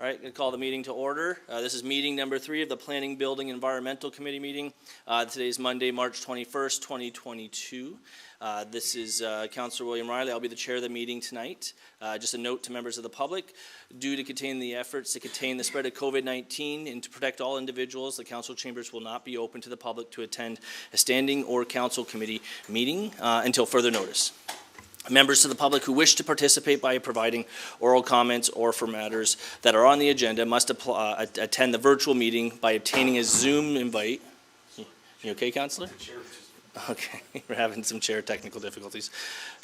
All right, going to call the meeting to order. This is meeting number 3 of the Planning, Building, Environmental Committee meeting. Today is Monday, March 21st, 2022. This is Councillor William Riley. I'll be the chair of the meeting tonight. Just a note to members of the public, due to contain the efforts to contain the spread of COVID-19 and to protect all individuals, the council chambers will not be open to the public to attend a standing or council committee meeting until further notice. Members of the public who wish to participate by providing oral comments or for matters that are on the agenda must attend the virtual meeting by obtaining a Zoom invite. You okay, Councillor? Okay, we're having some chair technical difficulties.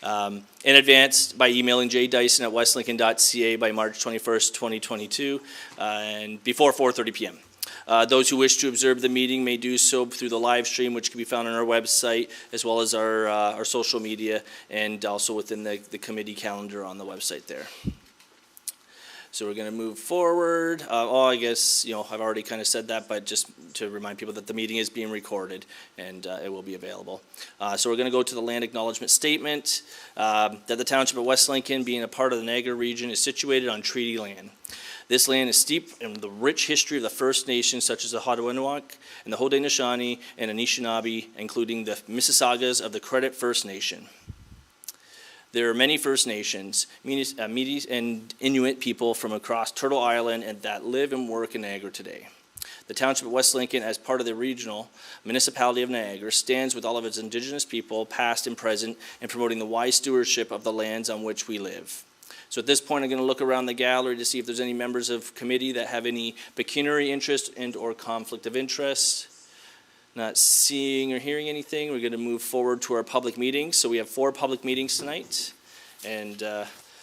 In advance by emailing jdyson@westlincoln.ca by March 21st, 2022, and before 4:30 p.m. Those who wish to observe the meeting may do so through the live stream, which can be found on our website, as well as our social media, and also within the committee calendar on the website there. So we're going to move forward. I guess, I've already kind of said that, but just to remind people that the meeting is being recorded and it will be available. So we're going to go to the land acknowledgement statement, that the Township of West Lincoln, being a part of the Niagara region, is situated on treaty land. This land is steeped in the rich history of the First Nations, such as the Haudenosaunee and the Haudenosaunee and Anishinaabe, including the Mississaugas of the Credit First Nation. There are many First Nations, Métis and Inuit people from across Turtle Island and that live and work in Niagara today. The Township of West Lincoln, as part of the regional municipality of Niagara, stands with all of its Indigenous people, past and present, in promoting the wise stewardship of the lands on which we live. So at this point, I'm going to look around the gallery to see if there's any members of committee that have any pecuniary interest and or conflict of interest. Not seeing or hearing anything, we're going to move forward to our public meetings. So we have 4 public meetings tonight. And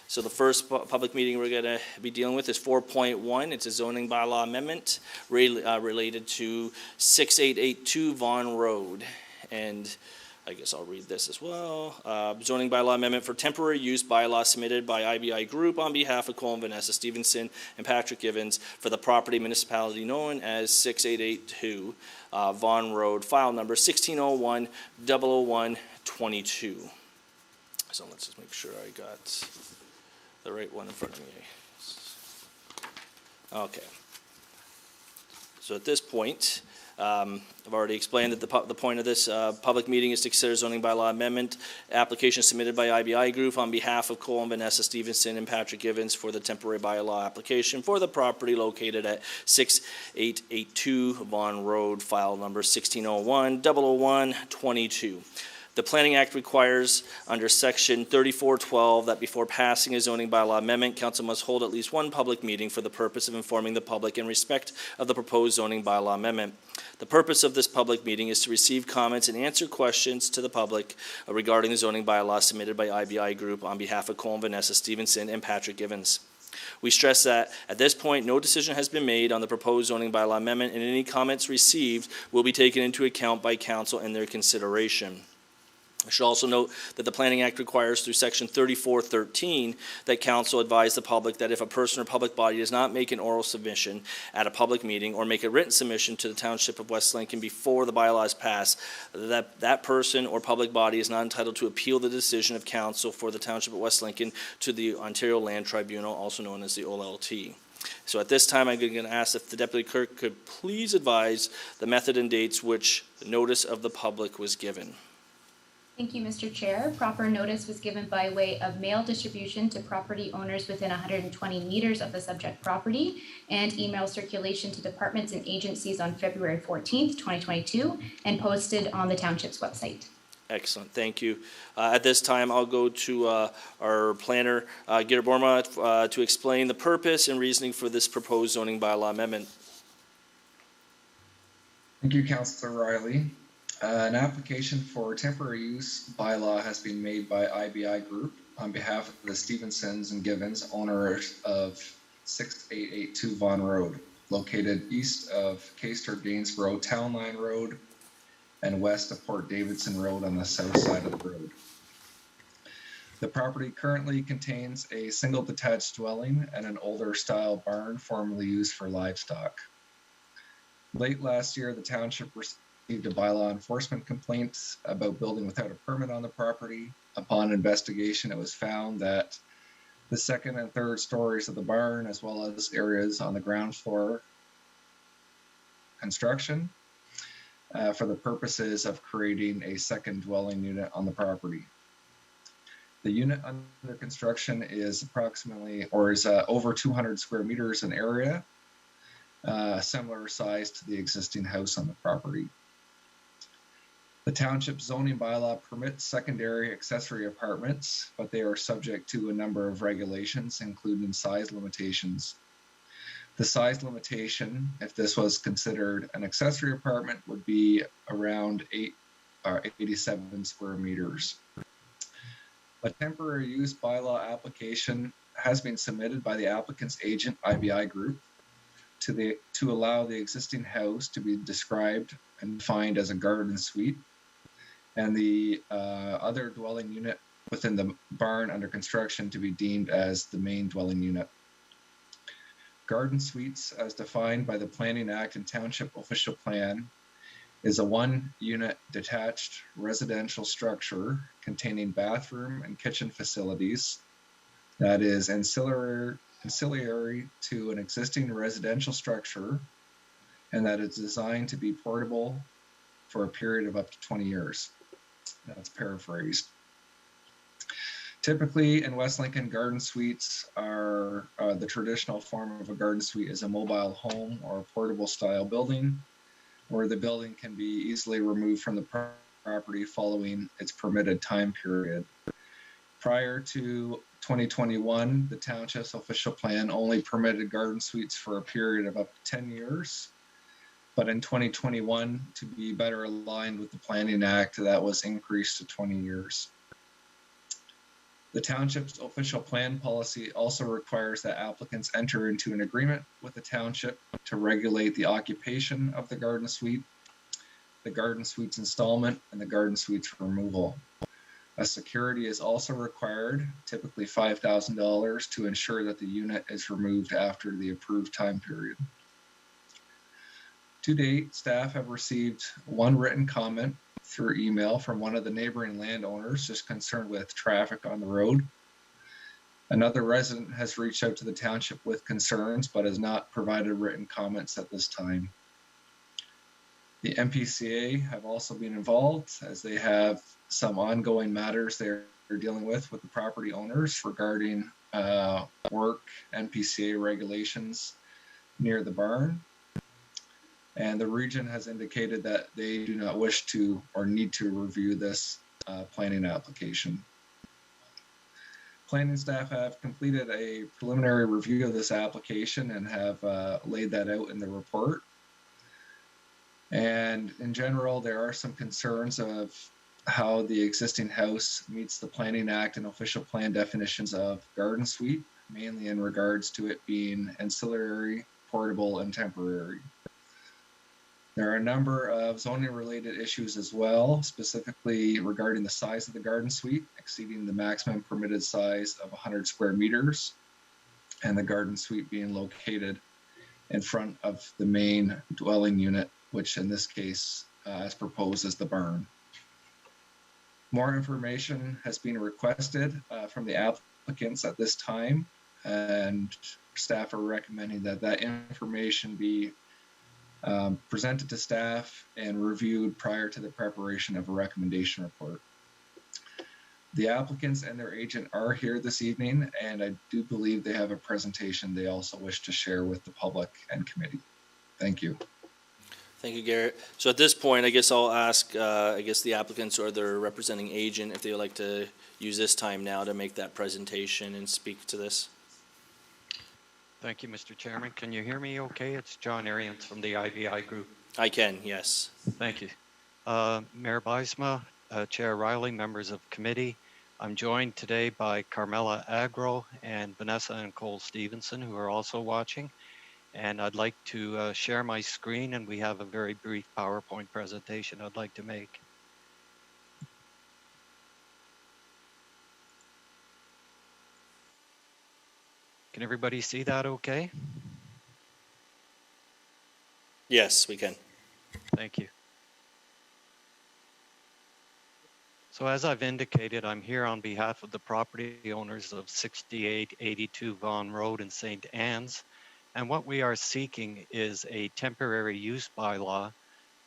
so the first public meeting we're going to be dealing with is 4.1. It's a zoning bylaw amendment related to 6882 Vaughan Road. And I guess I'll read this as well. Zoning bylaw amendment for temporary use bylaw submitted by IBI Group on behalf of Cole and Vanessa Stevenson and Patrick Givens for the property municipality known as 6882 Vaughan Road, file number 1601-00122. So let's just make sure I got the right one in front of me. Okay. So at this point, I've already explained that the point of this public meeting is to consider zoning bylaw amendment application submitted by IBI Group on behalf of Cole and Vanessa Stevenson and Patrick Givens for the temporary bylaw application for the property located at 6882 Vaughan Road, file number 1601-00122. The Planning Act requires under section 3412 that before passing a zoning bylaw amendment, council must hold at least one public meeting for the purpose of informing the public in respect of the proposed zoning bylaw amendment. The purpose of this public meeting is to receive comments and answer questions to the public regarding the zoning bylaw submitted by IBI Group on behalf of Cole and Vanessa Stevenson and Patrick Givens. We stress that at this point, no decision has been made on the proposed zoning bylaw amendment, and any comments received will be taken into account by council in their consideration. I should also note that the Planning Act requires through section 3413 that council advise the public that if a person or public body does not make an oral submission at a public meeting or make a written submission to the Township of West Lincoln before the bylaws pass, that person or public body is not entitled to appeal the decision of council for the Township of West Lincoln to the Ontario Land Tribunal, also known as the OLT. So at this time, I'm going to ask if the Deputy Clerk could please advise the method and dates which the notice of the public was given. Thank you, Mr. Chair. Proper notice was given by way of mail distribution to property owners within 120 meters of the subject property and email circulation to departments and agencies on February 14th, 2022 and posted on the Township's website. Excellent, thank you. At this time, I'll go to our planner, Gerrit Borma, to explain the purpose and reasoning for this proposed zoning bylaw amendment. Thank you, Councillor Riley. An application for temporary use bylaw has been made by IBI Group on behalf of the Stevensons and Givens, owners of 6882 Vaughan Road, located east of Caister Gaines Road, Town Line Road, and west of Port Davidson Road on the south side of the road. The property currently contains a single detached dwelling and an older style barn formerly used for livestock. Late last year, the township received a bylaw enforcement complaint about building without a permit on the property. Upon investigation, it was found that the second and third stories of the barn, as well as areas on the ground floor construction for the purposes of creating a second dwelling unit on the property. The unit under construction is approximately, or is over 200 square meters in area, similar size to the existing house on the property. The township zoning bylaw permits secondary accessory apartments, but they are subject to a number of regulations, including size limitations. The size limitation, if this was considered an accessory apartment, would be around 87 square meters. A temporary use bylaw application has been submitted by the applicant's agent, IBI Group, to allow the existing house to be described and defined as a garden suite, and the other dwelling unit within the barn under construction to be deemed as the main dwelling unit. Garden suites, as defined by the Planning Act and Township Official Plan, is a one-unit detached residential structure containing bathroom and kitchen facilities that is ancillary to an existing residential structure, and that is designed to be portable for a period of up to 20 years. That's paraphrased. Typically in West Lincoln, garden suites are the traditional form of a garden suite is a mobile home or a portable style building, where the building can be easily removed from the property following its permitted time period. Prior to 2021, the township's official plan only permitted garden suites for a period of up to 10 years. But in 2021, to be better aligned with the Planning Act, that was increased to 20 years. The township's official plan policy also requires that applicants enter into an agreement with the township to regulate the occupation of the garden suite, the garden suite's installment, and the garden suite's removal. A security is also required, typically $5,000, to ensure that the unit is removed after the approved time period. To date, staff have received one written comment through email from one of the neighboring landowners just concerned with traffic on the road. Another resident has reached out to the township with concerns, but has not provided written comments at this time. The MPCA have also been involved, as they have some ongoing matters they're dealing with the property owners regarding work MPCA regulations near the barn. And the region has indicated that they do not wish to or need to review this planning application. Planning staff have completed a preliminary review of this application and have laid that out in the report. And in general, there are some concerns of how the existing house meets the Planning Act and official plan definitions of garden suite, mainly in regards to it being ancillary, portable, and temporary. There are a number of zoning related issues as well, specifically regarding the size of the garden suite, exceeding the maximum permitted size of 100 square meters, and the garden suite being located in front of the main dwelling unit, which in this case, as proposed, is the barn. More information has been requested from the applicants at this time, and staff are recommending that that information be presented to staff and reviewed prior to the preparation of a recommendation report. The applicants and their agent are here this evening, and I do believe they have a presentation they also wish to share with the public and committee. Thank you. Thank you, Garrett. So at this point, I guess I'll ask, the applicants or their representing agent if they would like to use this time now to make that presentation and speak to this. Thank you, Mr. Chairman. Can you hear me okay? It's John Arians from the IBI Group. I can, yes. Thank you. Mayor Bijsma, Chair Riley, members of committee. I'm joined today by Carmela Agro and Vanessa and Cole Stevenson, who are also watching. And I'd like to share my screen, and we have a very brief PowerPoint presentation I'd like to make. Can everybody see that okay? Yes, we can. Thank you. So as I've indicated, I'm here on behalf of the property owners of 6882 Vaughan Road in St. Anne's. And what we are seeking is a temporary use bylaw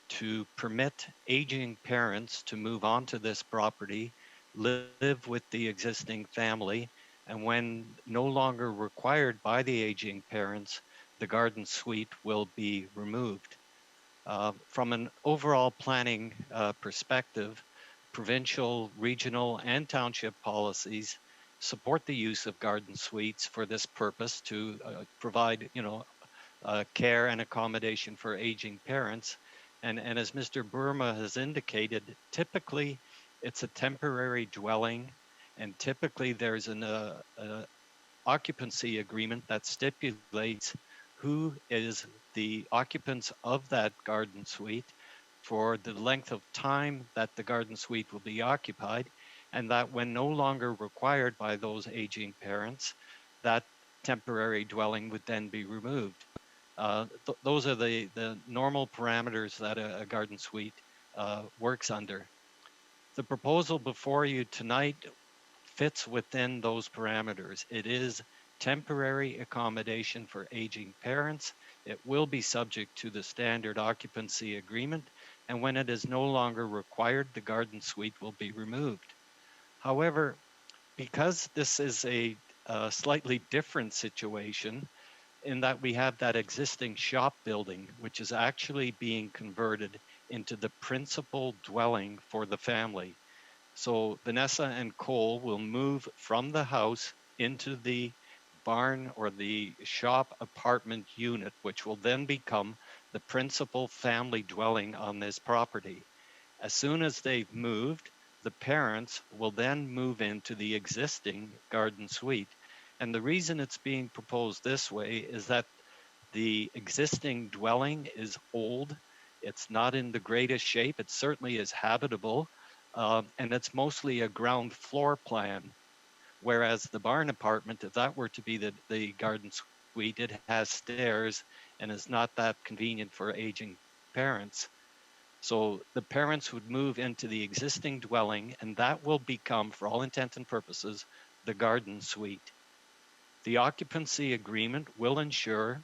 to permit aging parents to move onto this property, live with the existing family, and when no longer required by the aging parents, the garden suite will be removed. From an overall planning perspective, provincial, regional, and township policies support the use of garden suites for this purpose to provide, care and accommodation for aging parents. And as Mr. Burma has indicated, typically it's a temporary dwelling, and typically there's an occupancy agreement that stipulates who is the occupants of that garden suite for the length of time that the garden suite will be occupied, and that when no longer required by those aging parents, that temporary dwelling would then be removed. Those are the normal parameters that a garden suite works under. The proposal before you tonight fits within those parameters. It is temporary accommodation for aging parents. It will be subject to the standard occupancy agreement, and when it is no longer required, the garden suite will be removed. However, because this is a slightly different situation, in that we have that existing shop building, which is actually being converted into the principal dwelling for the family. So Vanessa and Cole will move from the house into the barn or the shop apartment unit, which will then become the principal family dwelling on this property. As soon as they've moved, the parents will then move into the existing garden suite. And the reason it's being proposed this way is that the existing dwelling is old. It's not in the greatest shape. It certainly is habitable. And it's mostly a ground floor plan. Whereas the barn apartment, if that were to be the garden suite, it has stairs and is not that convenient for aging parents. So the parents would move into the existing dwelling, and that will become, for all intents and purposes, the garden suite. The occupancy agreement will ensure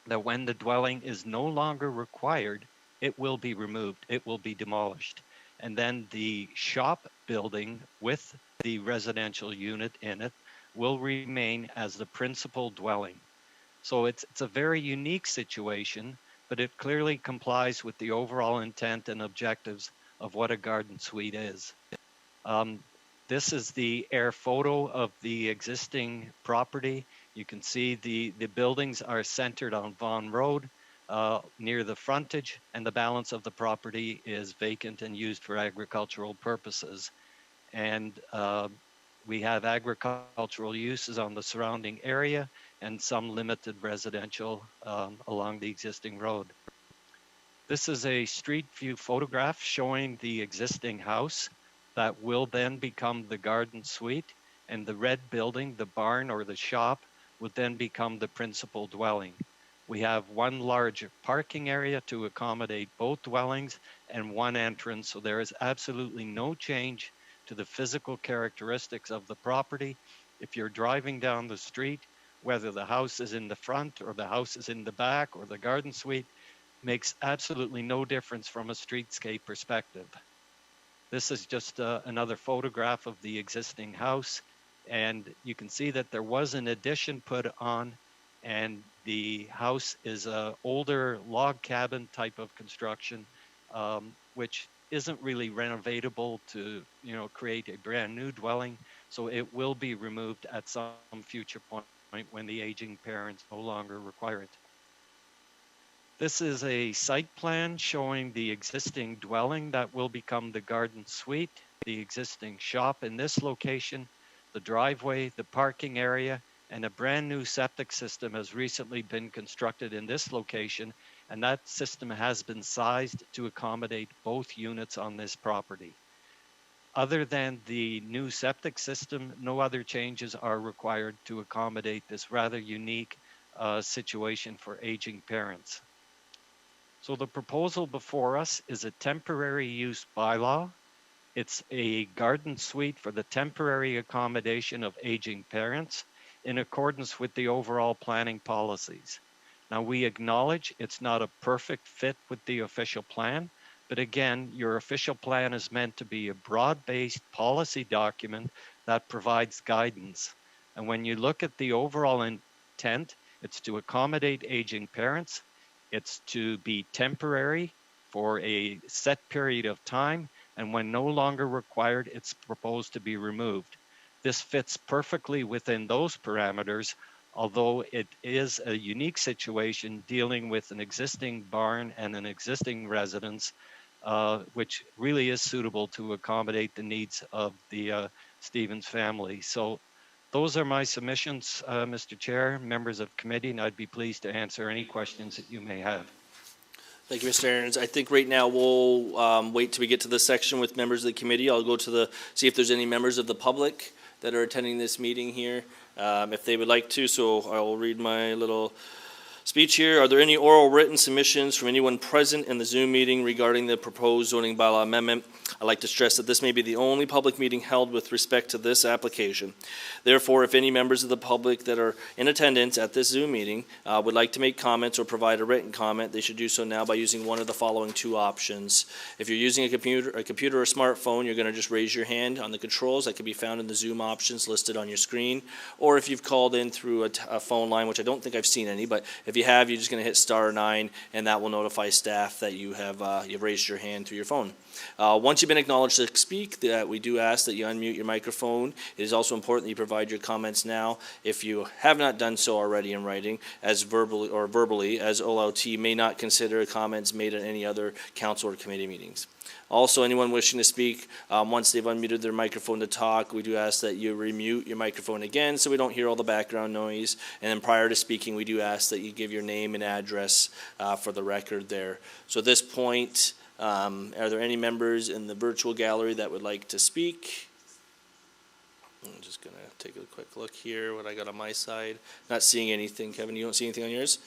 that when the dwelling is no longer required, it will be removed, it will be demolished. And then the shop building with the residential unit in it will remain as the principal dwelling. So it's a very unique situation, but it clearly complies with the overall intent and objectives of what a garden suite is. This is the air photo of the existing property. You can see the buildings are centered on Vaughan Road near the frontage, and the balance of the property is vacant and used for agricultural purposes. And we have agricultural uses on the surrounding area and some limited residential along the existing road. This is a street view photograph showing the existing house that will then become the garden suite, and the red building, the barn or the shop, would then become the principal dwelling. We have one large parking area to accommodate both dwellings and one entrance, so there is absolutely no change to the physical characteristics of the property. If you're driving down the street, whether the house is in the front or the house is in the back or the garden suite, makes absolutely no difference from a streetscape perspective. This is just another photograph of the existing house, and you can see that there was an addition put on, and the house is an older log cabin type of construction, which isn't really renovatable to create a brand new dwelling, so it will be removed at some future point when the aging parents no longer require it. This is a site plan showing the existing dwelling that will become the garden suite, the existing shop in this location, the driveway, the parking area, and a brand new septic system has recently been constructed in this location, and that system has been sized to accommodate both units on this property. Other than the new septic system, no other changes are required to accommodate this rather unique situation for aging parents. So the proposal before us is a temporary use bylaw. It's a garden suite for the temporary accommodation of aging parents in accordance with the overall planning policies. Now, we acknowledge it's not a perfect fit with the official plan, but again, your official plan is meant to be a broad-based policy document that provides guidance. And when you look at the overall intent, it's to accommodate aging parents, it's to be temporary for a set period of time, and when no longer required, it's proposed to be removed. This fits perfectly within those parameters, although it is a unique situation dealing with an existing barn and an existing residence, which really is suitable to accommodate the needs of the Stevens family. So those are my submissions, Mr. Chair, members of committee, and I'd be pleased to answer any questions that you may have. Thank you, Mr. Aarons. I think right now we'll wait till we get to this section with members of the committee. I'll go to see if there's any members of the public that are attending this meeting here, if they would like to. So I will read my little speech here. Are there any oral written submissions from anyone present in the Zoom meeting regarding the proposed zoning bylaw amendment? I'd like to stress that this may be the only public meeting held with respect to this application. Therefore, if any members of the public that are in attendance at this Zoom meeting would like to make comments or provide a written comment, they should do so now by using one of the following two options. If you're using a computer or smartphone, you're going to just raise your hand on the controls that can be found in the Zoom options listed on your screen. Or if you've called in through a phone line, which I don't think I've seen any, but if you have, you're just going to hit *9, and that will notify staff that you have you've raised your hand through your phone. Once you've been acknowledged to speak, we do ask that you unmute your microphone. It is also important that you provide your comments now, if you have not done so already in writing, as verbally, as OLT may not consider comments made at any other council or committee meetings. Also, anyone wishing to speak, once they've unmuted their microphone to talk, we do ask that you remute your microphone again so we don't hear all the background noise. And then prior to speaking, we do ask that you give your name and address for the record there. So at this point, are there any members in the virtual gallery that would like to speak? I'm just going to take a quick look here, what I got on my side. Not seeing anything. Kevin, you don't see anything on yours?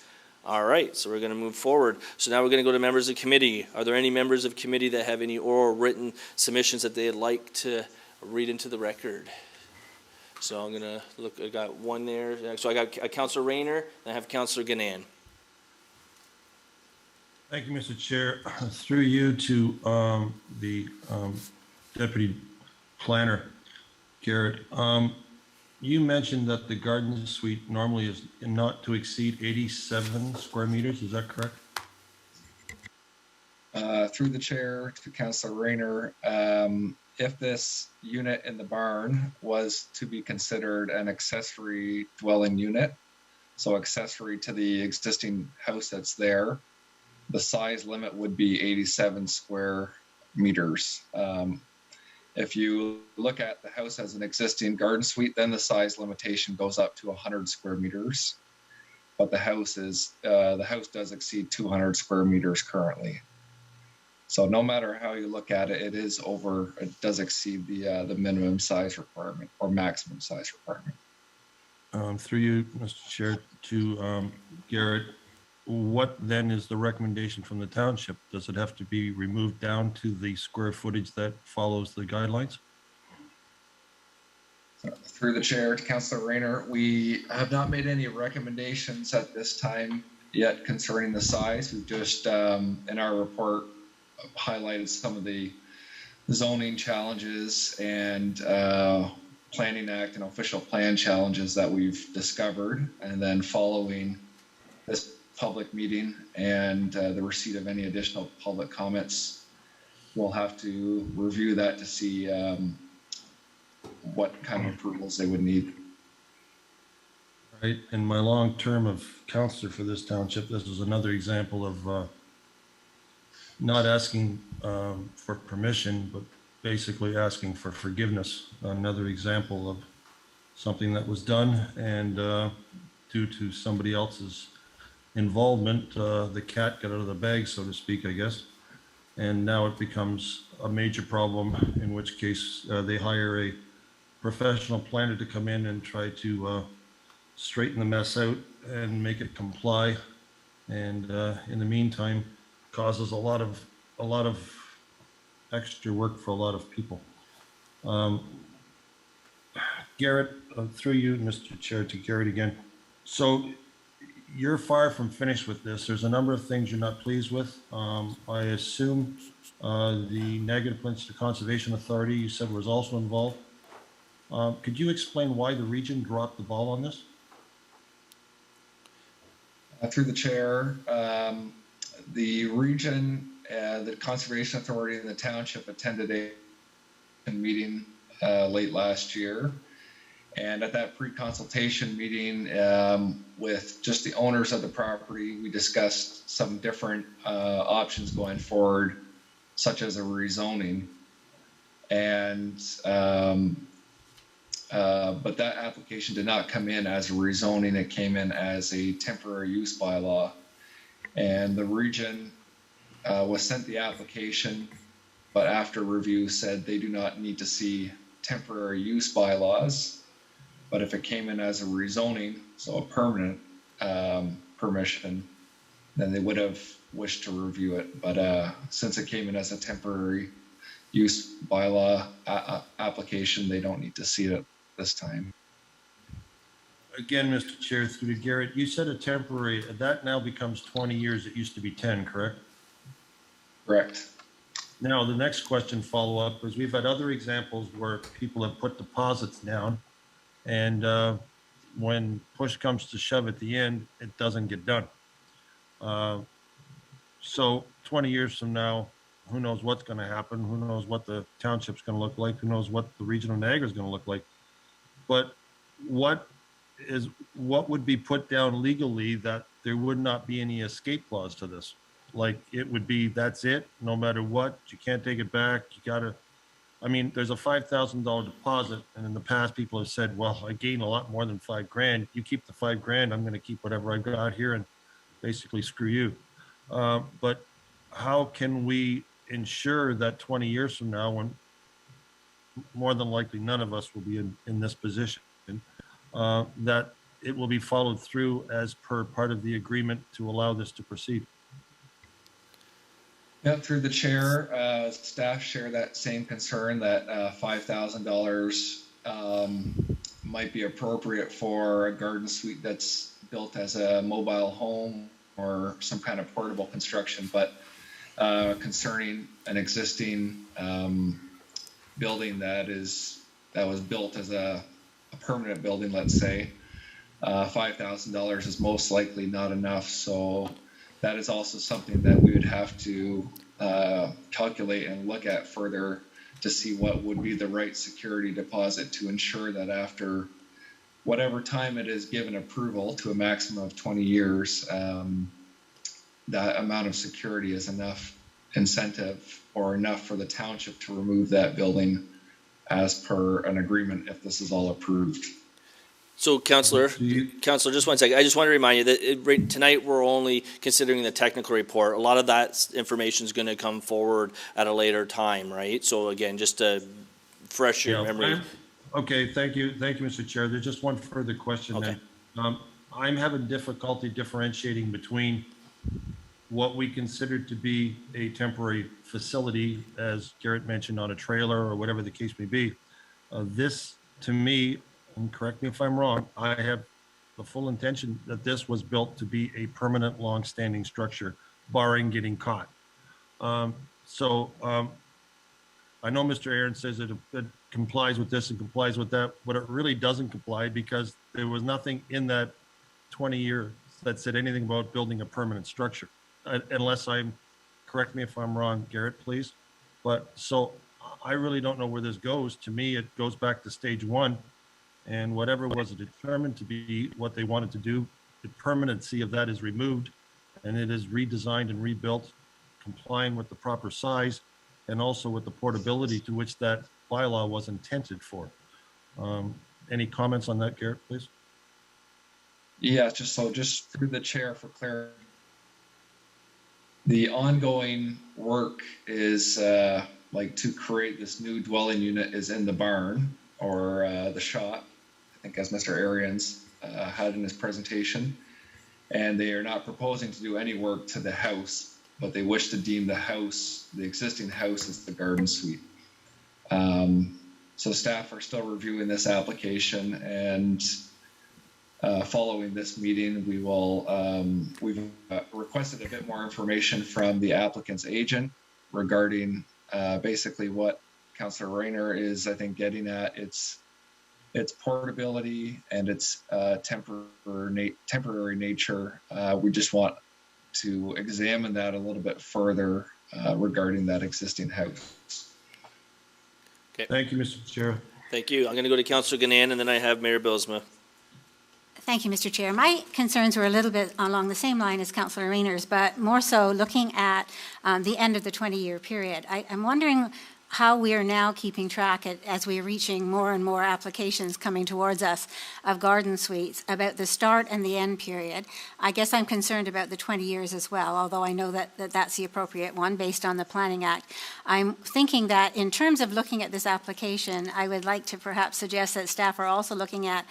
All right, so we're going to move forward. So now we're going to go to members of committee. Are there any members of committee that have any oral written submissions that they'd like to read into the record? So I'm going to look, I got one there. So I got Councilor Rayner, and I have Councilor Gannan. Thank you, Mr. Chair. Through you to the Deputy Planner, Garrett. You mentioned that the garden suite normally is not to exceed 87 square meters. Is that correct? Through the chair to Councilor Rayner, if this unit in the barn was to be considered an accessory dwelling unit, so accessory to the existing house that's there, the size limit would be 87 square meters. If you look at the house as an existing garden suite, then the size limitation goes up to 100 square meters. But the house does exceed 200 square meters currently. So no matter how you look at it, it does exceed the minimum size requirement or maximum size requirement. Through you, Mr. Chair, to Garrett, what then is the recommendation from the township? Does it have to be removed down to the square footage that follows the guidelines? Through the chair to Councilor Rayner, we have not made any recommendations at this time yet concerning the size. We've just, in our report, highlighted some of the zoning challenges and Planning Act and official plan challenges that we've discovered. And then following this public meeting and the receipt of any additional public comments, we'll have to review that to see what kind of approvals they would need. Right. In my long term of counselor for this township, this is another example of not asking for permission, but basically asking for forgiveness. Another example of something that was done, and due to somebody else's involvement, the cat got out of the bag, so to speak, I guess. And now it becomes a major problem, in which case they hire a professional planner to come in and try to straighten the mess out and make it comply. And in the meantime, causes a lot of extra work for a lot of people. Garrett, through you, Mr. Chair, to Garrett again. So you're far from finished with this. There's a number of things you're not pleased with. I assume the negative links to Conservation Authority you said was also involved. Could you explain why the region dropped the ball on this? Through the chair, the region, the Conservation Authority and the township attended a meeting late last year. And at that pre-consultation meeting with just the owners of the property, we discussed some different options going forward, such as a rezoning. And but that application did not come in as a rezoning. It came in as a temporary use bylaw. And the region was sent the application, but after review said they do not need to see temporary use bylaws. But if it came in as a rezoning, so a permanent permission, then they would have wished to review it. But since it came in as a temporary use bylaw application, they don't need to see it this time. Again, Mr. Chair, through to Garrett, you said a temporary, that now becomes 20 years. It used to be 10, correct? Correct. Now, the next question follow-up is we've had other examples where people have put deposits down, and when push comes to shove at the end, it doesn't get done. So 20 years from now, who knows what's going to happen? Who knows what the township's going to look like? Who knows what the region of Niagara is going to look like? But what would be put down legally that there would not be any escape clause to this? Like it would be, that's it, no matter what, you can't take it back. You gotta, I mean, there's a $5,000 deposit. And in the past people have said, well, I gain a lot more than $5,000. You keep the $5,000, I'm going to keep whatever I've got here and basically screw you. But how can we ensure that 20 years from now, when more than likely none of us will be in this position, that it will be followed through as per part of the agreement to allow this to proceed? Yeah, through the chair, staff share that same concern that $5,000 might be appropriate for a garden suite that's built as a mobile home or some kind of portable construction, but concerning an existing building that was built as a permanent building, let's say, $5,000 is most likely not enough. So that is also something that we would have to calculate and look at further to see what would be the right security deposit to ensure that after whatever time it is given approval to a maximum of 20 years, that amount of security is enough incentive or enough for the township to remove that building as per an agreement if this is all approved. So, Councillor, just 1 second. I just want to remind you that tonight we're only considering the technical report. A lot of that information is going to come forward at a later time, right? So, again, just to fresh your memory. Okay, thank you, Mr. Chair. There's just one further question. Okay. Then. I'm having difficulty differentiating between what we consider to be a temporary facility, as Garrett mentioned, on a trailer or whatever the case may be. This, to me, and correct me if I'm wrong, I have the full intention that this was built to be a permanent, long-standing structure, barring getting caught. I know Mr. Aaron says that it complies with this and complies with that, but it really doesn't comply because there was nothing in that 20 years that said anything about building a permanent structure. Unless correct me if I'm wrong, Garrett, please. But so I really don't know where this goes. To me, it goes back to stage one. And whatever was determined to be what they wanted to do, the permanency of that is removed and it is redesigned and rebuilt, complying with the proper size and also with the portability to which that bylaw was intended for. Any comments on that, Garrett, please? Yeah, just through the chair for clarity. The ongoing work is like to create this new dwelling unit is in the barn or the shop, I think as Mr. Arians had in his presentation, and they are not proposing to do any work to the house but they wish to deem the existing house as the garden suite. So staff are still reviewing this application, and following this meeting, we've requested a bit more information from the applicant's agent regarding basically what Councillor Rayner is, I think, getting at. Its portability and its temporary nature. We just want to examine that a little bit further regarding that existing house. Okay. Thank you, Mr. Chair. Thank you. I'm going to go to Councillor Ganan, and then I have Mayor Bilsma. Thank you, Mr. Chair. My concerns were a little bit along the same line as Councillor Rayner's, but more so looking at the end of the 20-year period. I'm wondering how we are now keeping track as we are reaching more and more applications coming towards us of garden suites about the start and the end period. I guess I'm concerned about the 20 years as well, although I know that that's the appropriate one based on the Planning Act. I'm thinking that in terms of looking at this application, I would like to perhaps suggest that staff are also looking at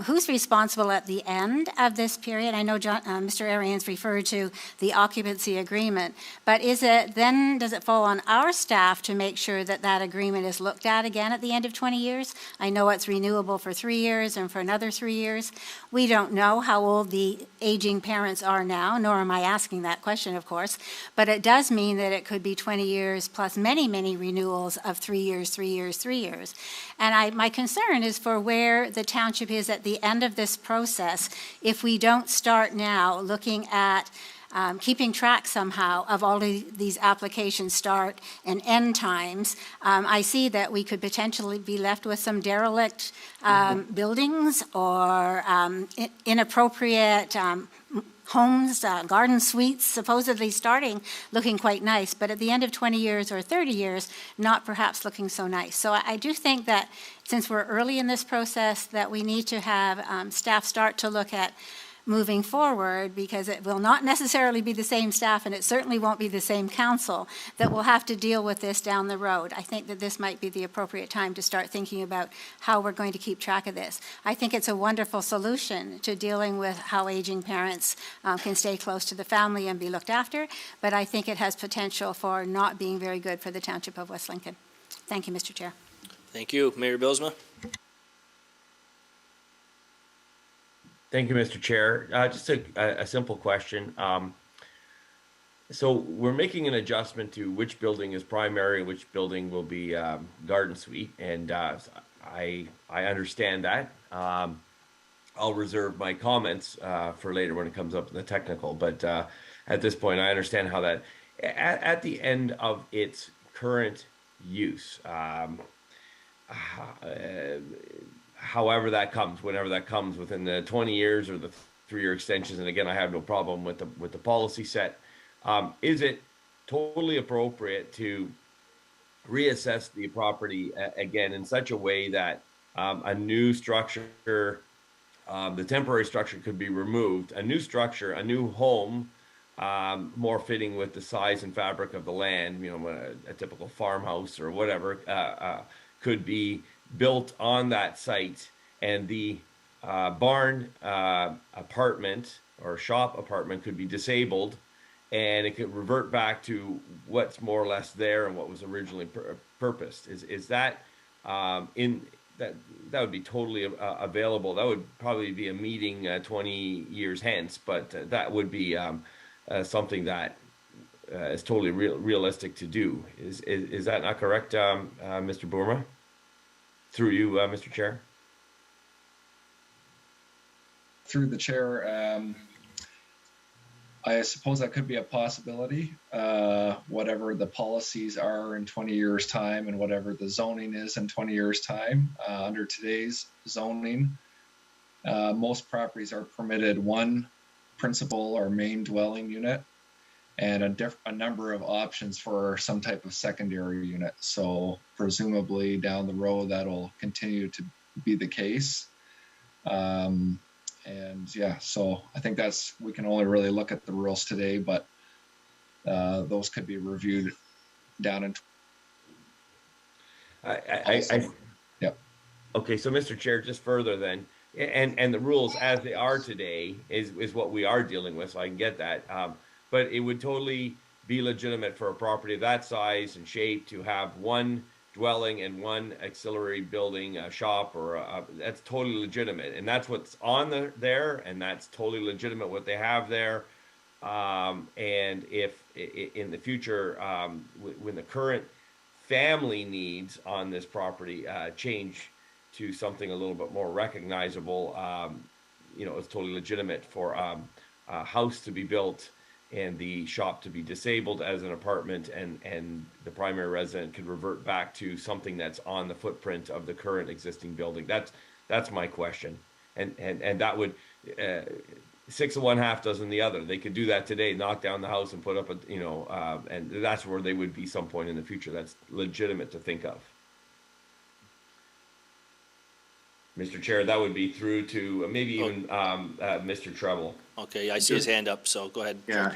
who's responsible at the end of this period. I know Mr. Arians referred to the occupancy agreement, but does it fall on our staff to make sure that that agreement is looked at again at the end of 20 years? I know it's renewable for 3 years and for another 3 years. We don't know how old the aging parents are now, nor am I asking that question, of course, but it does mean that it could be 20 years plus many, many renewals of 3 years, 3 years, 3 years. And my concern is for where the township is at the end of this process if we don't start now looking at keeping track somehow of all of these applications start and end times. I see that we could potentially be left with some derelict buildings or inappropriate homes, garden suites, supposedly looking quite nice, but at the end of 20 years or 30 years, not perhaps looking so nice. So I do think that since we're early in this process, that we need to have staff start to look at moving forward, because it will not necessarily be the same staff, and it certainly won't be the same council that will have to deal with this down the road. I think that this might be the appropriate time to start thinking about how we're going to keep track of this. I think it's a wonderful solution to dealing with how aging parents can stay close to the family and be looked after, but I think it has potential for not being very good for the Township of West Lincoln. Thank you, Mr. Chair. Thank you. Mayor Bilsma? Thank you, Mr. Chair. Just a simple question. So we're making an adjustment to which building is primary, which building will be garden suite, and I understand that. I'll reserve my comments for later when it comes up in the technical, but at this point I understand how that, at the end of its current use, however that comes, whenever that comes, within the 20 years or the 3-year extensions, and again, I have no problem with the policy set. Is it totally appropriate to reassess the property again in such a way that a new structure, the temporary structure could be removed, a new structure, a new home, more fitting with the size and fabric of the land, a typical farmhouse or whatever, could be built on that site, and the barn apartment or shop apartment could be disabled, and it could revert back to what's more or less there and what was originally purposed. Is that that would be totally available? That would probably be a meeting 20 years hence, but that would be something that is totally realistic to do. Is that not correct, Mr. Burma? Through you, Mr. Chair. Through the chair, I suppose that could be a possibility. Whatever the policies are in 20 years' time and whatever the zoning is in 20 years' time, under today's zoning, most properties are permitted one principal or main dwelling unit and a number of options for some type of secondary unit. So presumably down the road, that'll continue to be the case. And yeah, so I think we can only really look at the rules today, but those could be reviewed down in. Yep. Okay, so Mr. Chair, just further then, and the rules as they are today is what we are dealing with, so I can get that. But it would totally be legitimate for a property of that size and shape to have one dwelling and one auxiliary building, a shop, or that's totally legitimate, and that's what's on there, and that's totally legitimate what they have there. And if in the future, when the current family needs on this property change to something a little bit more recognizable, it's totally legitimate for a house to be built and the shop to be disabled as an apartment, and the primary resident could revert back to something that's on the footprint of the current existing building. That's my question, and that would 6 of one, half dozen the other. They could do that today, knock down the house and put up and that's where they would be some point in the future. That's legitimate to think of. Mr. Chair, that would be through to maybe even Mr. Treble. Okay, I see his hand up, so go ahead. Yeah.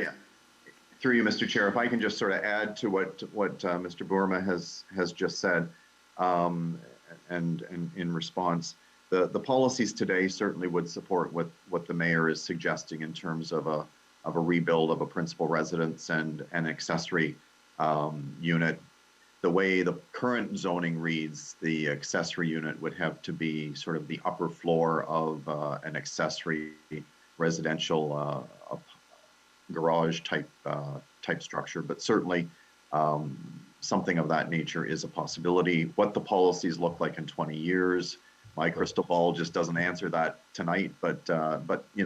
Through you, Mr. Chair, if I can just sort of add to what Mr. Bourma has just said, and in response, the policies today certainly would support what the mayor is suggesting in terms of a rebuild of a principal residence and an accessory unit. The way the current zoning reads, the accessory unit would have to be sort of the upper floor of an accessory residential garage type structure, but certainly something of that nature is a possibility. What the policies look like in 20 years, my crystal ball just doesn't answer that tonight. But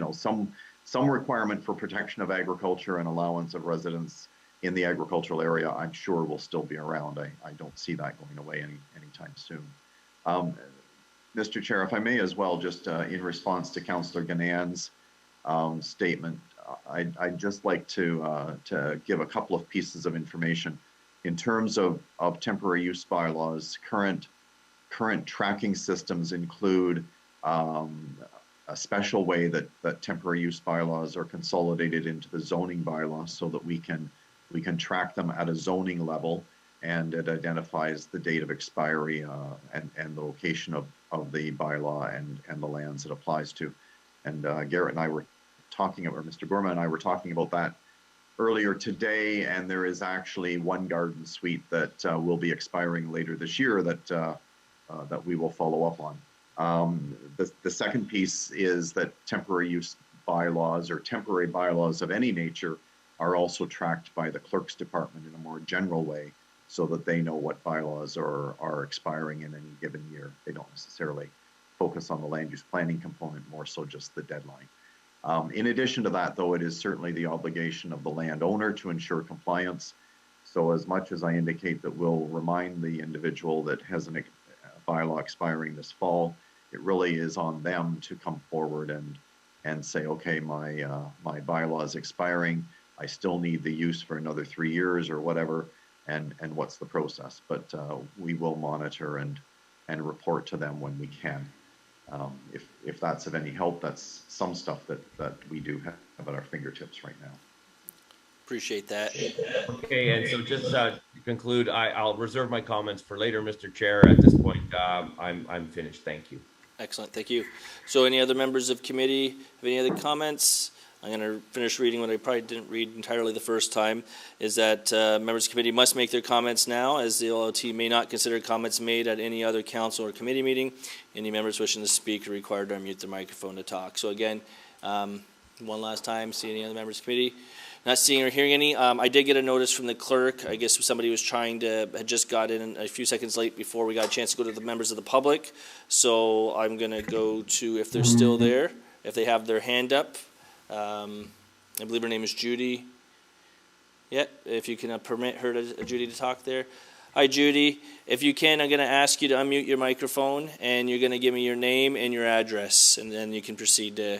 some requirement for protection of agriculture and allowance of residents in the agricultural area, I'm sure will still be around. I don't see that going away anytime soon. Mr. Chair, if I may as well, just in response to Councillor Ganan's statement, I'd just like to give a couple of pieces of information. In terms of temporary use bylaws, current tracking systems include a special way that temporary use bylaws are consolidated into the zoning bylaw so that we can track them at a zoning level, and it identifies the date of expiry and the location of the bylaw and the lands it applies to. And Garrett and I were talking about, or Mr. Bourma and I were talking about that earlier today, and there is actually one garden suite that will be expiring later this year that we will follow up on. The second piece is that temporary use bylaws or temporary bylaws of any nature are also tracked by the clerk's department in a more general way so that they know what bylaws are expiring in any given year. They don't necessarily focus on the land use planning component, more so just the deadline. In addition to that, though, it is certainly the obligation of the landowner to ensure compliance. So as much as I indicate that we'll remind the individual that has a bylaw expiring this fall, it really is on them to come forward and say, okay, my bylaw is expiring. I still need the use for another 3 years or whatever, and what's the process? But we will monitor and report to them when we can. If that's of any help, that's some stuff that we do have at our fingertips right now. Appreciate that. Okay, and so just to conclude, I'll reserve my comments for later, Mr. Chair. At this point, I'm finished. Thank you. Excellent, thank you. So any other members of committee have any other comments? I'm going to finish reading what I probably didn't read entirely the first time, is that members of the committee must make their comments now, as the LOT may not consider comments made at any other council or committee meeting. Any members wishing to speak are required to unmute their microphone to talk. So again, one last time, see any other members of the committee? Not seeing or hearing any. I did get a notice from the clerk. I guess somebody was had just got in a few seconds late before we got a chance to go to the members of the public. So I'm going to go to, if they're still there, if they have their hand up. I believe her name is Judy. Yeah, if you can permit her Judy to talk there. Hi, Judy. If you can, I'm going to ask you to unmute your microphone, and you're going to give me your name and your address, and then you can proceed to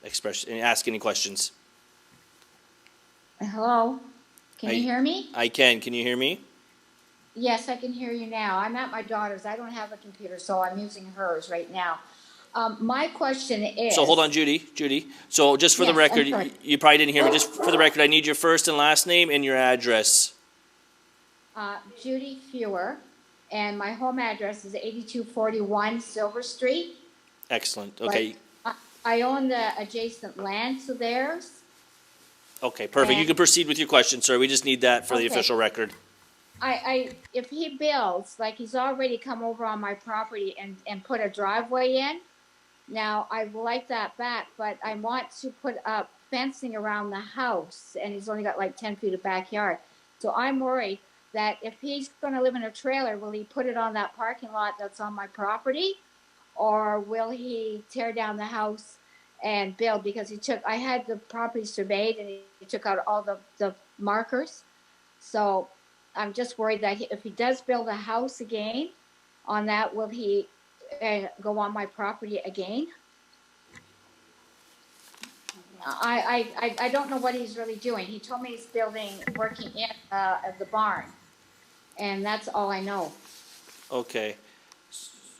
express and ask any questions. Hello, can you hear me? I can. Can you hear me? Yes, I can hear you now. I'm at my daughter's. I don't have a computer, so I'm using hers right now. My question is... So hold on, Judy. So just for the record, you probably didn't hear me. Just for the record, I need your first and last name and your address. Judy Fewer, and my home address is 8241 Silver Street. Excellent. Okay. But I own the adjacent land to theirs. Okay, perfect. You And- can proceed with your question, sir. We just need that for the Okay. official record. If he builds, like he's already come over on my property and put a driveway in, now I like that back, but I want to put up fencing around the house, and he's only got like 10 feet of backyard. So I'm worried that if he's gonna live in a trailer, will he put it on that parking lot that's on my property? Or will he tear down the house and build? Because I had the property surveyed and he took out all the markers. So I'm just worried that if he does build a house again on that, will he go on my property again? I don't know what he's really doing. He told me he's working in the barn, and that's all I know. Okay.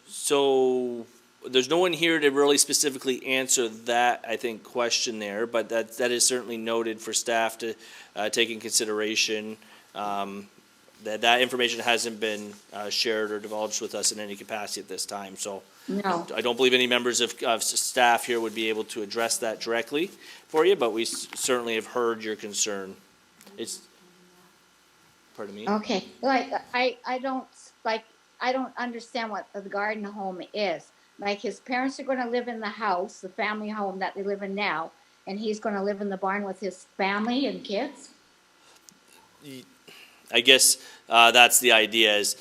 So there's no one here to really specifically answer that, I think, question there, but that is certainly noted for staff to take in consideration. That information hasn't been shared or divulged with us in any capacity at this time, so. No. I don't believe any members of staff here would be able to address that directly for you, but we certainly have heard your concern. Pardon me? Okay, like I don't understand what the garden home is. Like his parents are going to live in the house, the family home that they live in now, and he's going to live in the barn with his family and kids. I guess that's the idea, is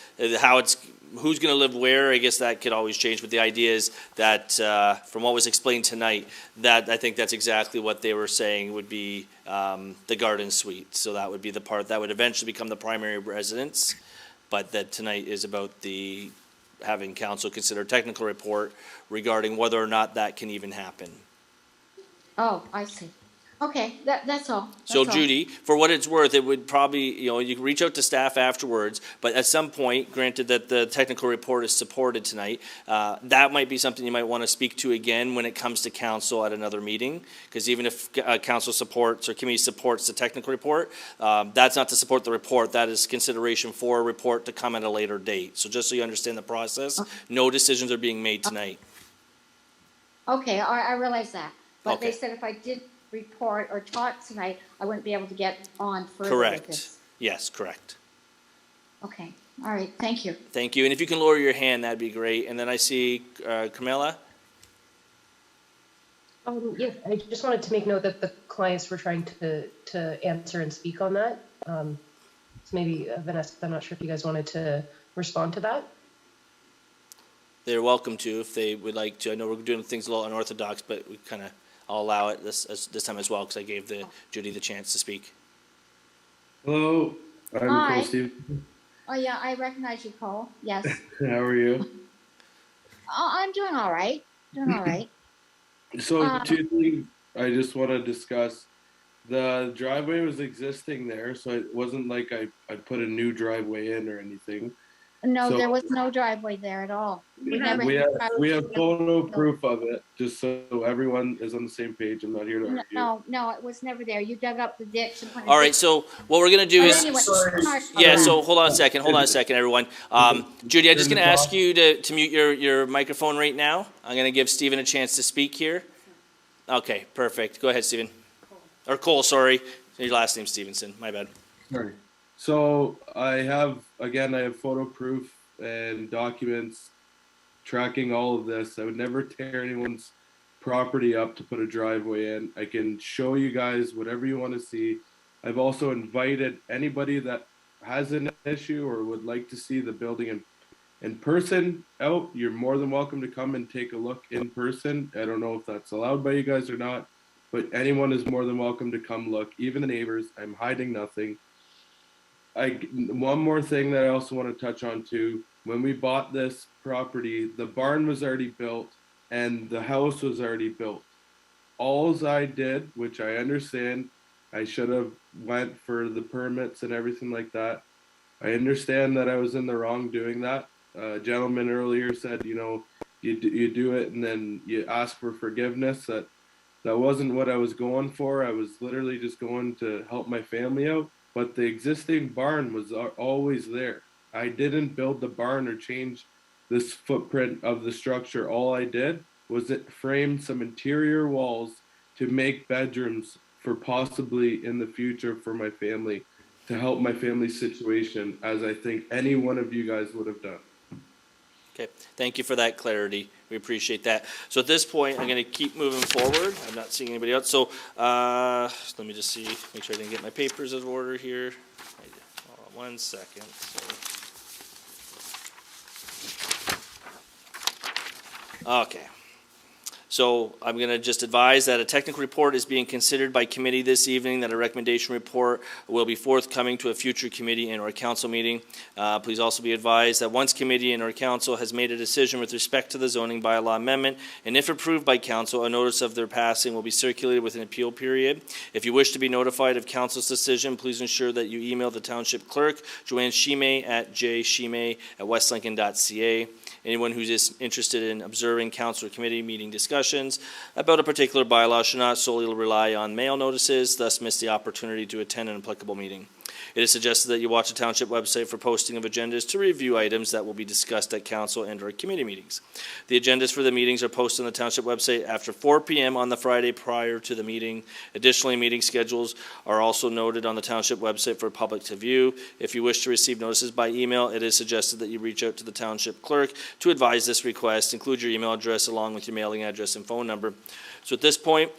who's going to live where. I guess that could always change, but the idea is that from what was explained tonight, that I think that's exactly what they were saying would be the garden suite. So that would be the part that would eventually become the primary residence, but that tonight is about having council consider a technical report regarding whether or not that can even happen. Oh, I see. Okay, that's all. So That's all. Judy, for what it's worth, it would probably, you can reach out to staff afterwards, but at some point, granted that the technical report is supported tonight, that might be something you might want to speak to again when it comes to council at another meeting, because even if council supports or committee supports the technical report, that's not to support the report, that is consideration for a report to come at a later date. So just so you understand the process, no decisions are being made tonight. Okay, I realize that, but Okay. they said if I did report or talk tonight, I wouldn't be able to get on further with Correct. this. Yes, correct. Okay, all right, thank you. Thank you. And if you can lower your hand, that'd be great. And then I see Camilla. Yeah, I just wanted to make note that the clients were trying to answer and speak on that. So maybe Vanessa, I'm not sure if you guys wanted to respond to that. They're welcome to if they would like to. I know we're doing things a little unorthodox, but I'll allow it this time as well because I gave Judy the chance to speak. Hello, I'm Hi. Cole Steve. Oh yeah, I recognize you, Cole. Yes. How are you? Oh, I'm doing all right. Doing all right. So two things I just want to discuss. The driveway was existing there, so it wasn't like I put a new driveway in or anything. No, So- there was no driveway there at all. We never We had have driveway. photo proof of it, just so everyone is on the same page. I'm not here to argue. No, it was never there. You dug up the ditch and put a All right, ditch. so what we're gonna do But is, anyway, yeah, so hold on a second, everyone. Judy, I'm just gonna ask you to mute your microphone right now. I'm gonna give Stephen a chance to speak here. Okay, perfect. Go ahead, Stephen. Or Cole, sorry. Your last name's Stevenson, my bad. Sorry. So I have photo proof and documents tracking all of this. I would never tear anyone's property up to put a driveway in. I can show you guys whatever you want to see. I've also invited anybody that has an issue or would like to see the building in person out. You're more than welcome to come and take a look in person. I don't know if that's allowed by you guys or not, but anyone is more than welcome to come look, even the neighbors. I'm hiding nothing. One more thing that I also want to touch on too. When we bought this property, the barn was already built and the house was already built. Alls I did, which I understand, I should have went for the permits and everything like that. I understand that I was in the wrong doing that. A gentleman earlier said, you do it and then you ask for forgiveness. That wasn't what I was going for. I was literally just going to help my family out. But the existing barn was always there. I didn't build the barn or change this footprint of the structure. All I did was it framed some interior walls to make bedrooms for possibly in the future for my family, to help my family's situation, as I think any one of you guys would have done. Okay, thank you for that clarity. We appreciate that. So at this point, I'm going to keep moving forward. I'm not seeing anybody else. So let me just see, make sure I didn't get my papers in order here. Hold on 1 second. Okay. So I'm going to just advise that a technical report is being considered by committee this evening, that a recommendation report will be forthcoming to a future committee and or council meeting. Please also be advised that once committee and or council has made a decision with respect to the zoning bylaw amendment, and if approved by council, a notice of their passing will be circulated with an appeal period. If you wish to be notified of council's decision, please ensure that you email the township clerk, Joanne Shime at jshime@westlincoln.ca. Anyone who's interested in observing council or committee meeting discussions about a particular bylaw should not solely rely on mail notices, thus miss the opportunity to attend an applicable meeting. It is suggested that you watch the township website for posting of agendas to review items that will be discussed at council and or committee meetings. The agendas for the meetings are posted on the township website after 4 p.m. on the Friday prior to the meeting. Additionally, meeting schedules are also noted on the township website for public to view. If you wish to receive notices by email, it is suggested that you reach out to the township clerk to advise this request. Include your email address along with your mailing address and phone number. So at this point,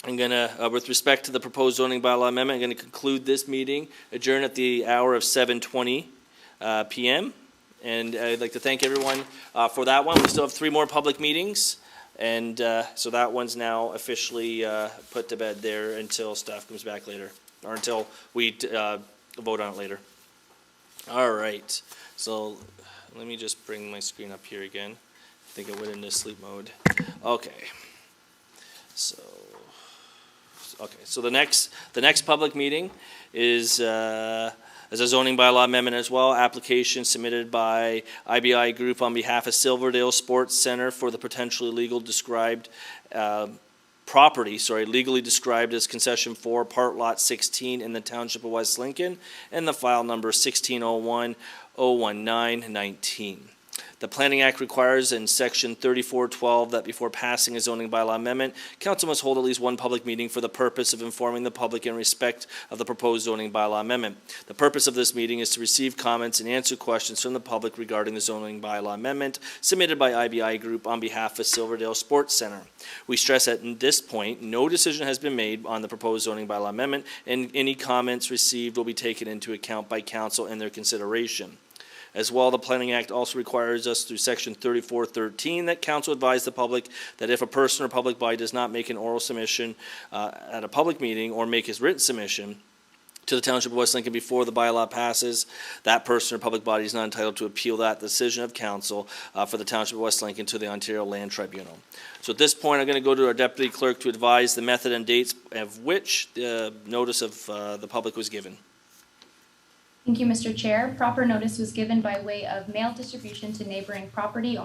I'm going to, with respect to the proposed zoning bylaw amendment, I'm going to conclude this meeting, adjourn at the hour of 7:20 p.m. And I'd like to thank everyone for that one. We still have 3 more public meetings, and so that one's now officially put to bed there until staff comes back later, or until we vote on it later. All right, so let me just bring my screen up here again. I think I went into sleep mode. Okay, so the next public meeting is a zoning bylaw amendment as well. Application submitted by IBI Group on behalf of Silverdale Sports Center for the potentially legally described legally described as Concession 4, Part Lot 16 in the Township of West Lincoln, and the file number 1601-01919. The Planning Act requires in Section 3412 that before passing a zoning bylaw amendment, council must hold at least one public meeting for the purpose of informing the public in respect of the proposed zoning bylaw amendment. The purpose of this meeting is to receive comments and answer questions from the public regarding the zoning bylaw amendment submitted by IBI Group on behalf of Silverdale Sports Center. We stress that at this point, no decision has been made on the proposed zoning bylaw amendment, and any comments received will be taken into account by council in their consideration. As well, the Planning Act also requires us through Section 3413 that council advise the public that if a person or public body does not make an oral submission at a public meeting or make his written submission to the Township of West Lincoln before the bylaw passes, that person or public body is not entitled to appeal that decision of council for the Township of West Lincoln to the Ontario Land Tribunal. So at this point, I'm going to go to our Deputy Clerk to advise the method and dates of which the notice of the public was given. Thank you, Mr. Chair. Proper notice was given by way of mail distribution to neighboring property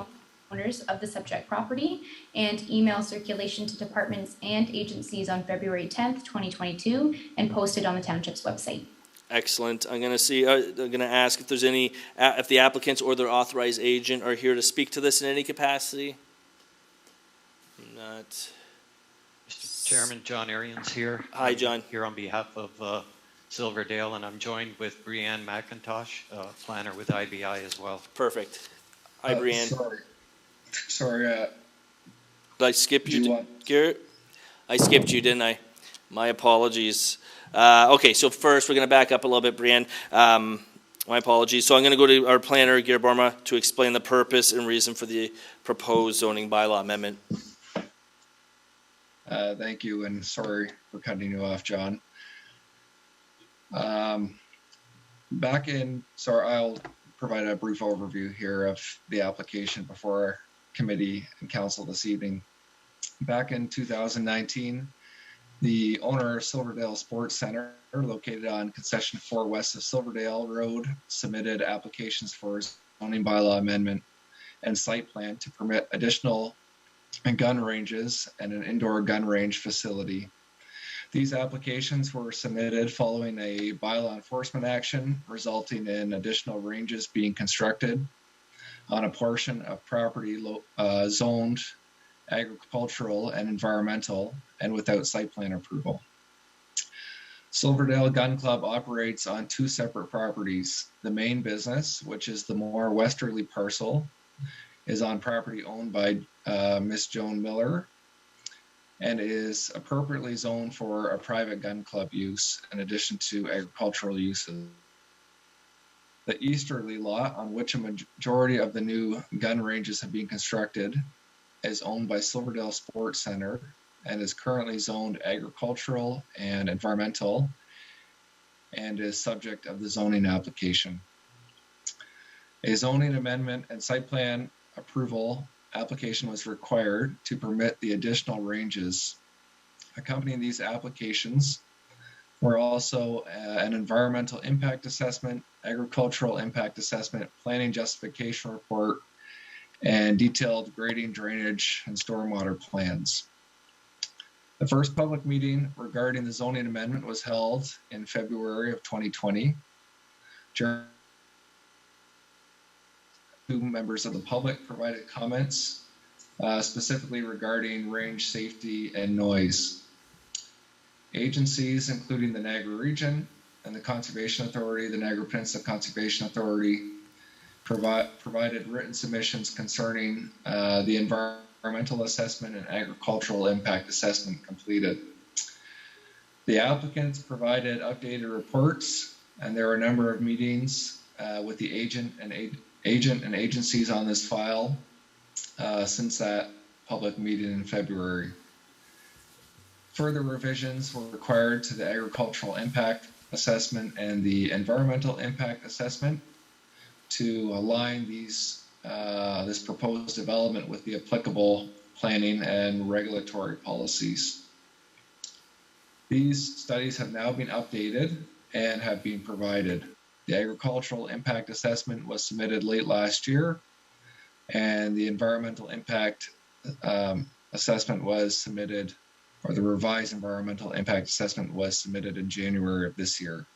owners of the subject property and email circulation to departments and agencies on February 10th, 2022, and posted on the township's website. Excellent. I'm going to ask if there's any, if the applicants or their authorized agent are here to speak to this in any capacity. Not. Mr. Chairman, John Arians here. Hi, John. Here on behalf of Silverdale, and I'm joined with Brianne McIntosh, planner with IBI as well. Perfect. Hi, Brianne. Sorry. Did I skip you, Garrett? I skipped you, didn't I? My apologies. Okay, so first we're going to back up a little bit, Brianne. My apologies. So I'm going to go to our planner, Garrett Borma, to explain the purpose and reason for the proposed zoning bylaw amendment. Thank you, and sorry for cutting you off, John. I'll provide a brief overview here of the application before our committee and council this evening. Back in 2019, the owner of Silverdale Sports Center, located on Concession 4 west of Silverdale Road, submitted applications for zoning bylaw amendment and site plan to permit additional gun ranges and an indoor gun range facility. These applications were submitted following a bylaw enforcement action, resulting in additional ranges being constructed on a portion of property zoned agricultural and environmental and without site plan approval. Silverdale Gun Club operates on 2 separate properties. The main business, which is the more westerly parcel, is on property owned by Miss Joan Miller and is appropriately zoned for a private gun club use in addition to agricultural uses. The easterly lot, on which a majority of the new gun ranges have been constructed, is owned by Silverdale Sports Center and is currently zoned agricultural and environmental and is subject of the zoning application. A zoning amendment and site plan approval application was required to permit the additional ranges. Accompanying these applications were also an environmental impact assessment, agricultural impact assessment, planning justification report, and detailed grading, drainage, and stormwater plans. The first public meeting regarding the zoning amendment was held in February of 2020. During 2 members of the public provided comments specifically regarding range safety and noise. Agencies, including the Niagara Region and the Conservation Authority, the Niagara Peninsula Conservation Authority, provided written submissions concerning the environmental assessment and agricultural impact assessment completed. The applicants provided updated reports, and there were a number of meetings with the agent and agencies on this file since that public meeting in February. Further revisions were required to the agricultural impact assessment and the environmental impact assessment to align these this proposed development with the applicable planning and regulatory policies. These studies have now been updated and have been provided. The agricultural impact assessment was submitted late last year, and the environmental impact assessment was submitted, or the revised environmental impact assessment was submitted in January of this year.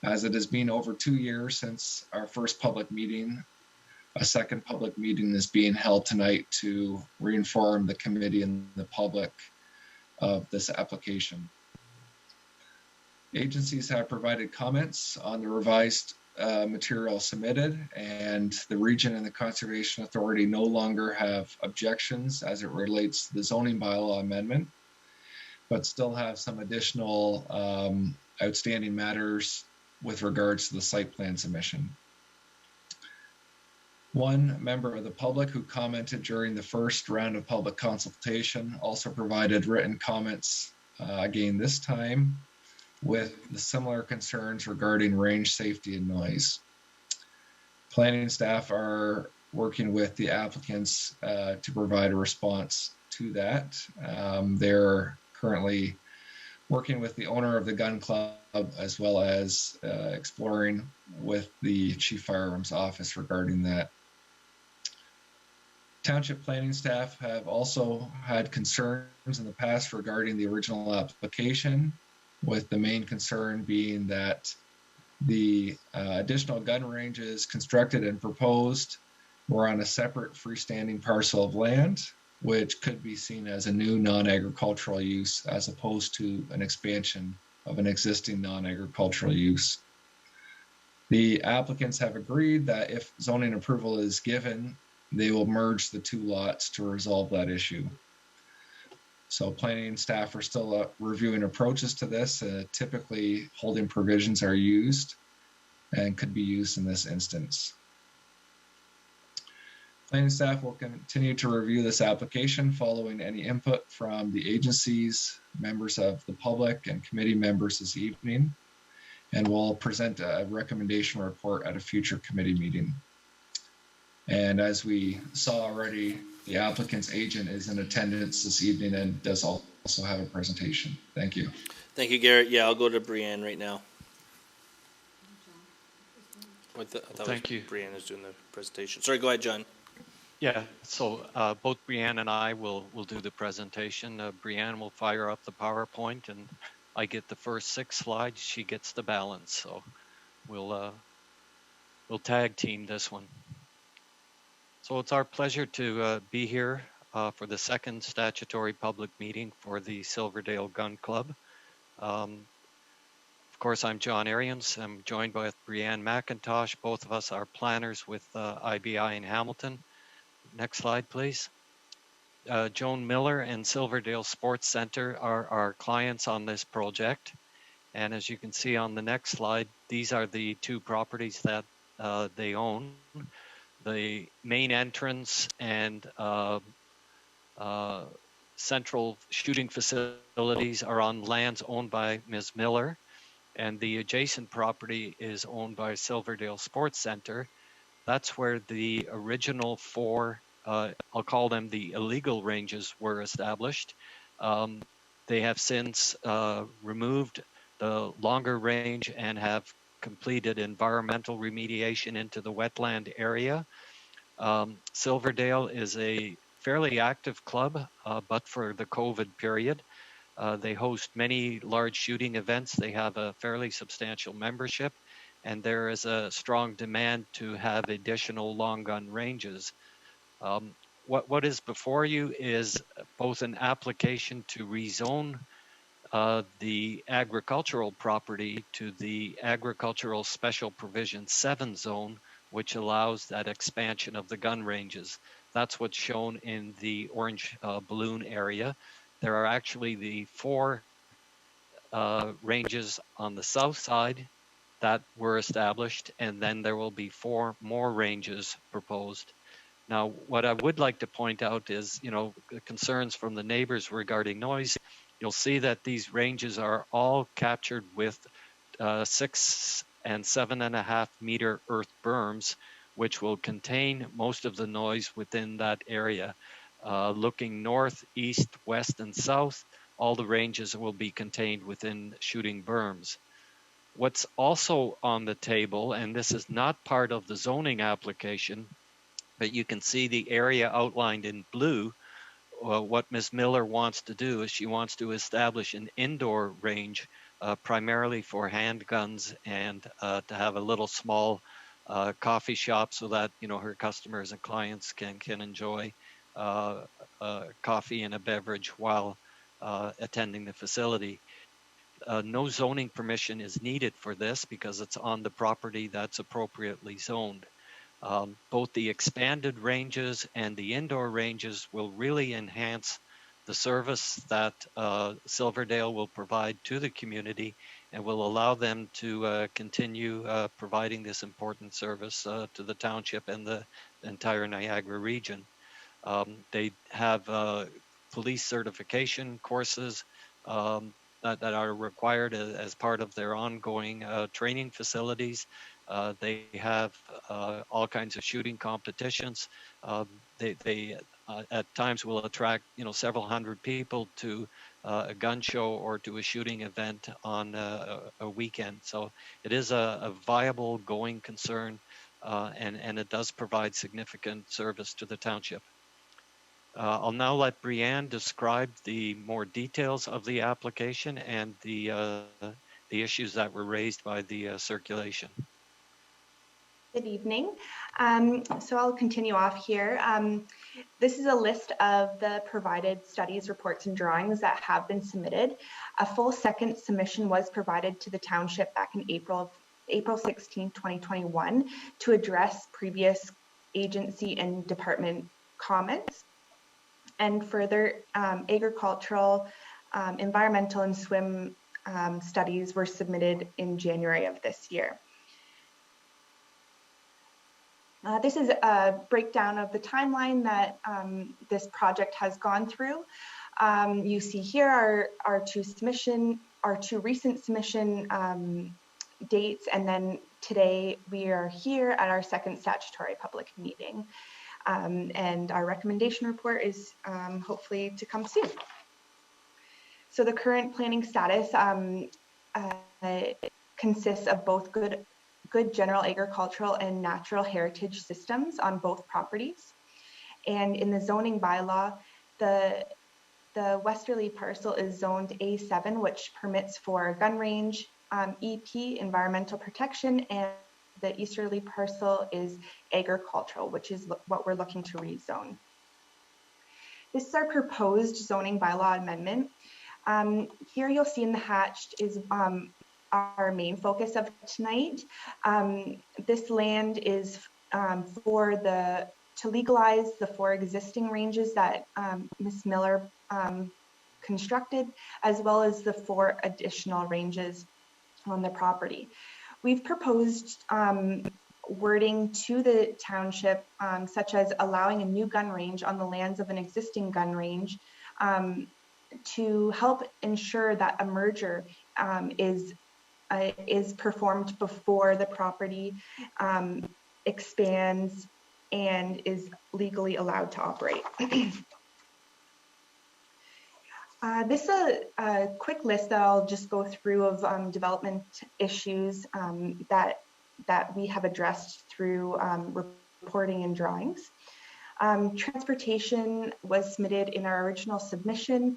As it has been over 2 years since our first public meeting, a second public meeting is being held tonight to reinform the committee and the public of this application. Agencies have provided comments on the revised material submitted, and the region and the Conservation Authority no longer have objections as it relates to the zoning bylaw amendment, but still have some additional outstanding matters with regards to the site plan submission. One member of the public who commented during the first round of public consultation also provided written comments again this time with the similar concerns regarding range safety and noise. Planning staff are working with the applicants to provide a response to that. They're currently working with the owner of the gun club as well as exploring with the Chief Firearms Office regarding that. Township planning staff have also had concerns in the past regarding the original application, with the main concern being that the additional gun ranges constructed and proposed were on a separate freestanding parcel of land, which could be seen as a new non-agricultural use as opposed to an expansion of an existing non-agricultural use. The applicants have agreed that if zoning approval is given, they will merge the 2 lots to resolve that issue. So planning staff are still reviewing approaches to this. Typically, holding provisions are used and could be used in this instance. Planning staff will continue to review this application following any input from the agencies, members of the public, and committee members this evening, and will present a recommendation report at a future committee meeting. And as we saw already, the applicant's agent is in attendance this evening and does also have a presentation. Thank you. Thank you, Garrett. Yeah, I'll go to Brianne right now. Thank you. Brianne is doing the presentation. Sorry, go ahead, John. Yeah, so both Brianne and I will do the presentation. Brianne will fire up the PowerPoint, and I get the first 6 slides. She gets the balance. So we'll tag team this one. So it's our pleasure to be here for the second statutory public meeting for the Silverdale Gun Club. Of course, I'm John Arians. I'm joined by Brianne McIntosh. Both of us are planners with IBI in Hamilton. Next slide, please. Joan Miller and Silverdale Sports Center are our clients on this project. And as you can see on the next slide, these are the two properties that they own. The main entrance and central shooting facilities are on lands owned by Ms. Miller, and the adjacent property is owned by Silverdale Sports Center. That's where the original four, I'll call them the illegal ranges, were established. They have since removed the longer range and have completed environmental remediation into the wetland area. Silverdale is a fairly active club, but for the COVID period. They host many large shooting events. They have a fairly substantial membership, and there is a strong demand to have additional long gun ranges. What is before you is both an application to rezone the agricultural property to the agricultural special provision 7 zone, which allows that expansion of the gun ranges. That's what's shown in the orange balloon area. There are actually the 4 ranges on the south side that were established, and then there will be 4 more ranges proposed. Now, what I would like to point out is, concerns from the neighbors regarding noise. You'll see that these ranges are all captured with 6 and 7.5 meter earth berms, which will contain most of the noise within that area. Looking north, east, west, and south, all the ranges will be contained within shooting berms. What's also on the table, and this is not part of the zoning application, but you can see the area outlined in blue. What Ms. Miller wants to do is she wants to establish an indoor range primarily for handguns and to have a little small coffee shop so that her customers and clients can enjoy coffee and a beverage while attending the facility. No zoning permission is needed for this because it's on the property that's appropriately zoned. Both the expanded ranges and the indoor ranges will really enhance the service that Silverdale will provide to the community and will allow them to continue providing this important service to the township and the entire Niagara region. They have police certification courses that are required as part of their ongoing training facilities. They have all kinds of shooting competitions. They at times will attract several hundred people to a gun show or to a shooting event on a weekend. So it is a viable going concern, and it does provide significant service to the township. I'll now let Brianne describe the more details of the application and the issues that were raised by the circulation. Good evening. So I'll continue off here. This is a list of the provided studies, reports, and drawings that have been submitted. A full second submission was provided to the township back in April 16, 2021 to address previous agency and department comments. And further, agricultural, environmental, and swim studies were submitted in January of this year. This is a breakdown of the timeline that this project has gone through. You see here our two recent submission dates, and then today we are here at our second statutory public meeting. And our recommendation report is hopefully to come soon. So the current planning status consists of both good general agricultural and natural heritage systems on both properties. And in the zoning bylaw, the westerly parcel is zoned A7, which permits for gun range, EP, environmental protection, and the easterly parcel is agricultural, which is what we're looking to rezone. This is our proposed zoning bylaw amendment. Here you'll see in the hatched is our main focus of tonight. This land is to legalize the 4 existing ranges that Ms. Miller constructed, as well as the 4 additional ranges on the property. We've proposed wording to the township, such as allowing a new gun range on the lands of an existing gun range, to help ensure that a merger is performed before the property expands and is legally allowed to operate. This is a quick list that I'll just go through of development issues that we have addressed through reporting and drawings. Transportation was submitted in our original submission.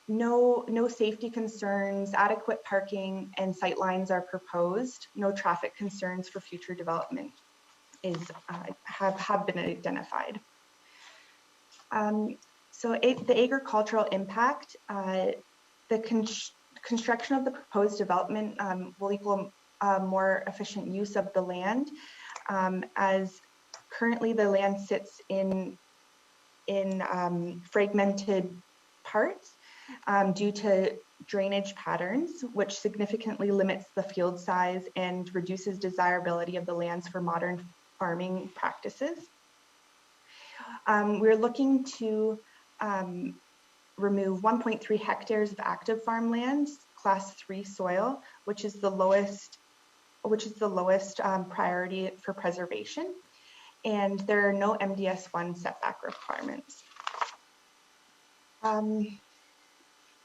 No safety concerns, adequate parking and sight lines are proposed. No traffic concerns for future development have been identified. So the agricultural impact, the construction of the proposed development will equal a more efficient use of the land, as currently the land sits in fragmented parts due to drainage patterns, which significantly limits the field size and reduces desirability of the lands for modern farming practices. We're looking to remove 1.3 hectares of active farmland, class 3 soil, which is the lowest priority for preservation, and there are no MDS1 setback requirements.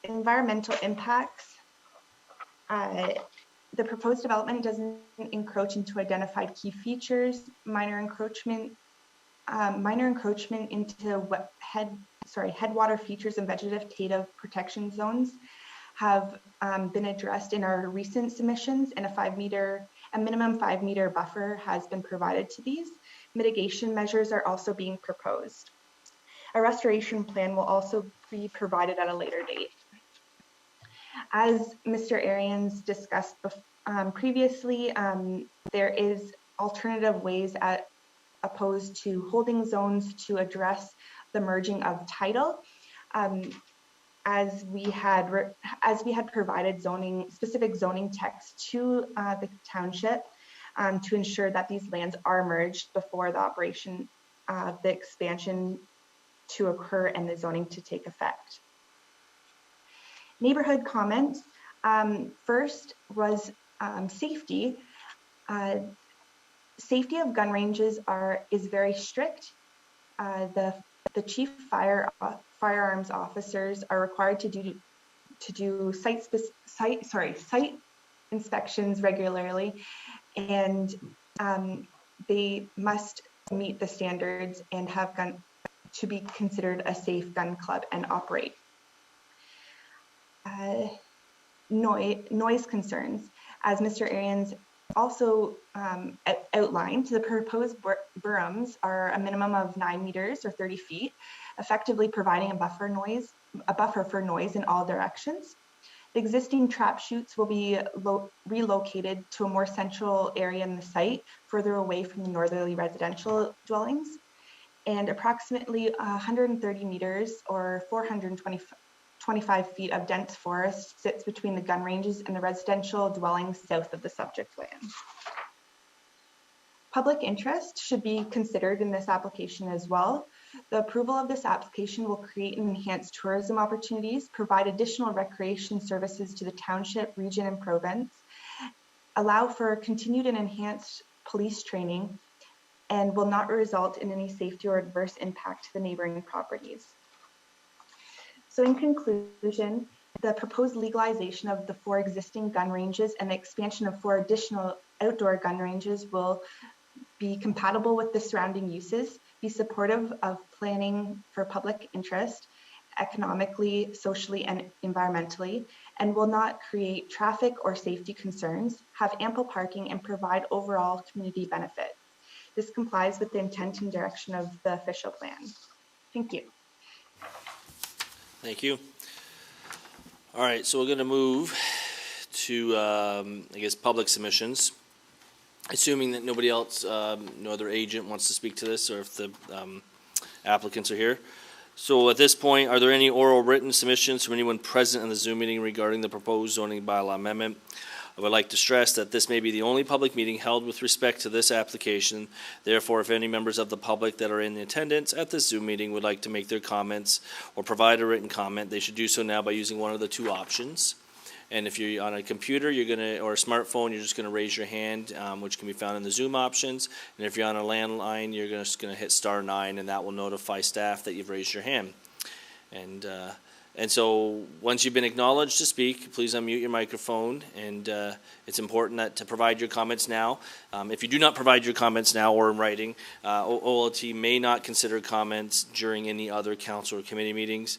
Environmental impacts. The proposed development doesn't encroach into identified key features. Minor encroachment into headwater features and vegetative protection zones have been addressed in our recent submissions, and a minimum 5 meter buffer has been provided to these. Mitigation measures are also being proposed. A restoration plan will also be provided at a later date. As Mr. Arians discussed previously, there is alternative ways opposed to holding zones to address the merging of title, as we had provided specific zoning text to the township to ensure that these lands are merged before the operation of the expansion to occur and the zoning to take effect. Neighborhood comments. First was safety. Safety of gun ranges is very strict. The chief firearms officers are required to do site inspections regularly, and they must meet the standards and have to be considered a safe gun club and operate. Noise concerns. As Mr. Arians also outlined, the proposed berms are a minimum of 9 meters or 30 feet, effectively providing a buffer for noise in all directions. The existing trap chutes will be relocated to a more central area in the site, further away from the northerly residential dwellings, and approximately 130 meters or 425 feet of dense forest sits between the gun ranges and the residential dwellings south of the subject land. Public interest should be considered in this application as well. The approval of this application will create and enhance tourism opportunities, provide additional recreation services to the township, region, and province, allow for continued and enhanced police training, and will not result in any safety or adverse impact to the neighboring properties. So in conclusion, the proposed legalization of the 4 existing gun ranges and the expansion of 4 additional outdoor gun ranges will be compatible with the surrounding uses, be supportive of planning for public interest, economically, socially, and environmentally, and will not create traffic or safety concerns, have ample parking, and provide overall community benefit. This complies with the intent and direction of the official plan. Thank you. Thank you. All right, so we're going to move to, I guess, public submissions. Assuming that nobody else, no other agent wants to speak to this, or if the applicants are here. So at this point, are there any oral written submissions from anyone present in the Zoom meeting regarding the proposed zoning bylaw amendment? I would like to stress that this may be the only public meeting held with respect to this application. Therefore, if any members of the public that are in attendance at this Zoom meeting would like to make their comments or provide a written comment, they should do so now by using one of the two options. And if you're on a computer, or a smartphone, you're just gonna raise your hand, which can be found in the Zoom options. And if you're on a landline, you're just gonna hit *9, and that will notify staff that you've raised your hand. And so once you've been acknowledged to speak, please unmute your microphone, and it's important to provide your comments now. If you do not provide your comments now or in writing, OLT may not consider comments during any other council or committee meetings.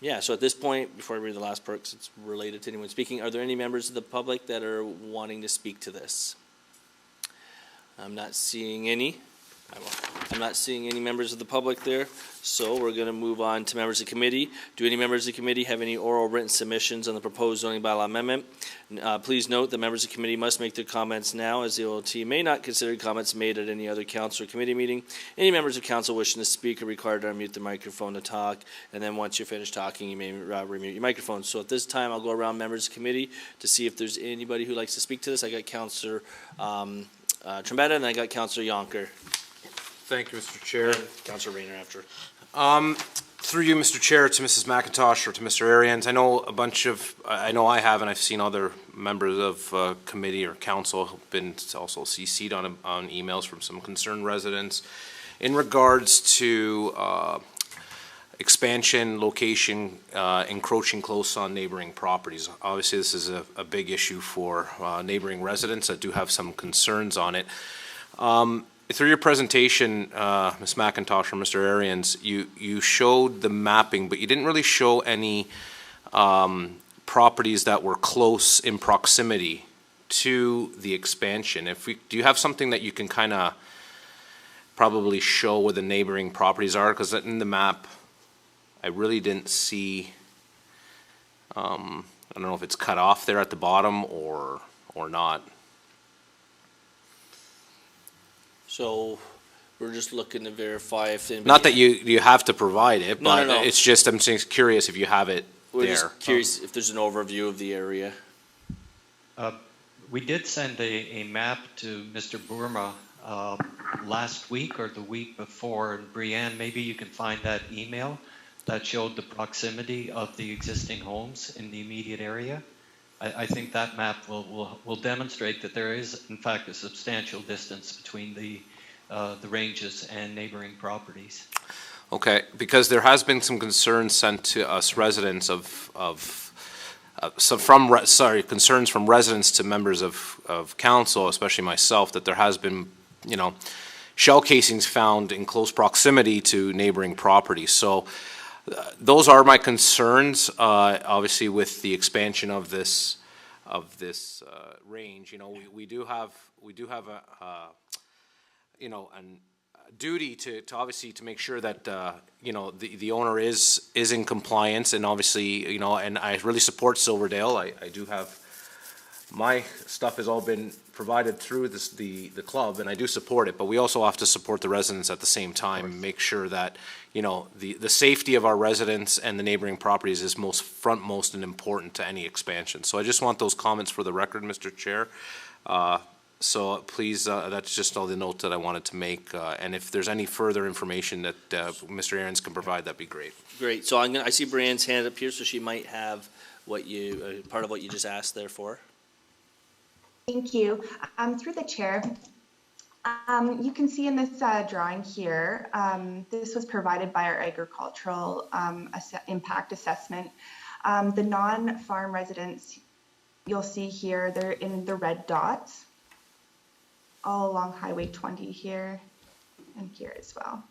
Yeah, so at this point, before I read the last part, 'cause it's related to anyone speaking, are there any members of the public that are wanting to speak to this? I'm not seeing any. I'm not seeing any members of the public there, so we're going to move on to members of the committee. Do any members of the committee have any oral written submissions on the proposed zoning bylaw amendment? Please note that members of the committee must make their comments now, as the OLT may not consider comments made at any other council or committee meeting. Any members of council wishing to speak are required to unmute the microphone to talk, and then once you're finished talking, you may remute your microphone. So at this time, I'll go around members of the committee to see if there's anybody who likes to speak to this. I got Councillor Trombetta, and I got Councillor Yonker. Thank you, Mr. Chair. Councillor Rayner after. Through you, Mr. Chair, to Mrs. McIntosh or to Mr. Arians, I know I have, and I've seen other members of committee or council have been also CC'd on emails from some concerned residents in regards to expansion, location, encroaching close on neighboring properties. Obviously, this is a big issue for neighboring residents that do have some concerns on it. Through your presentation, Ms. McIntosh or Mr. Arians, you showed the mapping, but you didn't really show any properties that were close in proximity to the expansion. Do you have something that you can kind of probably show where the neighboring properties are? Because in the map, I really didn't see. I don't know if it's cut off there at the bottom or not. So we're just looking to verify if anybody... Not that you have to provide it, but No. it's just, I'm just curious if you have it We're there. just curious if there's an overview of the area. We did send a map to Mr. Burma last week or the week before. And Brianne, maybe you can find that email that showed the proximity of the existing homes in the immediate area. I think that map will demonstrate that there is, in fact, a substantial distance between the ranges and neighboring properties. Okay, because there has been some concerns sent to us residents concerns from residents to members of council, especially myself, that there has been, shell casings found in close proximity to neighboring properties. So those are my concerns. Obviously, with the expansion of this range, we do have a duty to obviously to make sure that the owner is in compliance, and obviously and I really support Silverdale. I do have my stuff has all been provided through the club, and I do support it, but we also have to support the residents at the same time and make sure that the safety of our residents and the neighboring properties is most and important to any expansion. So I just want those comments for the record, Mr. Chair. So please, that's just all the notes that I wanted to make. And if there's any further information that Mr. Arians can provide, that'd be great. Great. So I see Brianne's hand up here, so she might have part of what you just asked there for. Thank you. Through the chair, you can see in this drawing here, this was provided by our agricultural impact assessment. The non-farm residents, you'll see here, they're in the red dots, all along Highway 20 here and here as well.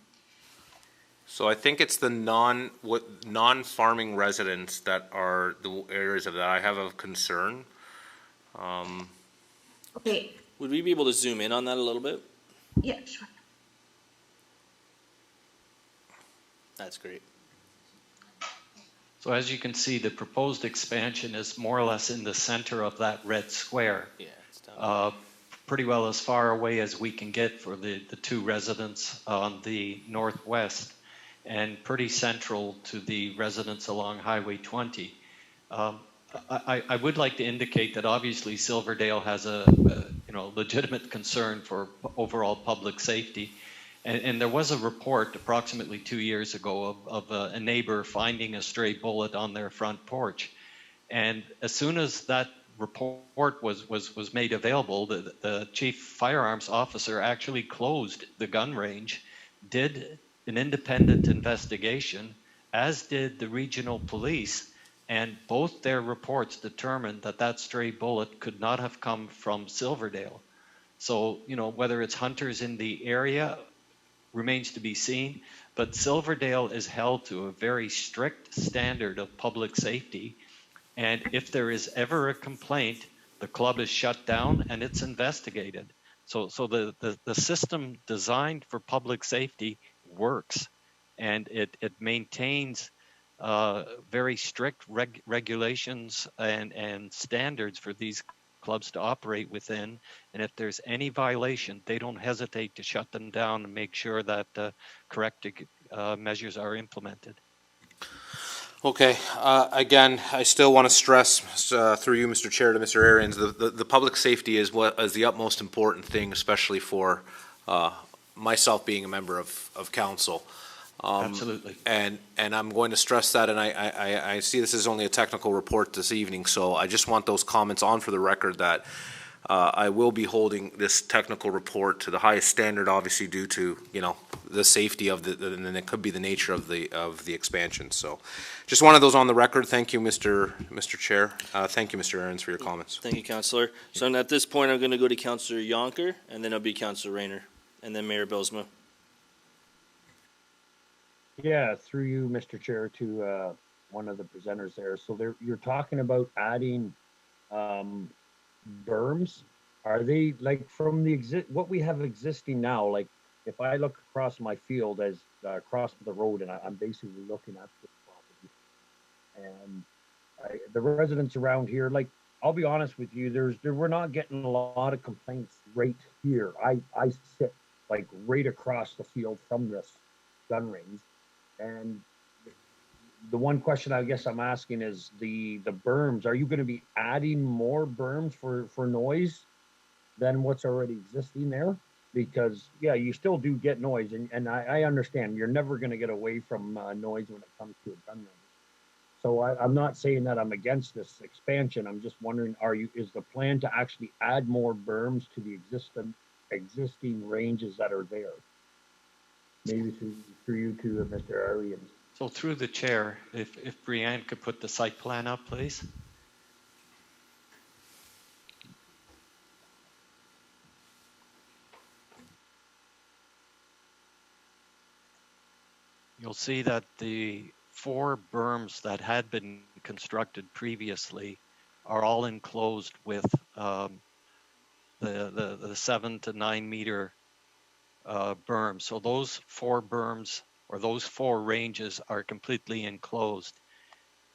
So I think it's the non-farming residents that are the areas that I have of concern. Okay. Would we be able to zoom in on that a little bit? Yeah, sure. That's great. So as you can see, the proposed expansion is more or less in the center of that red square. Yeah, it's down Pretty well as far away as we can get for the two residents on the northwest, and pretty central to the residents along Highway 20. I would like to indicate that obviously Silverdale has a legitimate concern for overall public safety. And there was a report approximately 2 years ago of a neighbor finding a stray bullet on their front porch. And as soon as that report was made available, the chief firearms officer actually closed the gun range, did an independent investigation, as did the regional police, and both their reports determined that that stray bullet could not have come from Silverdale. So, whether it's hunters in the area remains to be seen, but Silverdale is held to a very strict standard of public safety. And if there is ever a complaint, the club is shut down and it's investigated. So the system designed for public safety works, and it maintains very strict regulations and standards for these clubs to operate within. And if there's any violation, they don't hesitate to shut them down and make sure that corrective measures are implemented. Okay, again, I still want to stress through you, Mr. Chair, to Mr. Arians, the public safety is what is the utmost important thing, especially for myself being a member of council. Absolutely. And I'm going to stress that, and I see this is only a technical report this evening, so I just want those comments on for the record that I will be holding this technical report to the highest standard, obviously due to, the safety of and it could be the nature of the expansion. So just wanted those on the record. Thank you, Mr. Chair. Thank you, Mr. Arians, for your comments. Thank you, Councillor. So at this point, I'm going to go to Councillor Yonker, and then it'll be Councillor Rayner, and then Mayor Bylsma. Yeah, through you, Mr. Chair, to one of the presenters there. So you're talking about adding berms. Are they like from the what we have existing now? Like if I look across my field as across the road, and I'm basically looking at the property, and the residents around here, like I'll be honest with you, we're not getting a lot of complaints right here. I sit like right across the field from this gun range. And the one question I guess I'm asking is the berms. Are you going to be adding more berms for noise than what's already existing there? Because yeah, you still do get noise, and I understand you're never going to get away from noise when it comes to a gun range. So I'm not saying that I'm against this expansion. I'm just wondering, is the plan to actually add more berms to the existing ranges that are there? Maybe through you to Mr. Arians. So through the chair, if Brianne could put the site plan up, please. You'll see that the 4 berms that had been constructed previously are all enclosed with the 7 to 9 meter berms. So those 4 berms or those 4 ranges are completely enclosed.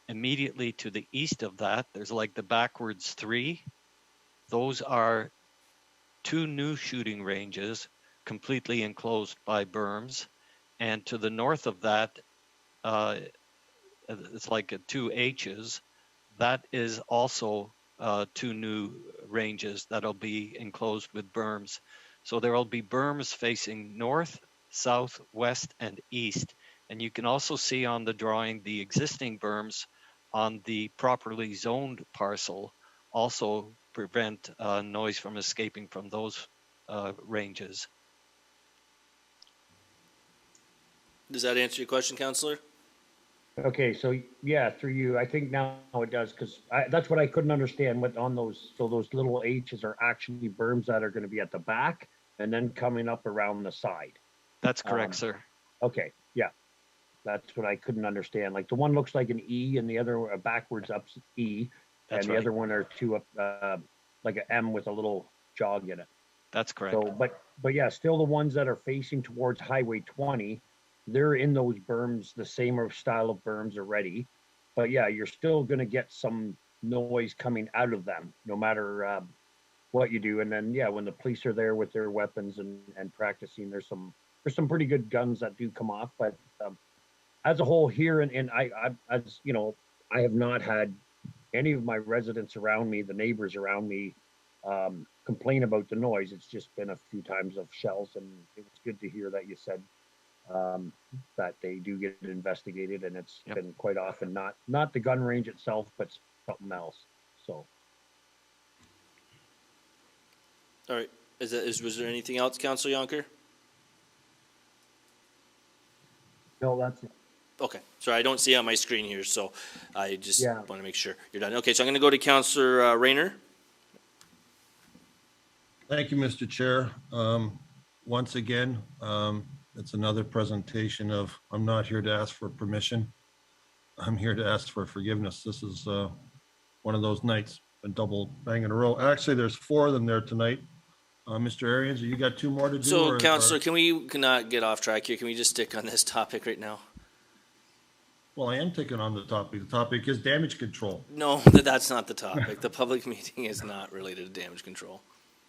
Immediately to the east of that, there's like the backwards 3. Those are 2 new shooting ranges completely enclosed by berms. And to the north of that, it's like 2 H's. That is also 2 new ranges that'll be enclosed with berms. So there will be berms facing north, south, west, and east. And you can also see on the drawing the existing berms on the properly zoned parcel also prevent noise from escaping from those ranges. Does that answer your question, Councillor? Okay, so yeah, through you, I think now it does, because that's what I couldn't understand. What on those, so those little H's are actually berms that are going to be at the back and then coming up around the side. That's correct, sir. Okay, yeah, that's what I couldn't understand. Like the one looks like an E, and the other backwards up E, that's and the other one are 2 up, like an M with a little jog in it. That's correct. So, but yeah, still the ones that are facing towards Highway 20. They're in those berms, the same style of berms already, but yeah, you're still going to get some noise coming out of them, no matter what you do. And then, yeah, when the police are there with their weapons and practicing, there's some pretty good guns that do come off. But as a whole here, and I, as you know, I have not had any of my residents around me, the neighbors around me, complain about the noise. It's just been a few times of shells, and it was good to hear that you said that they do get investigated, and it's been quite often not the gun range itself, but something else. So. All right. Was there anything else, Councilor Yonker? No, that's it. Okay. Sorry, I don't see it on my screen here, so I just want to make sure you're done. Okay, so I'm going to go to Councilor Rayner. Thank you, Mr. Chair. Once again, it's another presentation of, I'm not here to ask for permission. I'm here to ask for forgiveness. This is one of those nights, a double bang in a row. Actually, there's 4 of them there tonight. Mr. Arians, you got 2 more to do? So, Councilor, can we not get off track here? Can we just stick on this topic right now? Well, I am taking on the topic. The topic is damage control. No, that's not the topic. The public meeting is not related to damage control.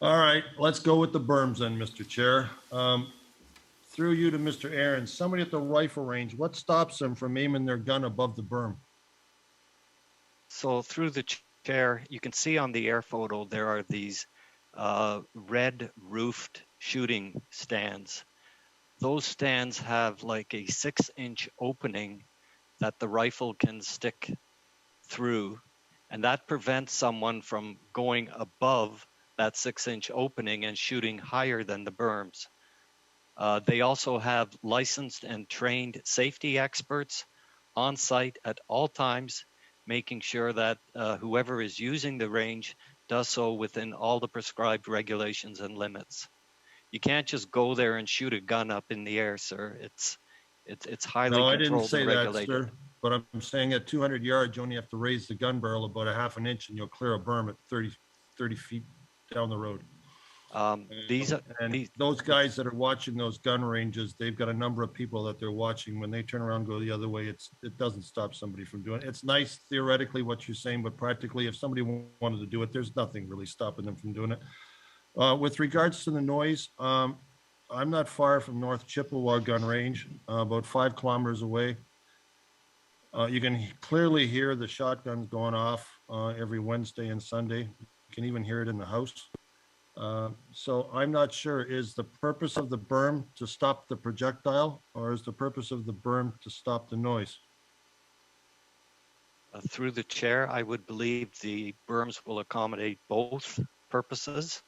All right, let's go with the berms then, Mr. Chair. Through you to Mr. Arians, somebody at the rifle range, what stops them from aiming their gun above the berm? So through the chair, you can see on the air photo, there are these red roofed shooting stands. Those stands have like a 6-inch opening that the rifle can stick through, and that prevents someone from going above that 6-inch opening and shooting higher than the berms. They also have licensed and trained safety experts on site at all times, making sure that whoever is using the range does so within all the prescribed regulations and limits. You can't just go there and shoot a gun up in the air, sir. It's highly No, I controlled didn't say and that, regulated. sir. But I'm saying at 200 yards, you only have to raise the gun barrel about a half an inch and you'll clear a berm at 30 feet down the road. Those guys that are watching those gun ranges, they've got a number of people that they're watching. When they turn around and go the other way, it doesn't stop somebody from doing it. It's nice theoretically what you're saying, but practically, if somebody wanted to do it, there's nothing really stopping them from doing it. With regards to the noise, I'm not far from North Chippewa gun range, about 5 kilometers away. You can clearly hear the shotguns going off every Wednesday and Sunday. You can even hear it in the house. So I'm not sure, is the purpose of the berm to stop the projectile, or is the purpose of the berm to stop the noise? Through the chair, I would believe the berms will accommodate both purposes.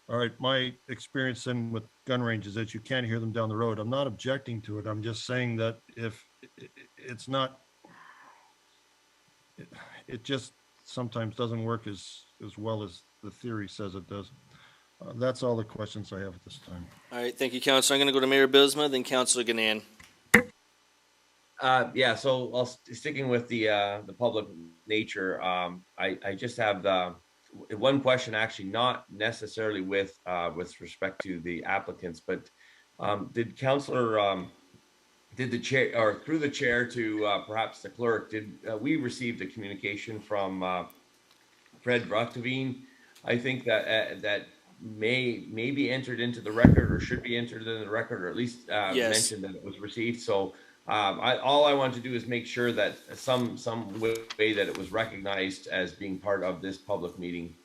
All right, my experience in with gun ranges is that you can't hear them down the road. I'm not objecting to it. I'm just saying that if it's not, it just sometimes doesn't work as well as the theory says it does. That's all the questions I have at this time. All right, thank you, Councilor. I'm going to go to Mayor Bisma, then Councilor Ganan. Yeah, so sticking with the public nature, I just have one question, actually, not necessarily with respect to the applicants, but did Councilor, did the chair, or through the chair to perhaps the clerk, did we received a communication from Fred Ruttavine? I think that may be entered into the record, or should be entered into the record, or at least mentioned that it was received. So all I want to do is make sure that some way that it was recognized as being part of this public meeting.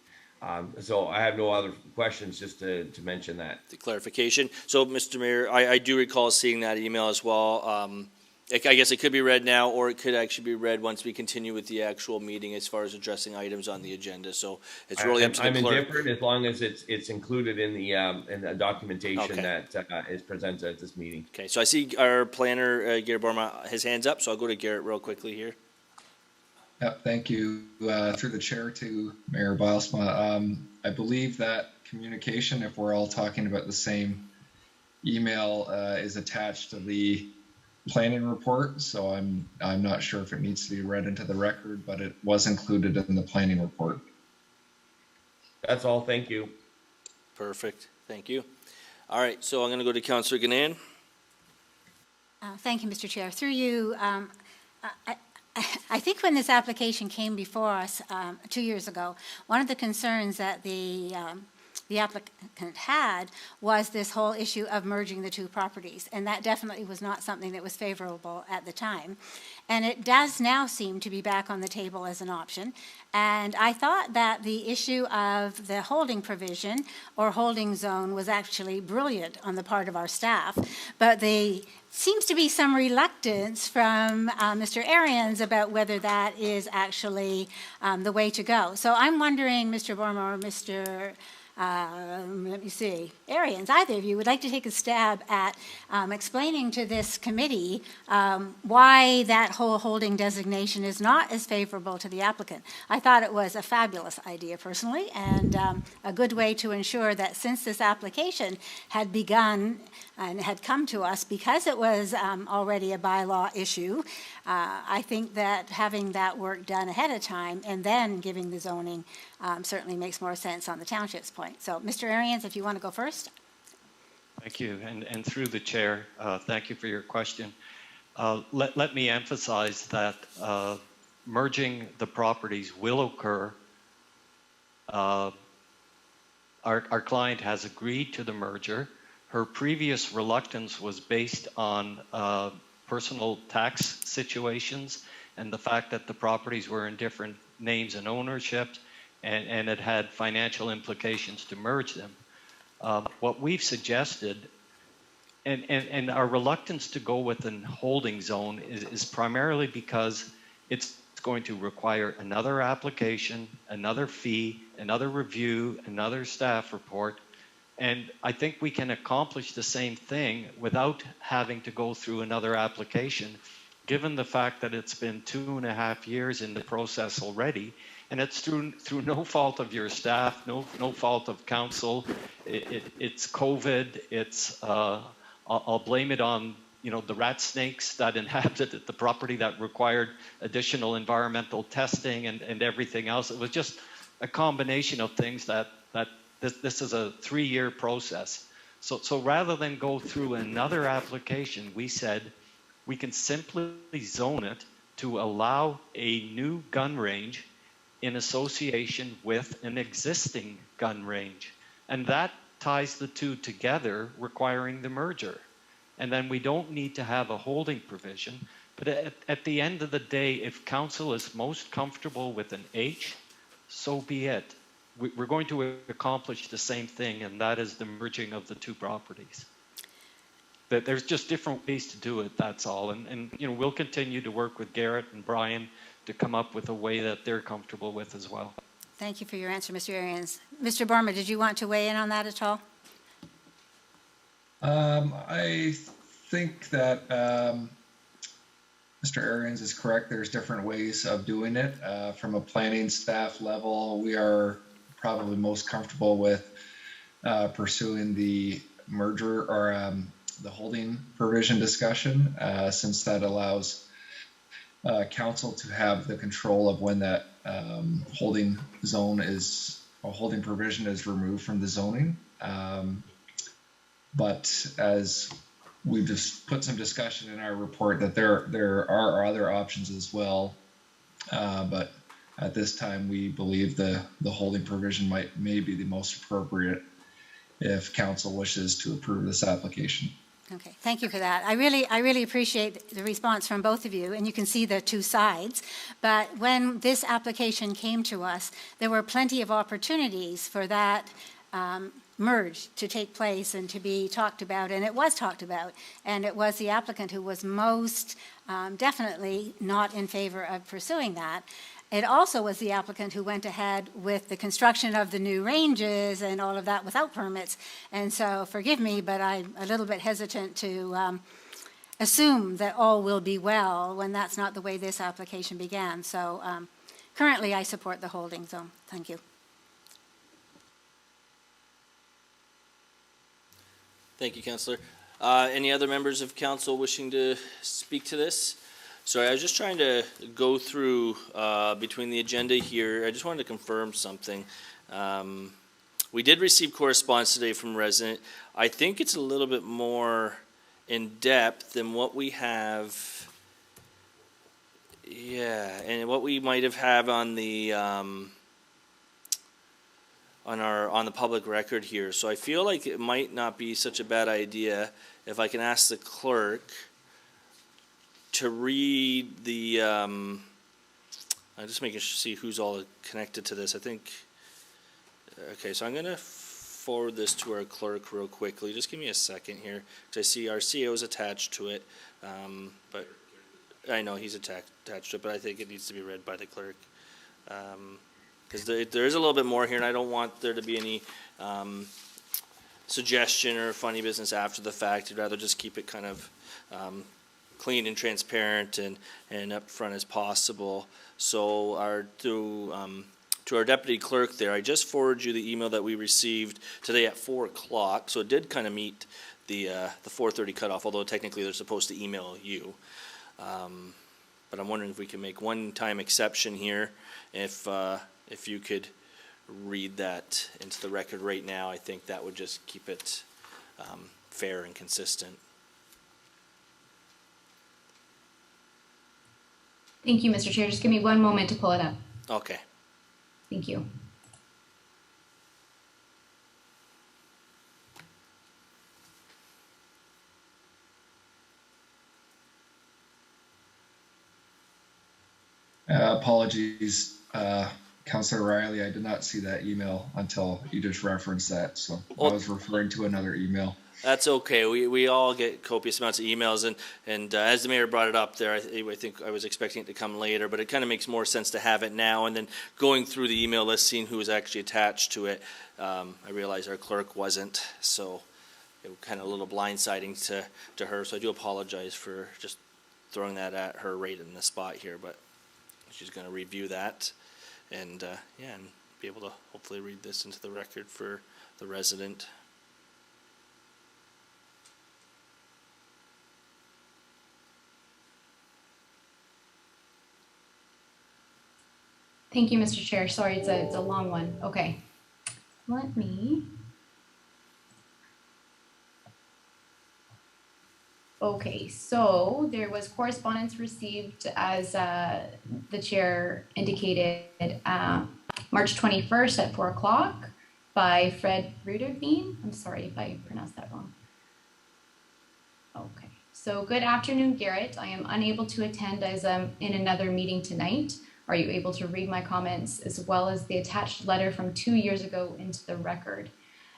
So I have no other questions, just to mention that. The clarification. So, Mr. Mayor, I do recall seeing that email as well. I guess it could be read now, or it could actually be read once we continue with the actual meeting as far as addressing items on the agenda. So it's really up to the clerk. I'm indifferent as long as it's included in the documentation that is presented at this meeting. Okay, so I see our planner, Garrett Borma, his hand's up, so I'll go to Garrett real quickly here. Yep, thank you. Through the chair to Mayor Bilesma. I believe that communication, if we're all talking about the same email, is attached to the planning report. So I'm not sure if it needs to be read into the record, but it was included in the planning report. That's all. Thank you. Perfect. Thank you. All right, so I'm going to go to Councilor Ganan. Thank you, Mr. Chair. Through you, I think when this application came before us 2 years ago, one of the concerns that the applicant had was this whole issue of merging the two properties, and that definitely was not something that was favorable at the time. And it does now seem to be back on the table as an option. And I thought that the issue of the holding provision or holding zone was actually brilliant on the part of our staff, but there seems to be some reluctance from Mr. Arians about whether that is actually the way to go. So I'm wondering, Mr. Borma or Mr. Let me see, Arians, either of you would like to take a stab at explaining to this committee why that whole holding designation is not as favorable to the applicant. I thought it was a fabulous idea personally, and a good way to ensure that since this application had begun and had come to us because it was already a bylaw issue, I think that having that work done ahead of time and then giving the zoning certainly makes more sense on the township's point. So, Mr. Arians, if you want to go first. Thank you, and through the chair, thank you for your question. Let me emphasize that merging the properties will occur. Our client has agreed to the merger. Her previous reluctance was based on personal tax situations and the fact that the properties were in different names and ownership, and it had financial implications to merge them. What we've suggested, and our reluctance to go with an holding zone is primarily because it's going to require another application, another fee, another review, another staff report. And I think we can accomplish the same thing without having to go through another application, given the fact that it's been 2.5 years in the process already, and it's through no fault of your staff, no fault of council. It's COVID. It's I'll blame it on the rat snakes that inhabited the property that required additional environmental testing and everything else. It was just a combination of things that this is a 3-year process. So rather than go through another application, we said we can simply zone it to allow a new gun range in association with an existing gun range. And that ties the two together, requiring the merger. And then we don't need to have a holding provision. But at the end of the day, if council is most comfortable with an H, so be it. We're going to accomplish the same thing, and that is the merging of the two properties. But there's just different ways to do it, that's all. And we'll continue to work with Garrett and Brian to come up with a way that they're comfortable with as well. Thank you for your answer, Mr. Arians. Mr. Borma, did you want to weigh in on that at all? I think that Mr. Arians is correct. There's different ways of doing it. From a planning staff level, we are probably most comfortable with pursuing the merger or the holding provision discussion, since that allows council to have the control of when that holding provision is removed from the zoning. But as we just put some discussion in our report that there are other options as well, but at this time we believe the holding provision may be the most appropriate if council wishes to approve this application. Okay, thank you for that. I really appreciate the response from both of you, and you can see the two sides. But when this application came to us, there were plenty of opportunities for that merge to take place and to be talked about, and it was talked about. And it was the applicant who was most definitely not in favor of pursuing that. It also was the applicant who went ahead with the construction of the new ranges and all of that without permits. And so, forgive me, but I'm a little bit hesitant to assume that all will be well when that's not the way this application began. So, currently I support the holding zone. Thank you. Thank you, Councillor. Any other members of council wishing to speak to this? Sorry, I was just trying to go through between the agenda here. I just wanted to confirm something. We did receive correspondence today from a resident. I think it's a little bit more in depth than what we have. Yeah, and what we might have on the on the public record here. So I feel like it might not be such a bad idea if I can ask the clerk to read the. I'm just making sure see who's all connected to this. I think. Okay, so I'm gonna forward this to our clerk real quickly. Just give me a second here, because I see our CO is attached to it, but I know he's attached to it, but I think it needs to be read by the clerk. Because there is a little bit more here, and I don't want there to be any suggestion or funny business after the fact. I'd rather just keep it kind of clean and transparent and upfront as possible. So to our deputy clerk there, I just forwarded you the email that we received today at 4 o'clock. So it did kind of meet the 4:30 cutoff, although technically they're supposed to email you. But I'm wondering if we can make one time exception here. If you could read that into the record right now, I think that would just keep it fair and consistent. Thank you, Mr. Chair. Just give me one moment to pull it up. Okay. Thank you. Apologies, Councillor Riley. I did not see that email until you just referenced that. So I was referring to another email. That's okay. We all get copious amounts of emails, and as the mayor brought it up there, I think I was expecting it to come later, but it kind of makes more sense to have it now. And then going through the email list, seeing who was actually attached to it, I realized our clerk wasn't, so it was kind of a little blindsiding to her. So I do apologize for just throwing that at her right in the spot here, but she's going to review that and and be able to hopefully read this into the record for the resident. Thank you, Mr. Chair. Sorry, it's a long one. Okay. Let me. Okay, so there was correspondence received, as the chair indicated, March 21st at 4 o'clock by Fred Ruderveen. I'm sorry if I pronounced that wrong. Okay, so good afternoon, Garrett. I am unable to attend as I'm in another meeting tonight. Are you able to read my comments as well as the attached letter from 2 years ago into the record?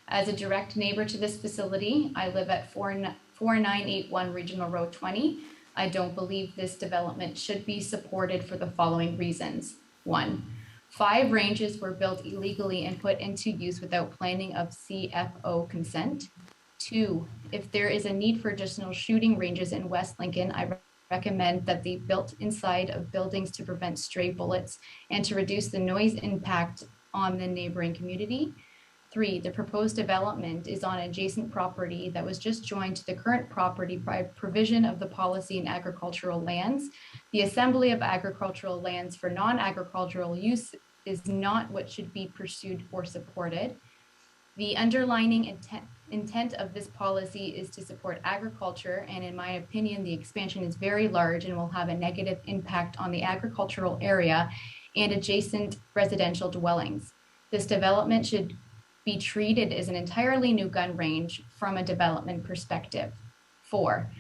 As a direct neighbor to this facility, I live at 4981 Regional Road 20. I don't believe this development should be supported for the following reasons. 1, 5 ranges were built illegally and put into use without planning of CFO consent. 2, if there is a need for additional shooting ranges in West Lincoln, I recommend that they built inside of buildings to prevent stray bullets and to reduce the noise impact on the neighboring community. 3, the proposed development is on adjacent property that was just joined to the current property by provision of the policy in agricultural lands. The assembly of agricultural lands for non-agricultural use is not what should be pursued or supported. The underlining intent of this policy is to support agriculture, and in my opinion, the expansion is very large and will have a negative impact on the agricultural area and adjacent residential dwellings. This development should be treated as an entirely new gun range from a development perspective. 4,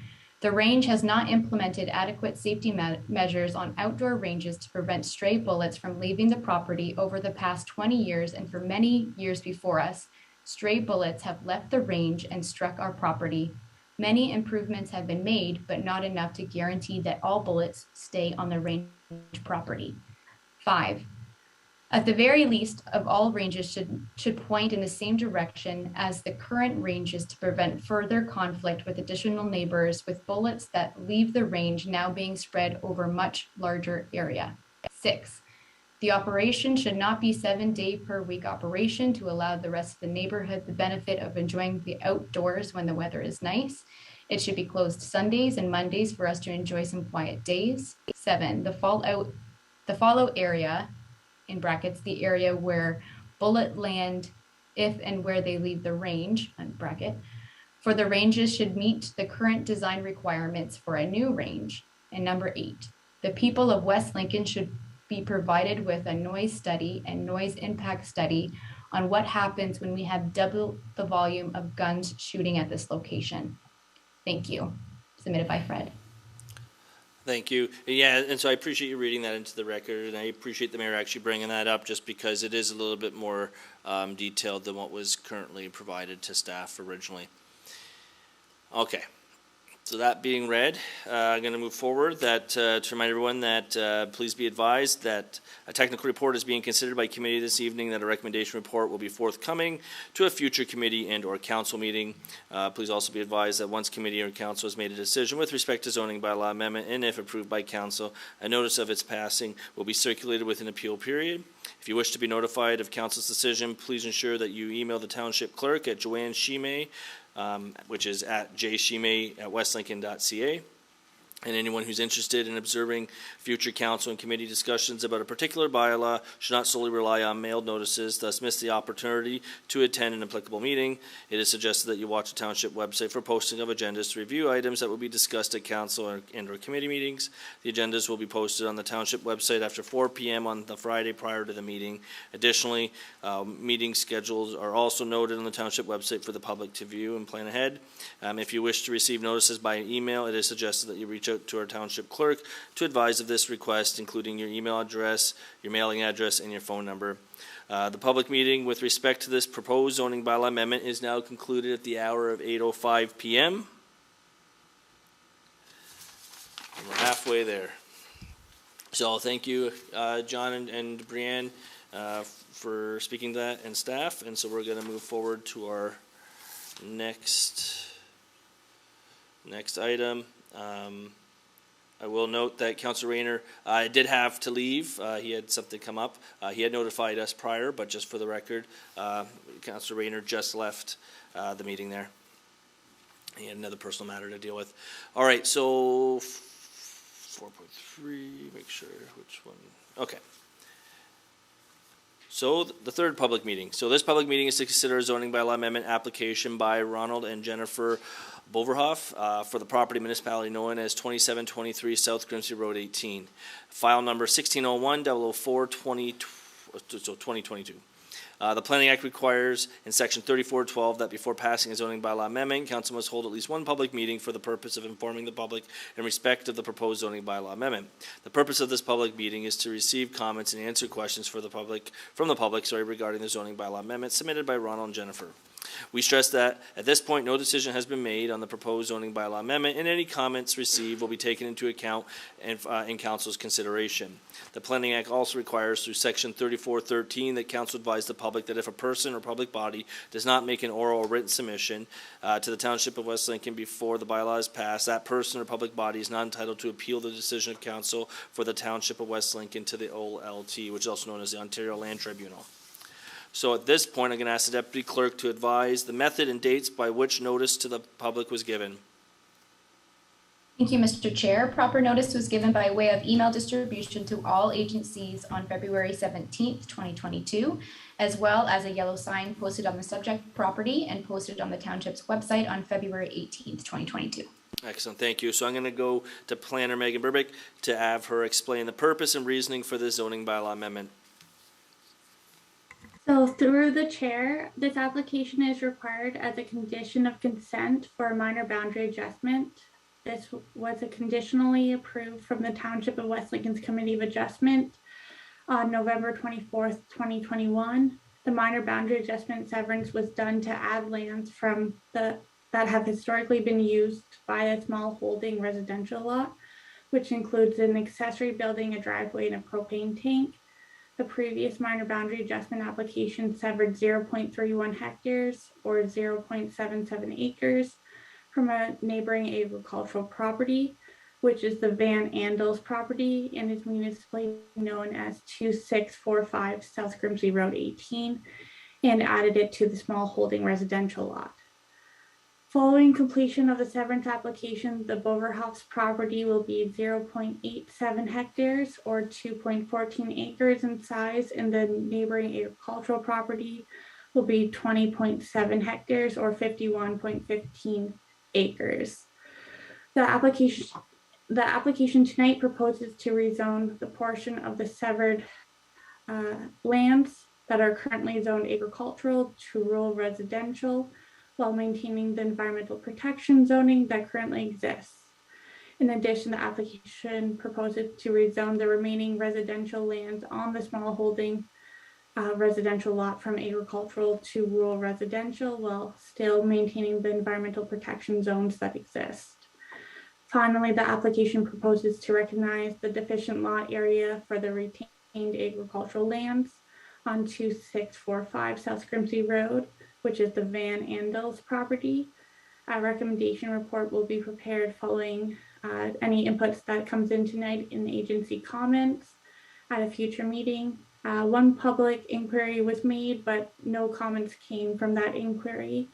the range has not implemented adequate safety measures on outdoor ranges to prevent stray bullets from leaving the property over the past 20 years, and for many years before us, stray bullets have left the range and struck our property. Many improvements have been made, but not enough to guarantee that all bullets stay on the range property. 5, at the very least, of all ranges should point in the same direction as the current ranges to prevent further conflict with additional neighbors with bullets that leave the range now being spread over much larger area. 6, the operation should not be 7-day per week operation to allow the rest of the neighborhood the benefit of enjoying the outdoors when the weather is nice. It should be closed Sundays and Mondays for us to enjoy some quiet days. 7, the follow area, in brackets, the area where bullet land if and where they leave the range, bracket, for the ranges should meet the current design requirements for a new range. And number 8, the people of West Lincoln should be provided with a noise study and noise impact study on what happens when we have double the volume of guns shooting at this location. Thank you. Submitted by Fred. Thank you. Yeah, and so I appreciate you reading that into the record, and I appreciate the mayor actually bringing that up just because it is a little bit more detailed than what was currently provided to staff originally. Okay. So that being read, I'm going to move forward. To remind everyone that please be advised that a technical report is being considered by committee this evening, that a recommendation report will be forthcoming to a future committee and or council meeting. Please also be advised that once committee or council has made a decision with respect to zoning bylaw amendment, and if approved by council, a notice of its passing will be circulated with an appeal period. If you wish to be notified of council's decision, please ensure that you email the township clerk at Joanne Shime, which is at jshime@westlincoln.ca. And anyone who's interested in observing future council and committee discussions about a particular bylaw should not solely rely on mailed notices, thus miss the opportunity to attend an applicable meeting. It is suggested that you watch the township website for posting of agendas to review items that will be discussed at council and or committee meetings. The agendas will be posted on the township website after 4 p.m. on the Friday prior to the meeting. Additionally, meeting schedules are also noted on the township website for the public to view and plan ahead. If you wish to receive notices by email, it is suggested that you reach out to our township clerk to advise of this request, including your email address, your mailing address, and your phone number. The public meeting with respect to this proposed zoning bylaw amendment is now concluded at the hour of 8:05 p.m. And we're halfway there. So thank you, John and Brianne, for speaking to that, and staff. And so we're going to move forward to our next item. I will note that Councilor Rayner did have to leave. He had something come up. He had notified us prior, but just for the record, Councilor Rayner just left the meeting there. He had another personal matter to deal with. All right, so 4.3, make sure which one. Okay. So the third public meeting. So this public meeting is to consider a zoning bylaw amendment application by Ronald and Jennifer Boverhoff for the property municipality known as 2723 South Grimsby Road 18. File number 1601-004-2022. The Planning Act requires in Section 3412 that before passing a zoning bylaw amendment, council must hold at least one public meeting for the purpose of informing the public in respect of the proposed zoning bylaw amendment. The purpose of this public meeting is to receive comments and answer questions from the public regarding the zoning bylaw amendment submitted by Ronald and Jennifer. We stress that at this point, no decision has been made on the proposed zoning bylaw amendment, and any comments received will be taken into account in council's consideration. The Planning Act also requires through Section 3413 that council advise the public that if a person or public body does not make an oral or written submission to the Township of West Lincoln before the bylaw is passed, that person or public body is not entitled to appeal the decision of council for the Township of West Lincoln to the OLT, which is also known as the Ontario Land Tribunal. So at this point, I'm going to ask the Deputy Clerk to advise the method and dates by which notice to the public was given. Thank you, Mr. Chair. Proper notice was given by way of email distribution to all agencies on February 17th, 2022, as well as a yellow sign posted on the subject property and posted on the Township's website on February 18th, 2022. Excellent, thank you. So I'm going to go to Planner Megan Burbick to have her explain the purpose and reasoning for the zoning bylaw amendment. So through the chair, this application is required as a condition of consent for a minor boundary adjustment. This was conditionally approved from the Township of West Lincoln's Committee of Adjustment on November 24th, 2021. The minor boundary adjustment severance was done to add lands from that have historically been used by a small holding residential lot, which includes an accessory building, a driveway, and a propane tank. The previous minor boundary adjustment application severed 0.31 hectares or 0.77 acres from a neighboring agricultural property, which is the Van Andels property and is municipally known as 2645 South Grimsby Road 18, and added it to the small holding residential lot. Following completion of the severance application, the Boverhoff's property will be 0.87 hectares or 2.14 acres in size, and the neighboring agricultural property will be 20.7 hectares or 51.15 acres. The application tonight proposes to rezone the portion of the severed lands that are currently zoned agricultural to rural residential while maintaining the environmental protection zoning that currently exists. In addition, the application proposes to rezone the remaining residential lands on the small holding residential lot from agricultural to rural residential while still maintaining the environmental protection zones that exist. Finally, the application proposes to recognize the deficient lot area for the retained agricultural lands on 2645 South Grimsey Road, which is the Van Andels property. A recommendation report will be prepared following any inputs that comes in tonight in agency comments at a future meeting. One public inquiry was made, but no comments came from that inquiry.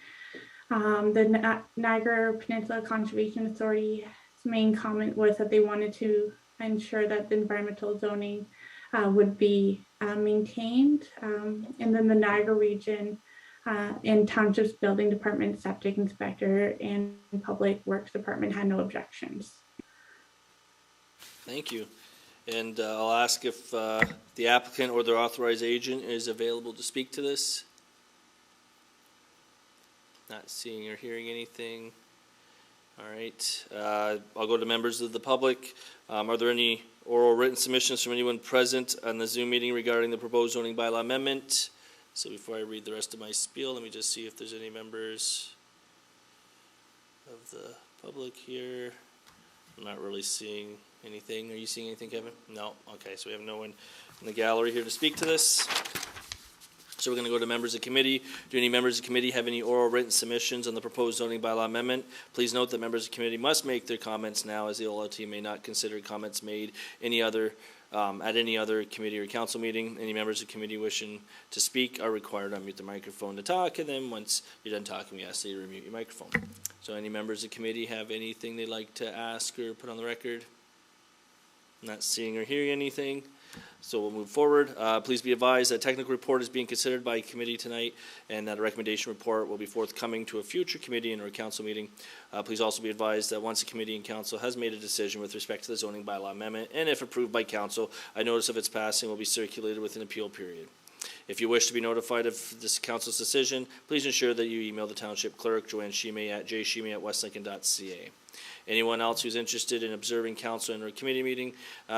The Niagara Peninsula Conservation Authority's main comment was that they wanted to ensure that the environmental zoning would be maintained. And then the Niagara region and Township's Building Department, Septic Inspector, and Public Works Department had no objections. Thank you. And I'll ask if the applicant or their authorized agent is available to speak to this. Not seeing or hearing anything. All right. I'll go to members of the public. Are there any oral written submissions from anyone present on the Zoom meeting regarding the proposed zoning bylaw amendment? So before I read the rest of my spiel, let me just see if there's any members of the public here. I'm not really seeing anything. Are you seeing anything, Kevin? No? Okay, so we have no one in the gallery here to speak to this. So we're going to go to members of committee. Do any members of committee have any oral written submissions on the proposed zoning bylaw amendment? Please note that members of committee must make their comments now, as the OLT may not consider comments made at any other committee or council meeting. Any members of committee wishing to speak are required to unmute the microphone to talk, and then once you're done talking, we ask that you remute your microphone. So any members of committee have anything they'd like to ask or put on the record? Not seeing or hearing anything. So we'll move forward. Please be advised that a technical report is being considered by committee tonight, and that a recommendation report will be forthcoming to a future committee and or council meeting. Please also be advised that once a committee and council has made a decision with respect to the zoning bylaw amendment, and if approved by council, a notice of its passing will be circulated with an appeal period. If you wish to be notified of this council's decision, please ensure that you email the township clerk, Joanne Shimei, at jshimei@westlincoln.ca. Anyone else who's interested in observing council and or committee meeting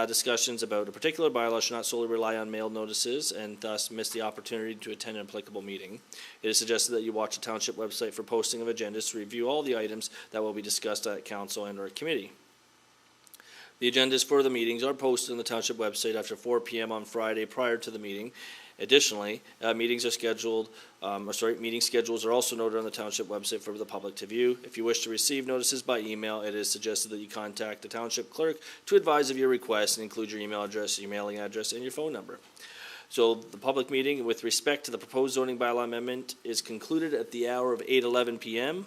discussions about a particular bylaw should not solely rely on mailed notices and thus miss the opportunity to attend an applicable meeting. It is suggested that you watch the township website for posting of agendas to review all the items that will be discussed at council and or committee. The agendas for the meetings are posted on the township website after 4 p.m. on Friday prior to the meeting. Additionally, meeting schedules are also noted on the township website for the public to view. If you wish to receive notices by email, it is suggested that you contact the township clerk to advise of your request and include your email address, your mailing address, and your phone number. So the public meeting with respect to the proposed zoning bylaw amendment is concluded at the hour of 8:11 p.m.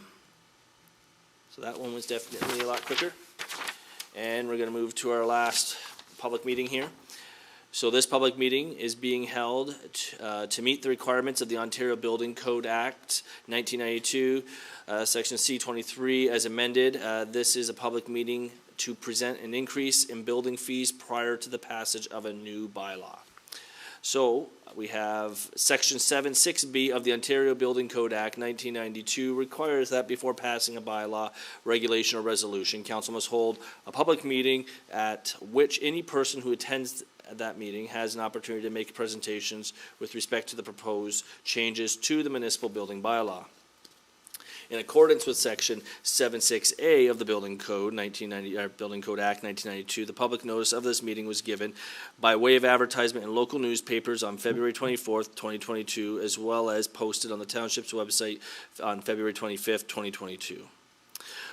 So that one was definitely a lot quicker. And we're going to move to our last public meeting here. So this public meeting is being held to meet the requirements of the Ontario Building Code Act 1992, Section C23 as amended. This is a public meeting to present an increase in building fees prior to the passage of a new bylaw. So we have Section 7(6)B of the Ontario Building Code Act 1992 requires that before passing a bylaw, regulation, or resolution, council must hold a public meeting at which any person who attends that meeting has an opportunity to make presentations with respect to the proposed changes to the municipal building bylaw. In accordance with Section 7(6)A of the Building Code Building Code Act 1992, the public notice of this meeting was given by way of advertisement in local newspapers on February 24th, 2022, as well as posted on the township's website on February 25th, 2022.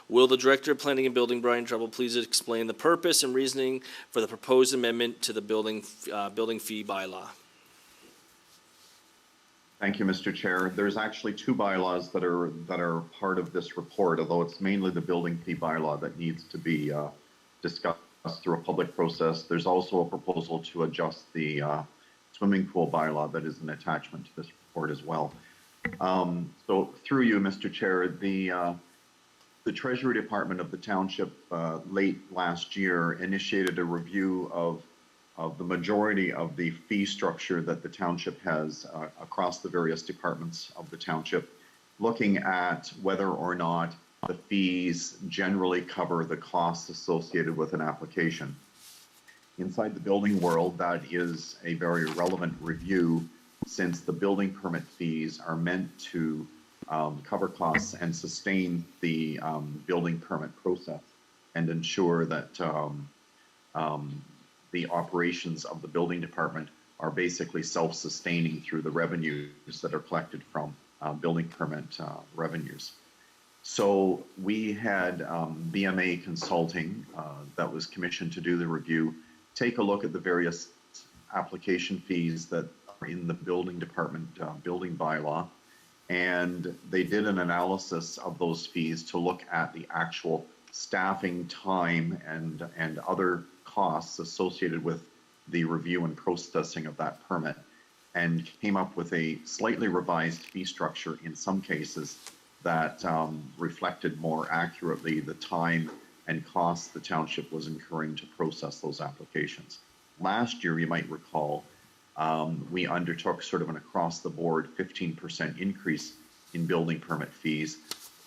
Will the Director of Planning and Building, Brian Trouble, please explain the purpose and reasoning for the proposed amendment to the building fee bylaw? Thank you, Mr. Chair. There's actually two bylaws that are part of this report, although it's mainly the building fee bylaw that needs to be discussed through a public process. There's also a proposal to adjust the swimming pool bylaw that is an attachment to this report as well. So through you, Mr. Chair, the Treasury Department of the Township late last year initiated a review of the majority of the fee structure that the township has across the various departments of the township, looking at whether or not the fees generally cover the costs associated with an application. Inside the building world, that is a very relevant review, since the building permit fees are meant to cover costs and sustain the building permit process and ensure that the operations of the building department are basically self-sustaining through the revenues that are collected from building permit revenues. So we had BMA Consulting that was commissioned to do the review, take a look at the various application fees that are in the building department building bylaw, and they did an analysis of those fees to look at the actual staffing time and other costs associated with the review and processing of that permit, and came up with a slightly revised fee structure in some cases that reflected more accurately the time and costs the township was incurring to process those applications. Last year, you might recall, we undertook sort of an across-the-board 15% increase in building permit fees.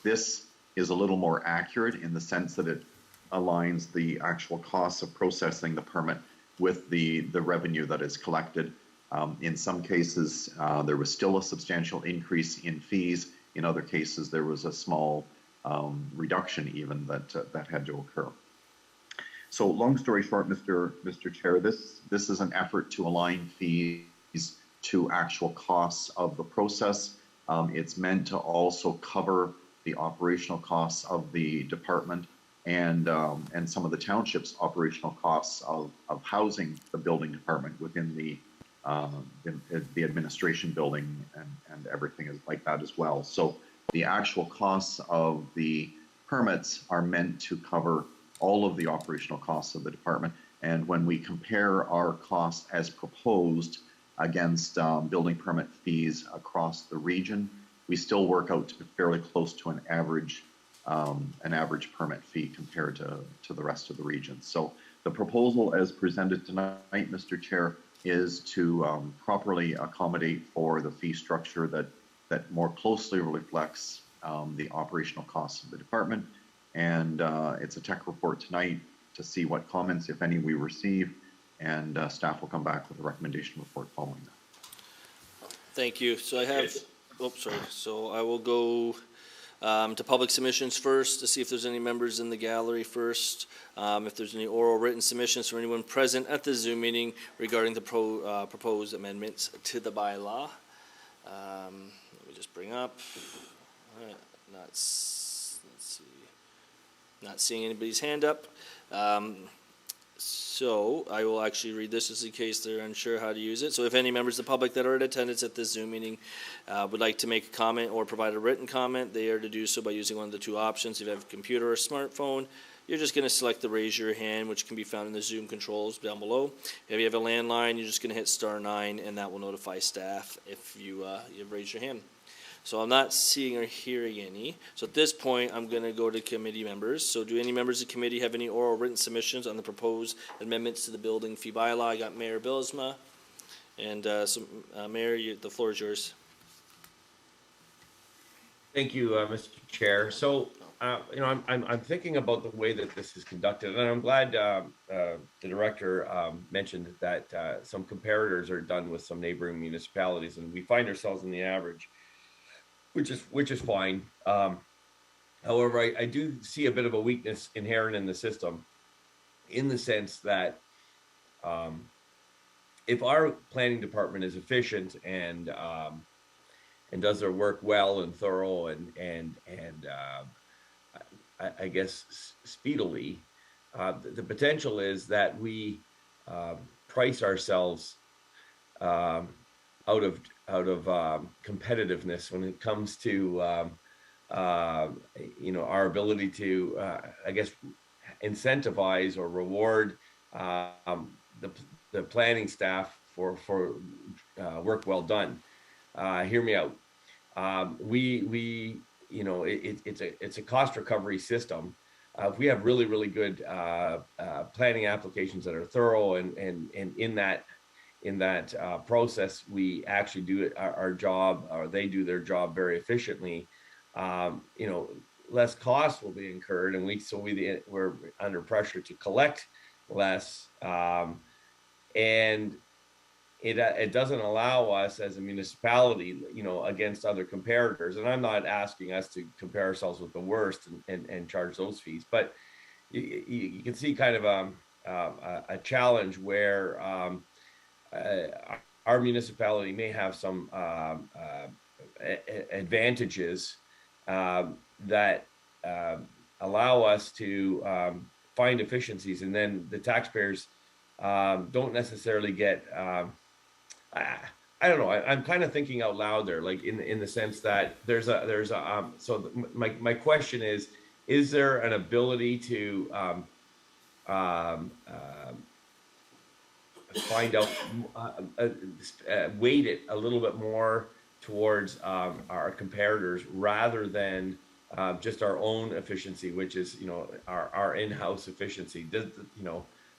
This is a little more accurate in the sense that it aligns the actual costs of processing the permit with the revenue that is collected. In some cases, there was still a substantial increase in fees. In other cases, there was a small reduction even that had to occur. So long story short, Mr. Chair, this is an effort to align fees to actual costs of the process. It's meant to also cover the operational costs of the department and some of the township's operational costs of housing the building department within the administration building and everything is like that as well. So the actual costs of the permits are meant to cover all of the operational costs of the department. And when we compare our costs as proposed against building permit fees across the region, we still work out to be fairly close to an average permit fee compared to the rest of the region. So the proposal as presented tonight, Mr. Chair, is to properly accommodate for the fee structure that more closely reflects the operational costs of the department. And it's a tech report tonight to see what comments, if any, we receive, and staff will come back with a recommendation report following that. Thank you. So I have, So I will go to public submissions first to see if there's any members in the gallery first. If there's any oral written submissions from anyone present at the Zoom meeting regarding the proposed amendments to the bylaw. Let me just bring up. Let's see. Not seeing anybody's hand up. So I will actually read this just in case they're unsure how to use it. So if any members of the public that are in attendance at this Zoom meeting would like to make a comment or provide a written comment, they are to do so by using one of the two options. If you have a computer or smartphone, you're just going to select the raise your hand, which can be found in the Zoom controls down below. If you have a landline, you're just going to hit *9, and that will notify staff if you've raised your hand. So I'm not seeing or hearing any. So at this point, I'm going to go to committee members. So do any members of the committee have any oral written submissions on the proposed amendments to the building fee bylaw? I got Mayor Bilsma. And Mayor, the floor is yours. Thank you, Mr. Chair. So, I'm thinking about the way that this is conducted, and I'm glad the director mentioned that some comparators are done with some neighboring municipalities, and we find ourselves in the average, which is fine. However, I do see a bit of a weakness inherent in the system, in the sense that if our planning department is efficient and does their work well and thorough and I guess speedily, the potential is that we price ourselves out of competitiveness when it comes to our ability to I guess incentivize or reward the planning staff for work well done. Hear me out. it's a cost recovery system. If we have really good planning applications that are thorough and in that process, we actually do our job, or they do their job very efficiently. Less cost will be incurred, and we're under pressure to collect less, and it doesn't allow us as a municipality, against other comparators. And I'm not asking us to compare ourselves with the worst and charge those fees, but you can see kind of a challenge where our municipality may have some advantages that allow us to find efficiencies, and then the taxpayers don't necessarily get. I don't know. I'm kind of thinking out loud there, like in the sense that there's a. So my question is there an ability to find out, weight it a little bit more towards our comparators rather than just our own efficiency, which is our in-house efficiency.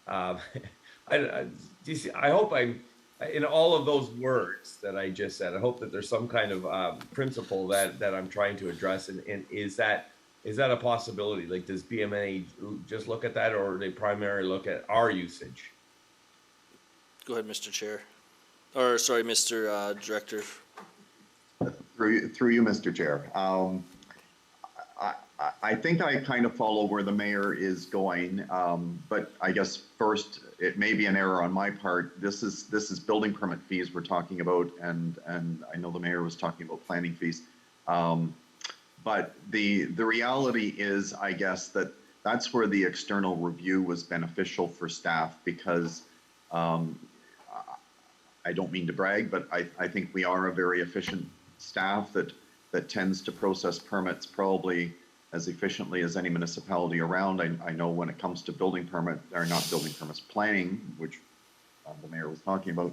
I hope I'm in all of those words that I just said. I hope that there's some kind of principle that I'm trying to address, and is that a possibility? Like, does BMA just look at that, or do they primarily look at our usage? Go ahead, Mr. Chair. Or, sorry, Mr. Director. Through you, Mr. Chair. I think I kind of follow where the mayor is going, but I guess first, it may be an error on my part. This is building permit fees we're talking about, and I know the mayor was talking about planning fees. But the reality is, I guess, that's where the external review was beneficial for staff, because I don't mean to brag, but I think we are a very efficient staff that tends to process permits probably as efficiently as any municipality around. I know when it comes to planning, which the mayor was talking about,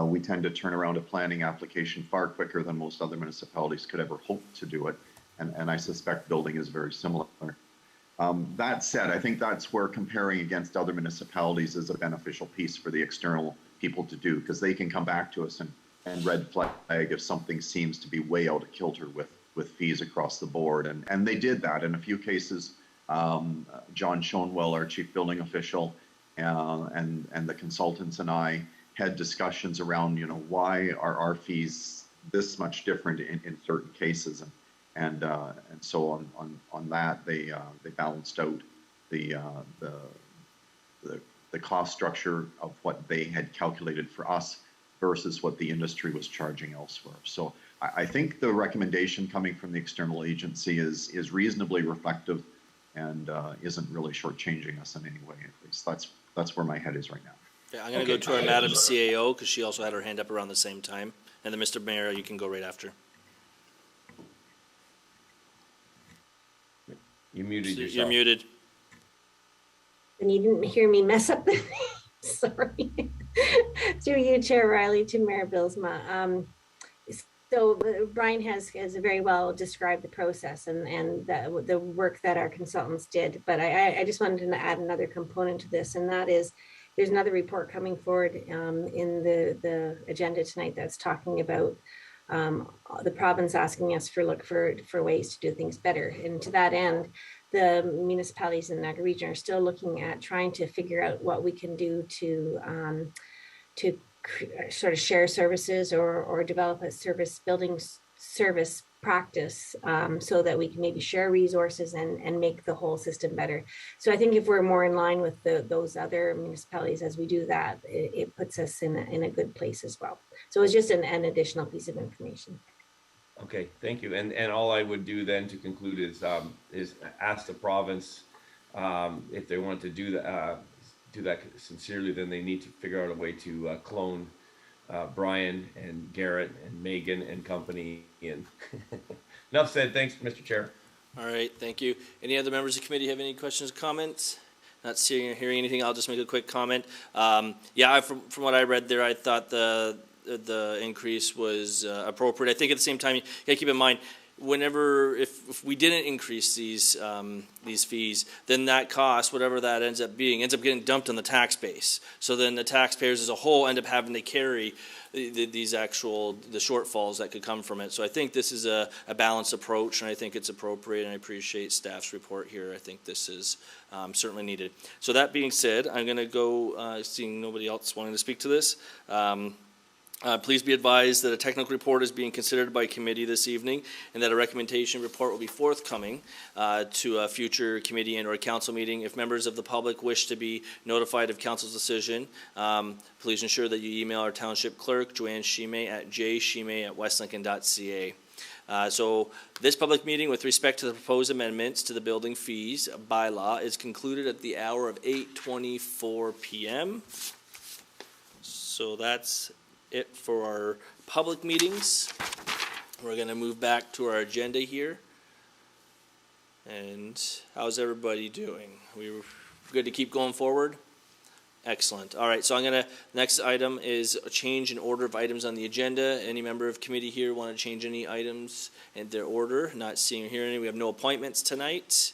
we tend to turn around a planning application far quicker than most other municipalities could ever hope to do it. And I suspect building is very similar. That said, I think that's where comparing against other municipalities is a beneficial piece for the external people to do, because they can come back to us and red flag if something seems to be way out of kilter with fees across the board. And they did that in a few cases. John Schoenwell, our chief building official, and the consultants and I had discussions around, why are our fees this much different in certain cases, and so on that they balanced out the cost structure of what they had calculated for us versus what the industry was charging elsewhere. So I think the recommendation coming from the external agency is reasonably reflective, and isn't really shortchanging us in any way. At least that's where my head is right now. Yeah, I'm going to go to our Madam CAO, because she also had her hand up around the same time, and then Mr. Mayor, you can go right after. You muted yourself. You're muted. And you didn't hear me mess up the name. Sorry. Through you, Chair Riley, to Mayor Bilsma. So Brian has very well described the process and the work that our consultants did. But I just wanted to add another component to this, and that is there's another report coming forward in the agenda tonight that's talking about the province asking us for ways to do things better. And to that end, the municipalities in the Niagara region are still looking at trying to figure out what we can do to sort of share services or develop a building service practice, so that we can maybe share resources and make the whole system better. So I think if we're more in line with those other municipalities as we do that, it puts us in a good place as well. So it's just an additional piece of information. Okay, thank you. And all I would do then to conclude is ask the province if they want to do that sincerely, then they need to figure out a way to clone Brian and Garrett and Megan and company. And enough said. Thanks, Mr. Chair. All right, thank you. Any other members of the committee have any questions or comments? Not seeing or hearing anything, I'll just make a quick comment. Yeah, from what I read there, I thought the increase was appropriate. I think at the same time, you gotta keep in mind, whenever, if we didn't increase these fees, then that cost, whatever that ends up being, ends up getting dumped on the tax base. So then the taxpayers as a whole end up having to carry the shortfalls that could come from it. So I think this is a balanced approach, and I think it's appropriate, and I appreciate staff's report here. I think this is certainly needed. So that being said, I'm going to go, seeing nobody else wanting to speak to this, please be advised that a technical report is being considered by committee this evening, and that a recommendation report will be forthcoming to a future committee and or council meeting. If members of the public wish to be notified of council's decision, please ensure that you email our township clerk, Joanne Shime, at jshime@westlincoln.ca. So this public meeting with respect to the proposed amendments to the building fees bylaw is concluded at the hour of 8:24 p.m. So that's it for our public meetings. We're going to move back to our agenda here. And how's everybody doing? We good to keep going forward? Excellent. All right, so next item is a change in order of items on the agenda. Any member of committee here want to change any items in their order? Not seeing or hearing any. We have no appointments tonight.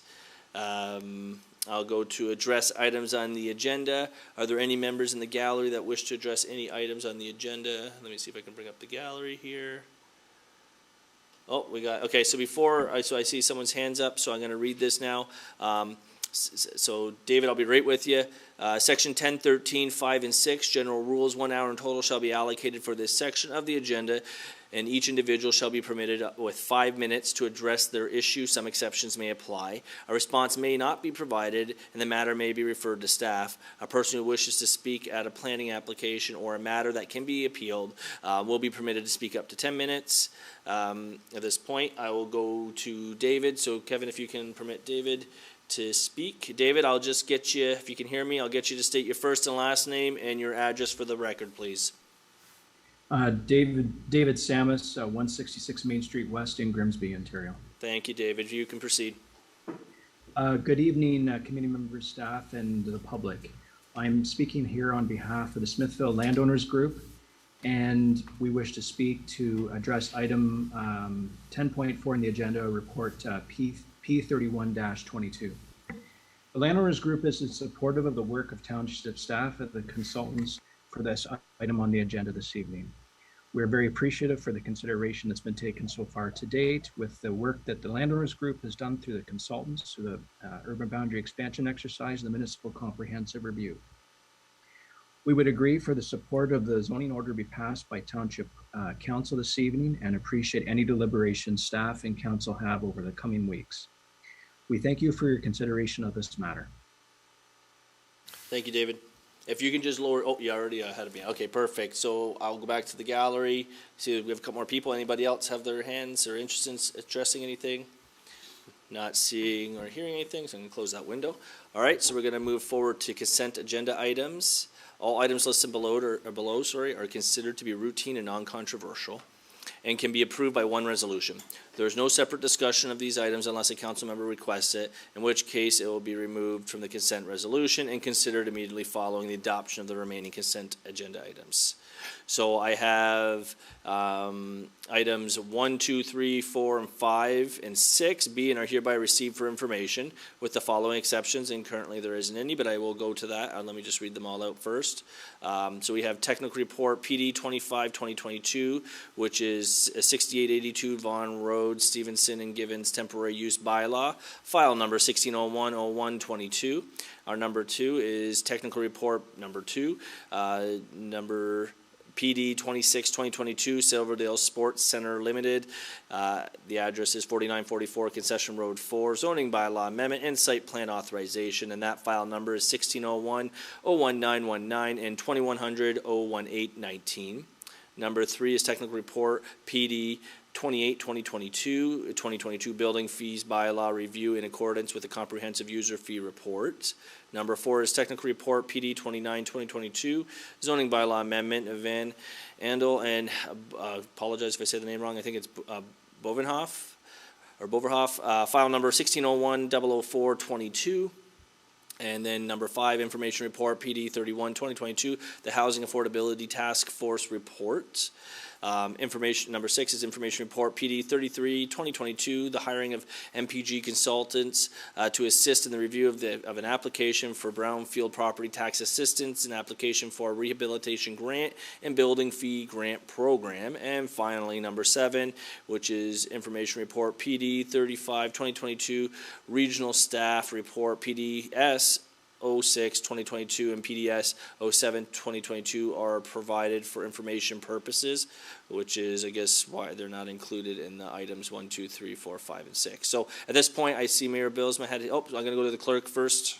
I'll go to address items on the agenda. Are there any members in the gallery that wish to address any items on the agenda? Let me see if I can bring up the gallery here. Oh, okay, so so I see someone's hands up, so I'm going to read this now. So David, I'll be right with you. Section 10:13, 5 and 6, general rules, 1 hour in total shall be allocated for this section of the agenda, and each individual shall be permitted with 5 minutes to address their issue. Some exceptions may apply. A response may not be provided, and the matter may be referred to staff. A person who wishes to speak at a planning application or a matter that can be appealed will be permitted to speak up to 10 minutes. At this point, I will go to David. So Kevin, if you can permit David to speak. David, I'll just get you, if you can hear me, I'll get you to state your first and last name and your address for the record, please. David Samus, 166 Main Street West in Grimsby, Ontario. Thank you, David. You can proceed. Good evening, committee members, staff, and the public. I'm speaking here on behalf of the Smithville Landowners Group, and we wish to speak to address item 10.4 in the agenda, report P31-22. The Landowners Group is supportive of the work of township staff and the consultants for this item on the agenda this evening. We're very appreciative for the consideration that's been taken so far to date with the work that the Landowners Group has done through the consultants, through the urban boundary expansion exercise, and the municipal comprehensive review. We would agree for the support of the zoning order be passed by Township Council this evening and appreciate any deliberation staff and council have over the coming weeks. We thank you for your consideration of this matter. Thank you, David. If you can just lower, oh, you already ahead of me. Okay, perfect. So I'll go back to the gallery. See, we have a couple more people. Anybody else have their hands or interested in addressing anything? Not seeing or hearing anything, so I'm going to close that window. All right, so we're going to move forward to consent agenda items. All items listed below are considered to be routine and non-controversial and can be approved by one resolution. There is no separate discussion of these items unless a council member requests it, in which case it will be removed from the consent resolution and considered immediately following the adoption of the remaining consent agenda items. So I have items 1, 2, 3, 4, and 5, and 6 be and are hereby received for information with the following exceptions, and currently there isn't any, but I will go to that. Let me just read them all out first. So we have technical report PD 25-2022, which is 6882 Vaughan Road, Stevenson and Givens temporary use bylaw, file number 16010122. Our number 2 is technical report number 2, number PD 26-2022 Silverdale Sports Center Limited. The address is 4944 Concession Road 4, zoning bylaw amendment and site plan authorization, and that file number is 1601-01919 and 2100-01819. Number 3 is technical report PD 28-2022 building fees bylaw review in accordance with the comprehensive user fee report. Number 4 is technical report PD 29-2022 zoning bylaw amendment of Van Andel and apologize if I say the name wrong. I think it's Bovenhoff, file number 1601-00422. And then number 5, information report, PD 31, 2022, the Housing Affordability Task Force report. Number 6 is information report, PD 33, 2022, the hiring of MPG consultants to assist in the review of an application for brownfield property tax assistance, an application for a rehabilitation grant and building fee grant program. And finally, number 7, which is information report, PD 35, 2022, regional staff report, PDS 06 2022 and PDS 07 2022 are provided for information purposes, which is, I guess, why they're not included in the items 1, 2, 3, 4, 5, and 6. So at this point, I see Mayor Bilsma had. Oh, I'm going to go to the clerk first.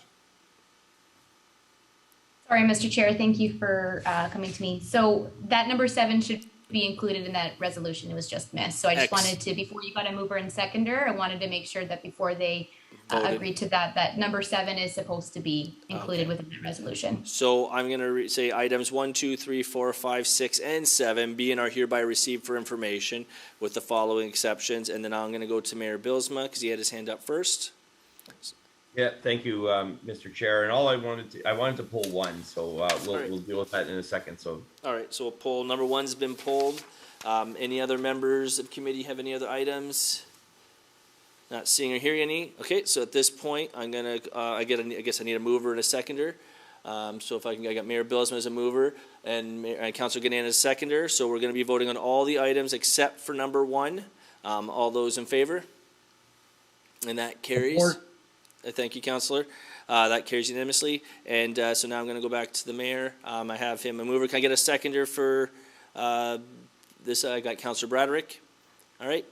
Sorry, Mr. Chair. Thank you for coming to me. So that number 7 should be included in that resolution. It was just missed. So I just wanted to, before you got a mover and seconder, I wanted to make sure that before they agreed to that number 7 is supposed to be included within the resolution. So I'm going to say items 1, 2, 3, 4, 5, 6, and 7 be and are hereby received for information with the following exceptions. And then I'm going to go to Mayor Bilsma because he had his hand up first. Yeah, thank you, Mr. Chair. And all I wanted to pull 1, so we'll deal with that in a second. So all right, so we'll pull number 1's been pulled. Any other members of committee have any other items? Not seeing or hearing any. Okay, so at this point, I'm gonna I guess I need a mover and a seconder. So if I got Mayor Bilsma as a mover and Councilor Ganane as a seconder. So we're going to be voting on all the items except for number 1. All those in favor? And that carries. Thank you, Councilor. That carries unanimously. And so now I'm going to go back to the mayor. I have him a mover. Can I get a seconder for this? I got Councilor Braderick. All right,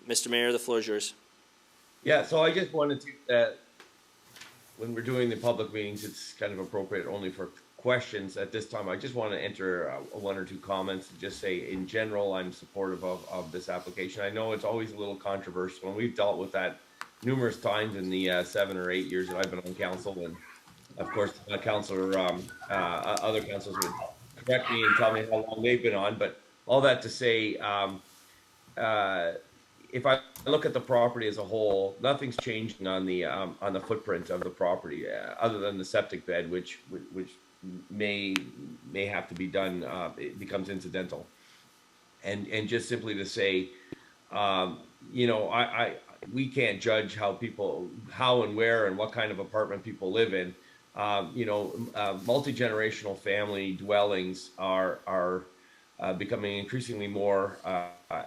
Mr. Mayor, the floor is yours. Yeah, so I just wanted to, when we're doing the public meetings, it's kind of appropriate only for questions at this time. I just want to enter 1 or 2 comments and just say, in general, I'm supportive of this application. I know it's always a little controversial, and we've dealt with that numerous times in the 7 or 8 years that I've been on council. And of course, other councilors would correct me and tell me how long they've been on. But all that to say, if I look at the property as a whole, nothing's changing on the footprint of the property, other than the septic bed, which may have to be done. It becomes incidental, and just simply to say, we can't judge how and where and what kind of apartment people live in. Multi-generational family dwellings are becoming increasingly more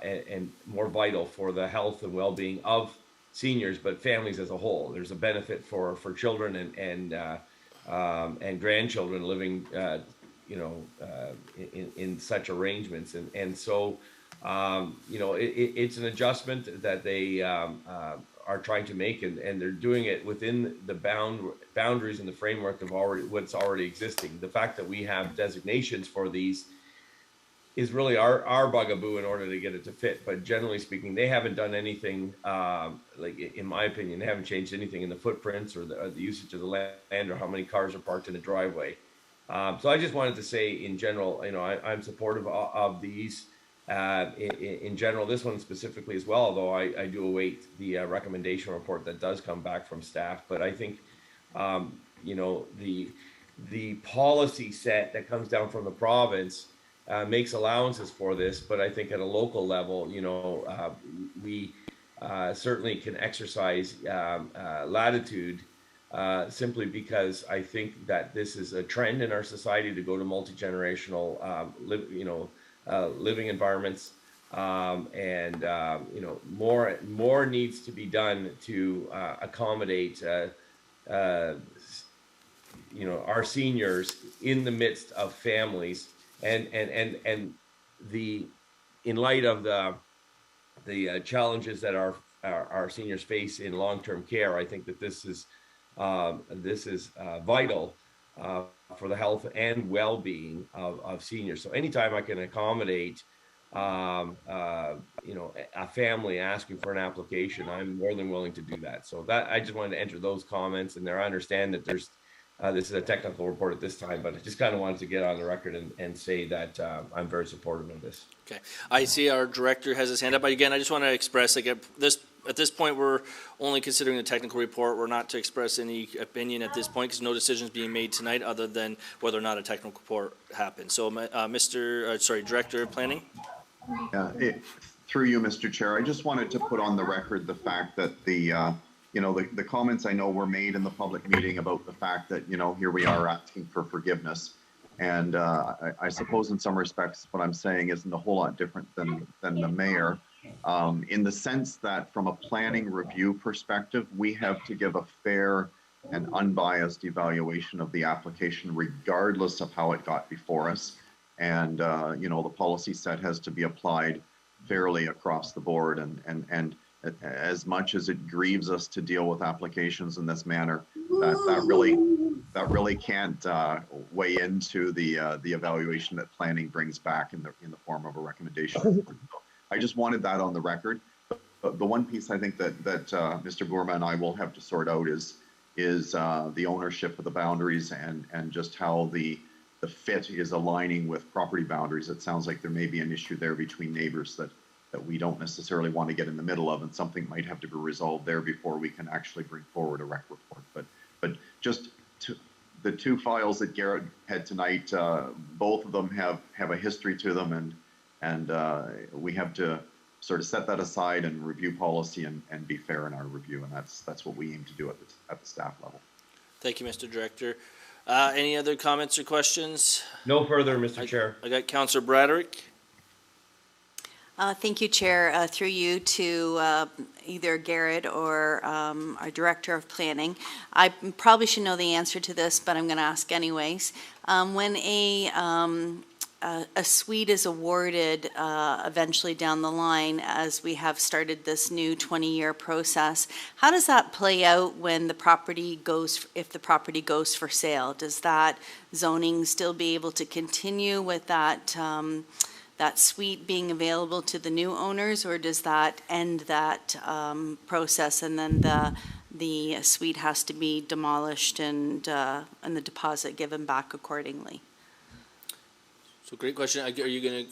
and more vital for the health and well-being of seniors, but families as a whole. There's a benefit for children and grandchildren living, in such arrangements, and so it's an adjustment that they are trying to make, and they're doing it within the boundaries and the framework of what's already existing. The fact that we have designations for these is really our bugaboo in order to get it to fit. But generally speaking, they haven't done anything, in my opinion, they haven't changed anything in the footprints or the usage of the land or how many cars are parked in a driveway. So I just wanted to say, in general, I'm supportive of these. In general, this one specifically as well, although I do await the recommendation report that does come back from staff. But I think, the policy set that comes down from the province makes allowances for this, but I think at a local level, we certainly can exercise latitude simply because I think that this is a trend in our society to go to multi-generational, living environments, and more needs to be done to accommodate our seniors in the midst of families. And in light of the challenges that our seniors face in long-term care, I think that this is vital for the health and well-being of seniors. So anytime I can accommodate a family asking for an application, I'm more than willing to do that. So that I just wanted to enter those comments, and I understand that there's. This is a technical report at this time, but I just kind of wanted to get on the record and say that I'm very supportive of this. Okay. I see our director has his hand up. Again, I just want to express, this at this point, we're only considering the technical report. We're not to express any opinion at this point because no decision is being made tonight other than whether or not a technical report happens. So, Director of Planning? Yeah, through you, Mr. Chair, I just wanted to put on the record the fact that the comments I know were made in the public meeting about the fact that, here we are asking for forgiveness. And I suppose in some respects, what I'm saying isn't a whole lot different than the mayor, in the sense that from a planning review perspective, we have to give a fair and unbiased evaluation of the application, regardless of how it got before us. And, the policy set has to be applied fairly across the board. And as much as it grieves us to deal with applications in this manner, that really can't weigh into the evaluation that planning brings back in the form of a recommendation. I just wanted that on the record. But the one piece I think that Mr. Bourma and I will have to sort out is the ownership of the boundaries and just how the fit is aligning with property boundaries. It sounds like there may be an issue there between neighbors that we don't necessarily want to get in the middle of, and something might have to be resolved there before we can actually bring forward a rec report. But just the two files that Garrett had tonight, both of them have a history to them, and we have to sort of set that aside and review policy and be fair in our review, and that's what we aim to do at the staff level. Thank you, Mr. Director. Any other comments or questions? No further, Mr. Chair. I got Councillor Braderick. Thank you, Chair. Through you to either Garrett or our Director of Planning. I probably should know the answer to this, but I'm going to ask anyways. When a suite is awarded eventually down the line, as we have started this new 20-year process, how does that play out when the property goes, if the property goes for sale? Does that zoning still be able to continue with that that suite being available to the new owners, or does that end that process and then the suite has to be demolished and the deposit given back accordingly? So great question. Are you going to?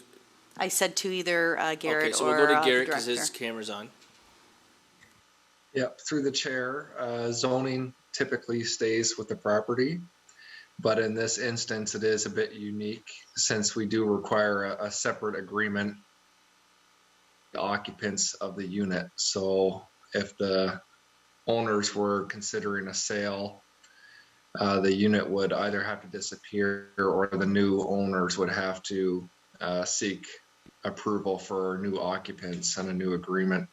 I said to either Garrett or okay, so we'll go to Garrett because Director. his camera's on. Yep, through the chair, zoning typically stays with the property, but in this instance, it is a bit unique since we do require a separate agreement, the occupants of the unit. So if the owners were considering a sale, the unit would either have to disappear or the new owners would have to seek approval for new occupants and a new agreement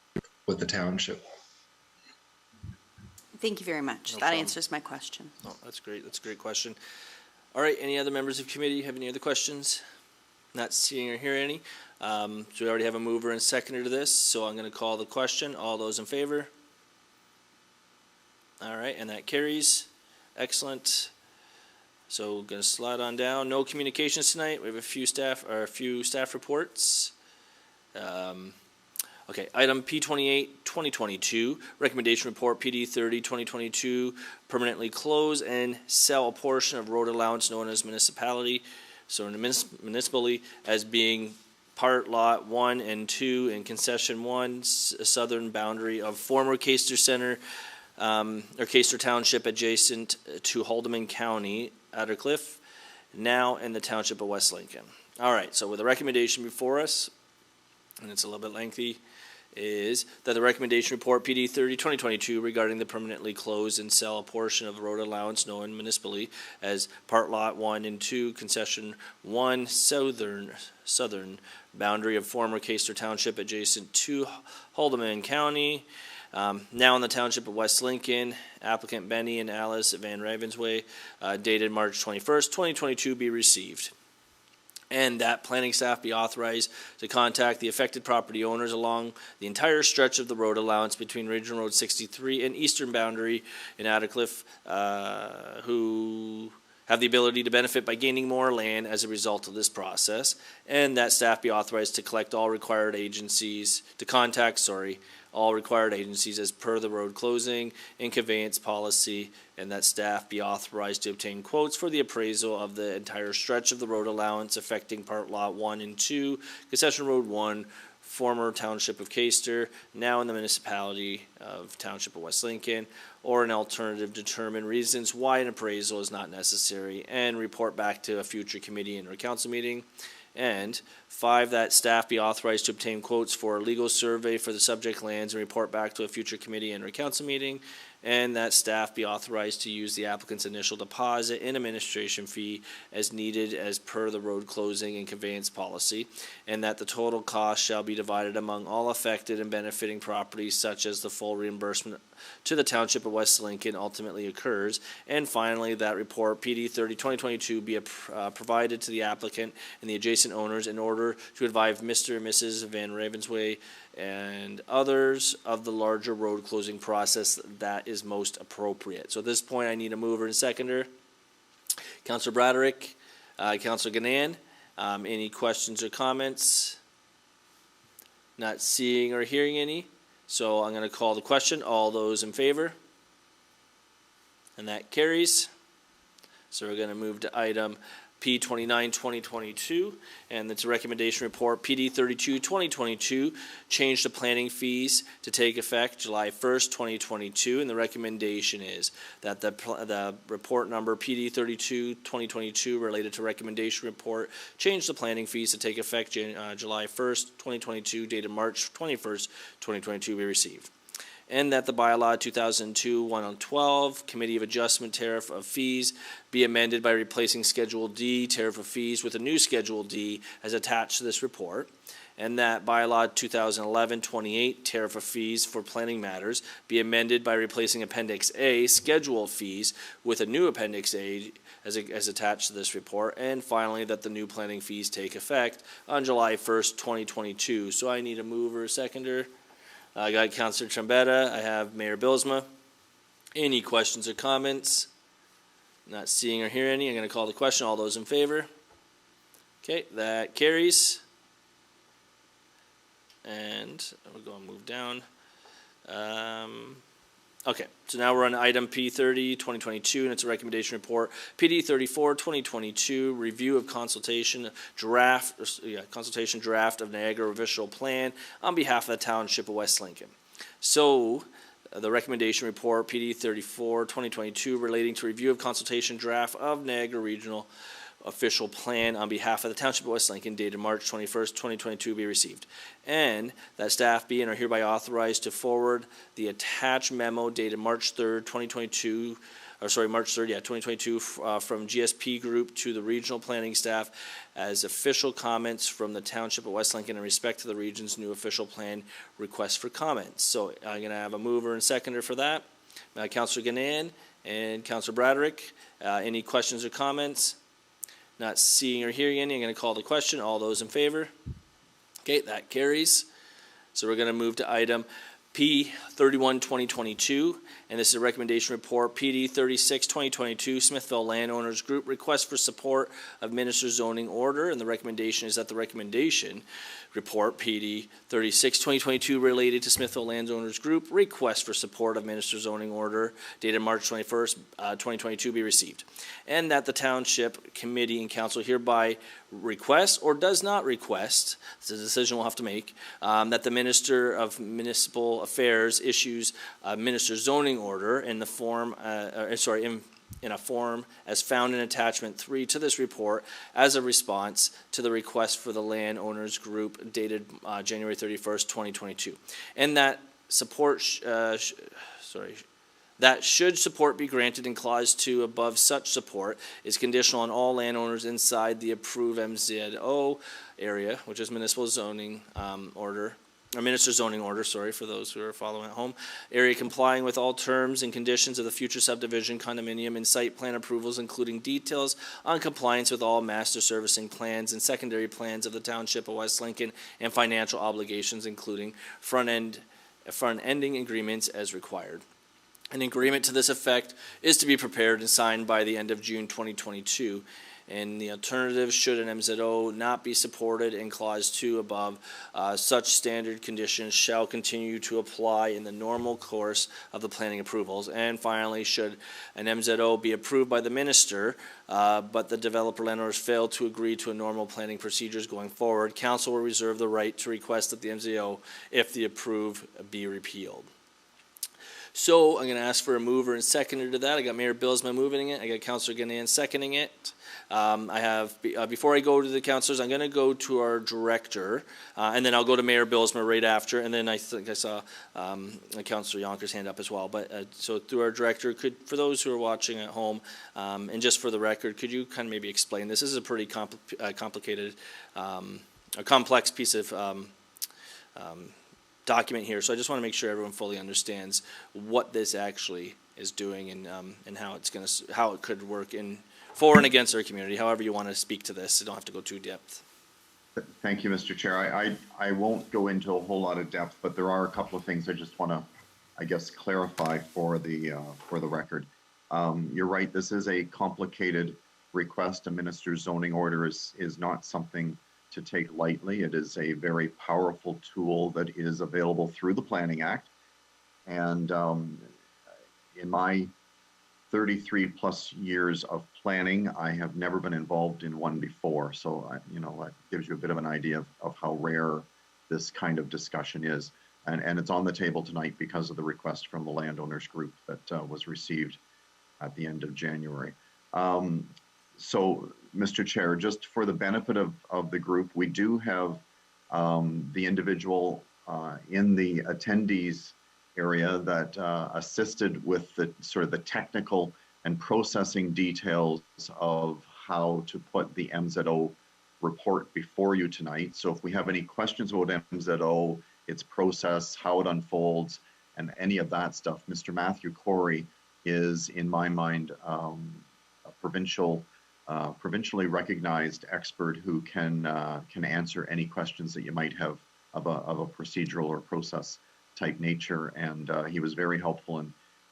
with the township. Thank you very much. No that problem. answers my question. Oh, that's great. That's a great question. All right, any other members of committee have any other questions? Not seeing or hearing any. So we already have a mover and seconder to this, so I'm going to call the question. All those in favor? All right, and that carries. Excellent. So we're going to slide on down. No communications tonight. We have a few staff reports. Okay, item P28, 2022, recommendation report PD 30, 2022, permanently close and sell a portion of road allowance known as municipally as being part lot 1 and 2 in concession 1, southern boundary of former Caister Center or Caister Township adjacent to Haldimand County, Attercliffe, now in the Township of West Lincoln. All right, so with the recommendation before us, and it's a little bit lengthy, is that the recommendation report PD 30 2022 regarding the permanently close and sell a portion of road allowance known municipally as part lot 1 and 2 concession 1 southern boundary of former Caister Township adjacent to Haldimand County, now in the Township of West Lincoln, applicant Benny and Alice Van Ravensway, dated March 21st 2022 be received. And that planning staff be authorized to contact the affected property owners along the entire stretch of the road allowance between Regional Road 63 and eastern boundary in Attercliffe, who have the ability to benefit by gaining more land as a result of this process, and that staff be authorized to contact all required agencies as per the road closing and conveyance policy, and that staff be authorized to obtain quotes for the appraisal of the entire stretch of the road allowance affecting part lot 1 and 2, concession road 1, former Township of Caister, now in the municipality of Township of West Lincoln, or an alternative, determine reasons why an appraisal is not necessary, and report back to a future committee and or council meeting. And 5, that staff be authorized to obtain quotes for a legal survey for the subject lands and report back to a future committee and or council meeting. And that staff be authorized to use the applicant's initial deposit and administration fee as needed as per the road closing and conveyance policy. And that the total cost shall be divided among all affected and benefiting properties, such as the full reimbursement to the Township of West Lincoln ultimately occurs. And finally, that report PD 30/2022 be provided to the applicant and the adjacent owners in order to advise Mr. and Mrs. Van Ravensway and others of the larger road closing process that is most appropriate. So at this point, I need a mover and seconder. Councillor Braderick, Councillor Ganan, any questions or comments? Not seeing or hearing any. So I'm going to call the question. All those in favor? And that carries. So we're going to move to item P29/2022, and it's a recommendation report, PD 32/2022, change the planning fees to take effect July 1st, 2022, and the recommendation is that the report number PD 32/2022 related to recommendation report, change the planning fees to take effect July 1st, 2022, dated March 21st, 2022, be received. And that the Bylaw 2002-112 Committee of Adjustment Tariff of Fees be amended by replacing Schedule D Tariff of Fees with a new Schedule D as attached to this report. And that Bylaw 2011-28 Tariff of Fees for Planning Matters be amended by replacing Appendix A Schedule of Fees with a new Appendix A as attached to this report. And finally, that the new planning fees take effect on July 1st, 2022. So I need a mover, seconder. I got Councillor Trombetta. I have Mayor Bylsma. Any questions or comments? Not seeing or hearing any. I'm going to call the question. All those in favor? Okay, that carries. And we're going to move down. Okay, so now we're on item P30/2022, and it's a recommendation report. PD 34/2022, review of consultation draft of Niagara Official Plan on behalf of the Township of West Lincoln. So, the recommendation report, PD 34/2022, relating to review of consultation draft of Niagara Regional Official Plan on behalf of the Township of West Lincoln, dated March 21st, 2022, be received. And that staff be and are hereby authorized to forward the attached memo dated March 3rd, 2022, March 3rd, 2022, from GSP Group to the regional planning staff as official comments from the Township of West Lincoln in respect to the region's new official plan request for comments. So I'm going to have a mover and seconder for that. Councillor Ganan and Councillor Braderick. Any questions or comments? Not seeing or hearing any, I'm going to call the question. All those in favor? Okay, that carries. So we're going to move to item P31/2022, and this is a recommendation report, PD 36/2022, Smithville Landowners Group, request for support of Minister's zoning order, and the recommendation is that the recommendation report, PD 36/2022, related to Smithville Landowners Group, request for support of Minister's zoning order, dated March 21st, 2022, be received. And that the Township Committee and Council hereby requests or does not request, it's a decision we'll have to make, that the Minister of Municipal Affairs issues a Minister's zoning order in the form, in a form as found in attachment 3 to this report as a response to the request for the landowners group dated January 31st, 2022. And that support, that should support be granted in clause 2 above, such support is conditional on all landowners inside the approved MZO area, which is municipal zoning order, or Minister's zoning order, sorry, for those who are following at home, area complying with all terms and conditions of the future subdivision, condominium, and site plan approvals, including details on compliance with all master servicing plans and secondary plans of the Township of West Lincoln, and financial obligations, including front-ending agreements as required. An agreement to this effect is to be prepared and signed by the end of June 2022. In the alternative, should an MZO not be supported in Clause 2 above, such standard conditions shall continue to apply in the normal course of the planning approvals. And finally, should an MZO be approved by the minister, but the developer landowners fail to agree to a normal planning procedures going forward, council will reserve the right to request that the MZO, if the approved, be repealed. So I'm going to ask for a mover and seconder to that. I got Mayor Bylsma moving it. I got Councillor Gannan seconding it. I have, before I go to the councillors, I'm going to go to our director, and then I'll go to Mayor Bylsma right after, and then I think I saw Councillor Yonker's hand up as well. But so through our director, for those who are watching at home, and just for the record, could you kind of maybe explain this? This is a pretty complicated, a complex piece of document here, so I just want to make sure everyone fully understands what this actually is doing and how it's going to, how it could work in for and against our community. However you want to speak to this, you don't have to go too depth. Thank you, Mr. Chair. I won't go into a whole lot of depth, but there are a couple of things I just want to, I guess, clarify for the record. You're right. This is a complicated request. A minister's zoning order is not something to take lightly. It is a very powerful tool that is available through the Planning Act. And in my 33 plus years of planning, I have never been involved in one before. So, that gives you a bit of an idea of how rare this kind of discussion is. And it's on the table tonight because of the request from the landowners group that was received at the end of January. So, Mr. Chair, just for the benefit of the group, we do have the individual in the attendees area that assisted with the sort of the technical and processing details of how to put the MZO report before you tonight. So if we have any questions about MZO, its process, how it unfolds, and any of that stuff, Mr. Matthew Corey is, in my mind, a provincially recognized expert who can answer any questions that you might have of a procedural or process type nature, and he was very helpful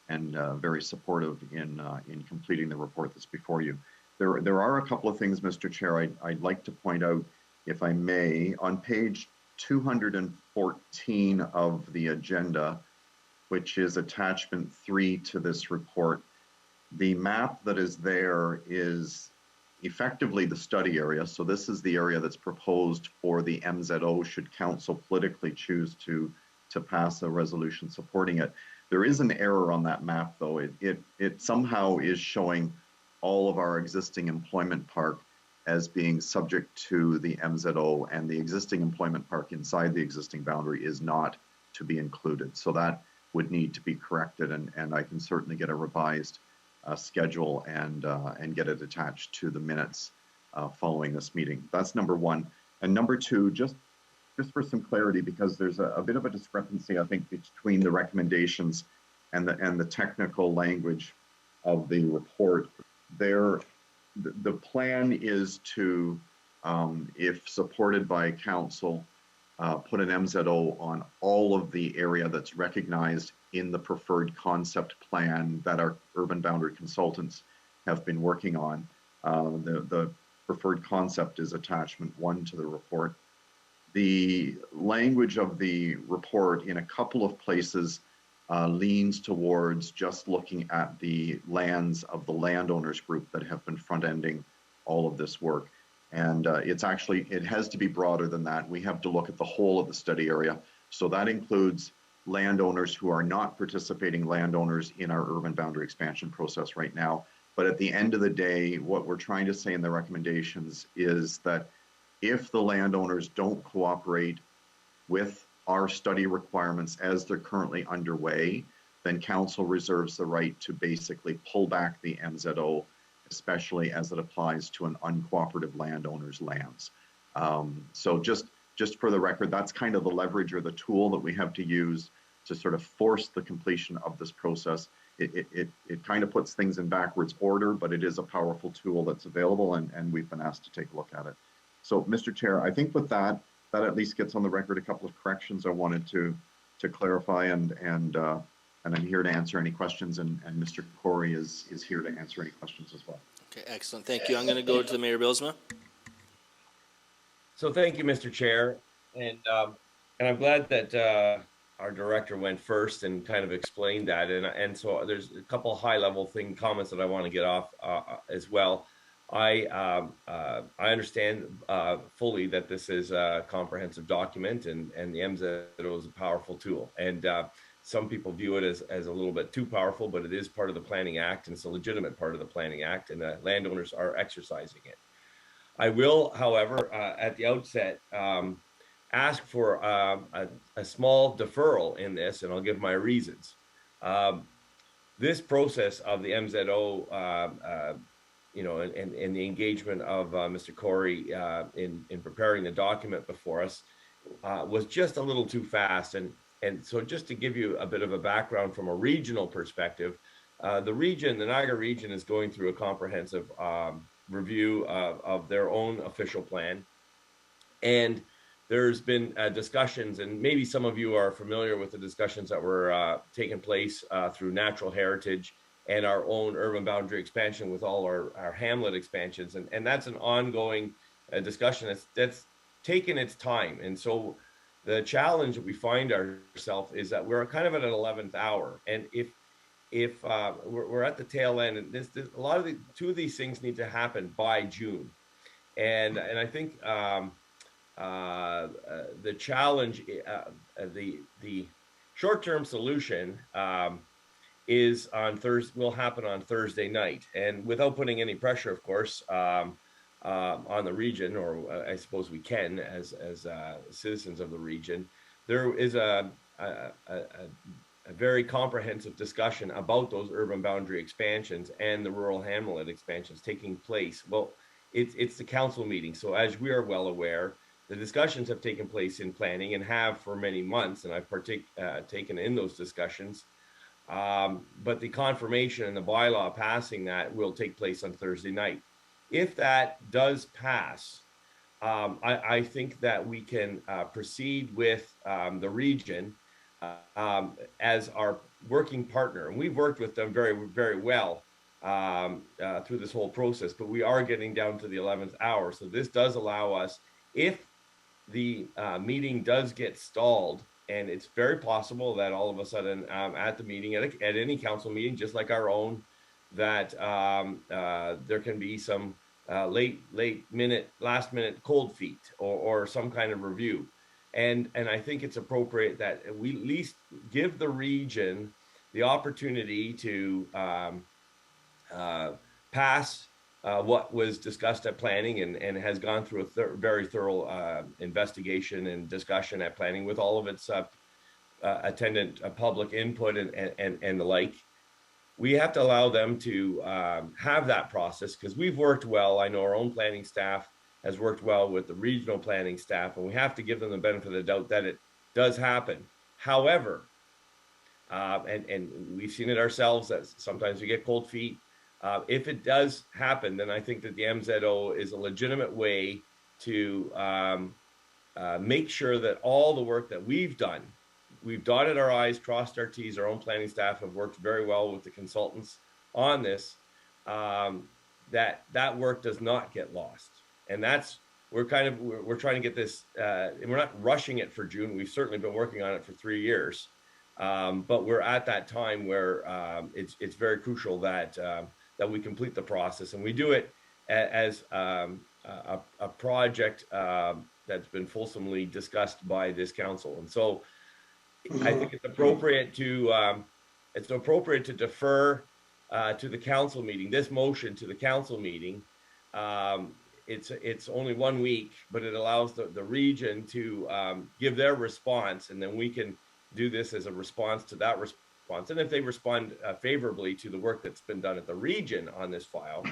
and very supportive in completing the report that's before you. There are a couple of things, Mr. Chair, I'd like to point out, if I may. On page 214 of the agenda, which is attachment 3 to this report, the map that is there is effectively the study area. So this is the area that's proposed for the MZO should council politically choose to pass a resolution supporting it. There is an error on that map, though. It somehow is showing all of our existing employment park as being subject to the MZO, and the existing employment park inside the existing boundary is not to be included. So that would need to be corrected, and I can certainly get a revised schedule and get it attached to the minutes following this meeting. That's number one. And number two, just for some clarity, because there's a bit of a discrepancy, I think, between the recommendations and the technical language of the report. The plan is to, if supported by council, put an MZO on all of the area that's recognized in the preferred concept plan that our urban boundary consultants have been working on. The preferred concept is attachment 1 to the report. The language of the report in a couple of places leans towards just looking at the lands of the landowners group that have been front-ending all of this work. And it has to be broader than that. We have to look at the whole of the study area. So that includes landowners who are not participating landowners in our urban boundary expansion process right now. But at the end of the day, what we're trying to say in the recommendations is that if the landowners don't cooperate with our study requirements as they're currently underway, then council reserves the right to basically pull back the MZO, especially as it applies to an uncooperative landowner's lands. So just for the record, that's kind of the leverage or the tool that we have to use to sort of force the completion of this process. It kind of puts things in backwards order, but it is a powerful tool that's available, and we've been asked to take a look at it. So, Mr. Chair, I think with that at least gets on the record a couple of corrections I wanted to clarify, and I'm here to answer any questions, and Mr. Corey is here to answer any questions as well. Okay, excellent. Thank you. I'm going to go to Mayor Bylsma. So thank you, Mr. Chair, and I'm glad that our director went first and kind of explained that, and so there's a couple of high-level comments that I want to get off as well. I understand fully that this is a comprehensive document, and the MZO is a powerful tool, and some people view it as a little bit too powerful, but it is part of the Planning Act, and it's a legitimate part of the Planning Act, and landowners are exercising it. I will, however, at the outset, ask for a small deferral in this, and I'll give my reasons. This process of the MZO, you know, and the engagement of Mr. Corey in preparing the document before us was just a little too fast. And so just to give you a bit of a background from a regional perspective, the Niagara region is going through a comprehensive review of their own official plan. And there's been discussions, and maybe some of you are familiar with the discussions that were taking place through natural heritage and our own urban boundary expansion with all our hamlet expansions. And that's an ongoing discussion that's taken its time. And so the challenge that we find ourselves is that we're kind of at an 11th hour. And if we're at the tail end, and a lot of two of these things need to happen by June, and I think the challenge, the short-term solution is on Thursday, will happen on Thursday night, and without putting any pressure, of course, on the region, or I suppose we can as citizens of the region. There is a very comprehensive discussion about those urban boundary expansions and the rural hamlet expansions taking place. Well, it's the council meeting. So as we are well aware, the discussions have taken place in planning and have for many months, and I've taken in those discussions. But the confirmation and the bylaw passing that will take place on Thursday night. If that does pass, I think that we can proceed with the region as our working partner. And we've worked with them very, very well through this whole process, but we are getting down to the 11th hour. So this does allow us, if the meeting does get stalled, and it's very possible that all of a sudden at the meeting, at any council meeting, just like our own, that there can be some last minute cold feet or some kind of review. And I think it's appropriate that we at least give the region the opportunity to pass what was discussed at planning and has gone through a very thorough investigation and discussion at planning with all of its attendant public input and the like. We have to allow them to have that process, because we've worked well. I know our own planning staff has worked well with the regional planning staff, and we have to give them the benefit of the doubt that it does happen. However, and we've seen it ourselves, that sometimes we get cold feet. If it does happen, then I think that the MZO is a legitimate way to make sure that all the work that we've done, we've dotted our I's, crossed our T's, our own planning staff have worked very well with the consultants on this, that work does not get lost. And we're trying to get this, and we're not rushing it for June. We've certainly been working on it for 3 years. But we're at that time where it's very crucial that we complete the process, and we do it as a project that's been fulsomely discussed by this council. And so I think it's appropriate to defer to the council meeting, this motion to the council meeting. It's only 1 week, but it allows the region to give their response, and then we can do this as a response to that response. And if they respond favorably to the work that's been done at the region on this file,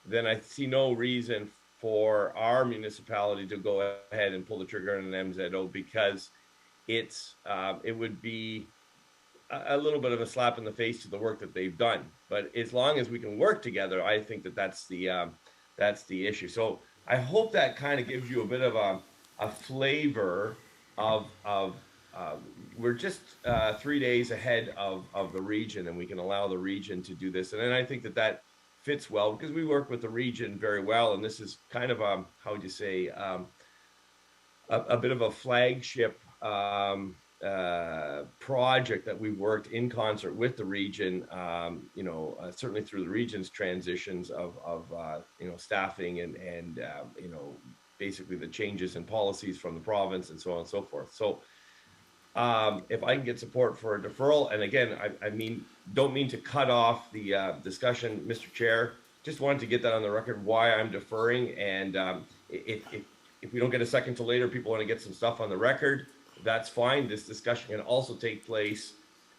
then I see no reason for our municipality to go ahead and pull the trigger on an MZO, because it would be a little bit of a slap in the face to the work that they've done. But as long as we can work together, I think that's the issue. So I hope that kind of gives you a bit of a flavor of we're just 3 days ahead of the region, and we can allow the region to do this. And then I think that fits well because we work with the region very well, and this is kind of how would you say, a bit of a flagship project that we worked in concert with the region, certainly through the region's transitions of staffing and basically the changes in policies from the province and so on and so forth. So if I can get support for a deferral, and again, I don't mean to cut off the discussion, Mr. Chair, just wanted to get that on the record why I'm deferring, and if we don't get a second till later, people want to get some stuff on the record, that's fine. This discussion can also take place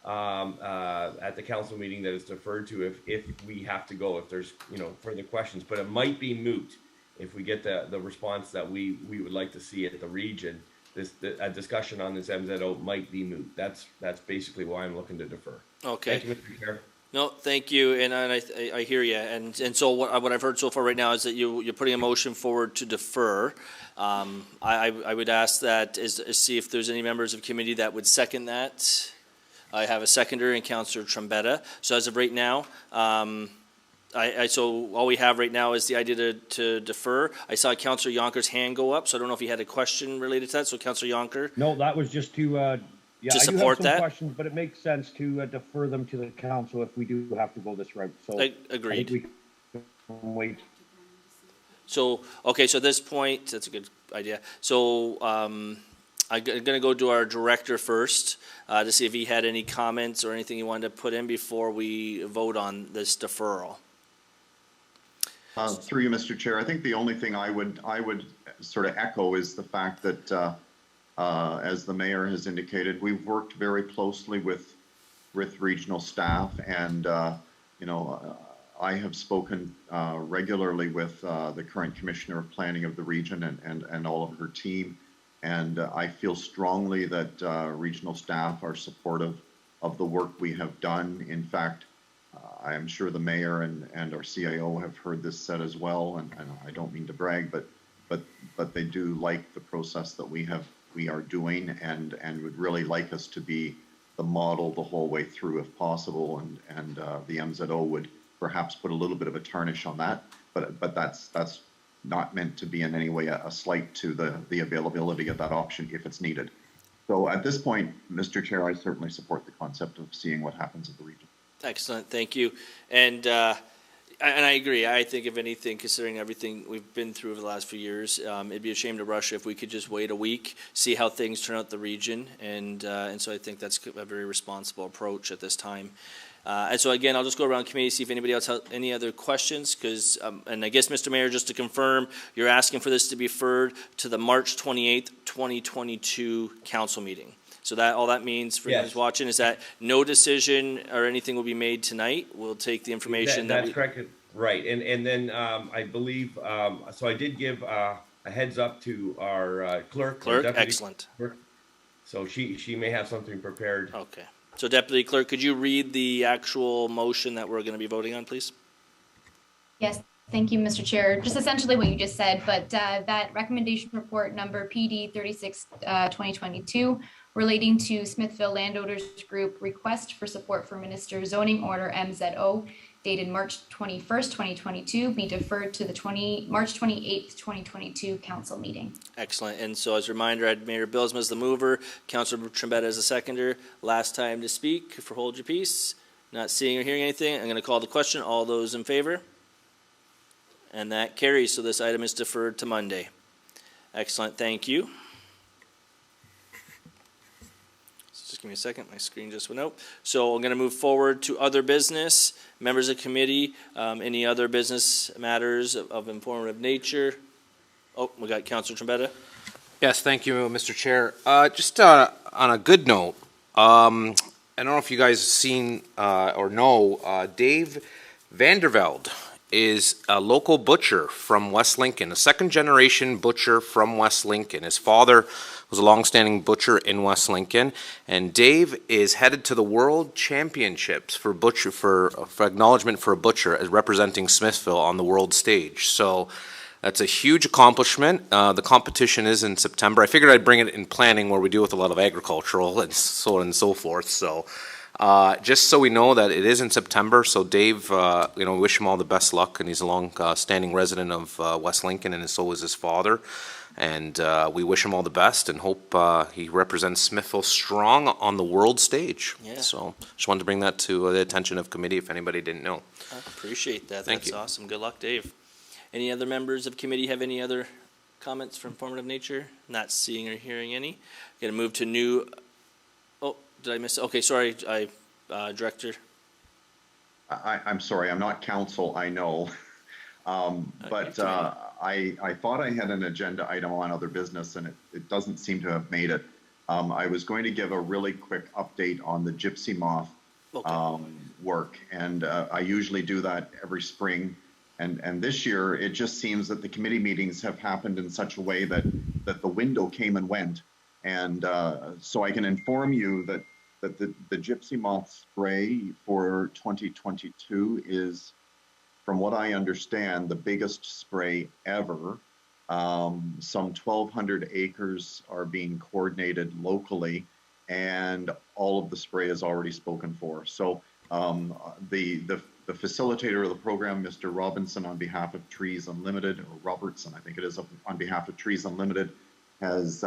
at the council meeting that is deferred to if we have to go, if there's further questions. But it might be moot if we get the response that we would like to see at the region. A discussion on this MZO might be moot. That's basically why I'm looking to defer. Okay. Thank you, Mr. Chair. No, thank you, and I hear you. And so what I've heard so far right now is that you're putting a motion forward to defer. I would ask that see if there's any members of committee that would second that. I have a seconder in Councillor Trombetta. So as of right now, so all we have right now is the idea to defer. I saw Councillor Yonker's hand go up, so I don't know if he had a question related to that. So Councillor Yonker. No, that was just to to support I do have some questions, but it makes sense to defer them to the council if we do have to go this route. So agreed. I think we can wait. So okay, so at this point, that's a good idea. So I'm going to go to our director first to see if he had any comments or anything he wanted to put in before we vote on this deferral. Through you, Mr. Chair, I think the only thing I would sort of echo is the fact that, as the mayor has indicated, we've worked very closely with regional staff, and I have spoken regularly with the current Commissioner of Planning of the region and all of her team, and I feel strongly that regional staff are supportive of the work we have done. In fact, I am sure the mayor and our CIO have heard this said as well, and I don't mean to brag, but they do like the process that we are doing, and would really like us to be the model the whole way through if possible, and the MZO would perhaps put a little bit of a tarnish on that, but that's not meant to be in any way a slight to the availability of that option if it's needed. So at this point, Mr. Chair, I certainly support the concept of seeing what happens at the region. Excellent, thank you. And I agree. I think if anything, considering everything we've been through over the last few years, it'd be a shame to rush if we could just wait a week, see how things turn out in the region, and so I think that's a very responsible approach at this time. And so again, I'll just go around committee, see if anybody else has any other questions, because, and I guess, Mr. Mayor, just to confirm, you're asking for this to be deferred to the March 28th, 2022 council meeting. So that all that means for you who's watching is that no decision or anything will be made tonight. We'll take the information that's correct. Right, and then I believe so. I did give a heads up to our clerk. Excellent. Clerk. So she may have something prepared. Okay. So Deputy Clerk, could you read the actual motion that we're going to be voting on, please? Yes, thank you, Mr. Chair. Just essentially what you just said, but that recommendation report number PD 36 2022 relating to Smithville Landowners Group request for support for Minister Zoning Order MZO dated March 21st, 2022 be deferred to the March 28th, 2022 council meeting. Excellent. And so as a reminder, I had Mayor Bilsma as the mover, Councilor Trombetta as the seconder. Last time to speak for Hold Your Peace. Not seeing or hearing anything, I'm going to call the question. All those in favor? And that carries. So this item is deferred to Monday. Excellent. Thank you. Just give me a second. My screen just went out. So I'm going to move forward to other business. Members of committee, any other business matters of informative nature? Oh, we got Councilor Trombetta. Yes, thank you, Mr. Chair. Just on a good note, I don't know if you guys have seen or know, Dave Vandervelde is a local butcher from West Lincoln, a second-generation butcher from West Lincoln. His father was a long-standing butcher in West Lincoln, and Dave is headed to the World Championships for Acknowledgement for a Butcher as representing Smithville on the world stage. So that's a huge accomplishment. The competition is in September. I figured I'd bring it in planning where we deal with a lot of agricultural and so on and so forth. So Just so we know that it is in September, so Dave, wish him all the best luck, and he's a long-standing resident of West Lincoln, and so is his father. And we wish him all the best and hope he represents Smithville strong on the world stage. Yeah. So just wanted to bring that to the attention of committee if anybody didn't know. I appreciate that. Thank That's you. awesome. Good luck, Dave. Any other members of committee have any other comments from informative nature? Not seeing or hearing any. Going to move to new. Oh, did I miss? Okay, sorry, Director. I'm sorry, I'm not counsel, I know. But I thought I had an agenda item on other business, and it doesn't seem to have made it. I was going to give a really quick update on the gypsy moth work, and I usually do that every spring. And this year, it just seems that the committee meetings have happened in such a way that the window came and went. And so I can inform you that the gypsy moth spray for 2022 is, from what I understand, the biggest spray ever. Some 1,200 acres are being coordinated locally, and all of the spray is already spoken for. So the facilitator of the program, Mr. Robinson, on behalf of Trees Unlimited, or Robertson, I think it is, on behalf of Trees Unlimited, has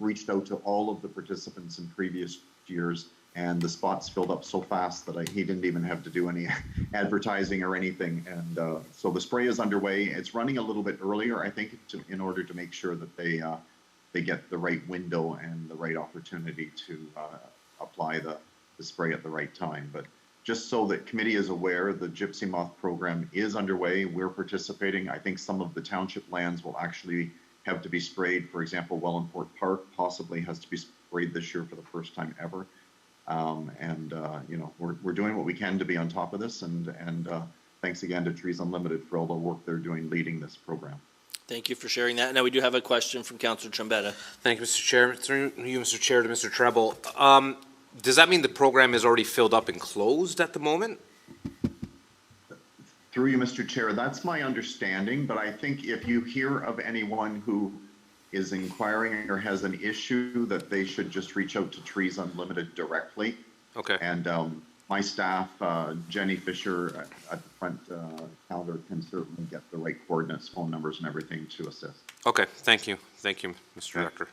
reached out to all of the participants in previous years, and the spots filled up so fast that he didn't even have to do any advertising or anything. And so the spray is underway. It's running a little bit earlier, I think, in order to make sure that they get the right window and the right opportunity to apply the spray at the right time. But just so that committee is aware, the gypsy moth program is underway. We're participating. I think some of the township lands will actually have to be sprayed. For example, Wellandport Park possibly has to be sprayed this year for the first time ever. We're doing what we can to be on top of this, and thanks again to Trees Unlimited for all the work they're doing leading this program. Thank you for sharing that. Now we do have a question from Councillor Trombetta. Thank you, Mr. Chair. Through you, Mr. Chair, to Mr. Treble. Does that mean the program is already filled up and closed at the moment? Through you, Mr. Chair, that's my understanding, but I think if you hear of anyone who is inquiring or has an issue, that they should just reach out to Trees Unlimited directly. Okay. And my staff, Jenny Fisher at the front counter, can certainly get the right coordinates, phone numbers, and everything to assist. Okay, thank you. Thank you, Mr. Director.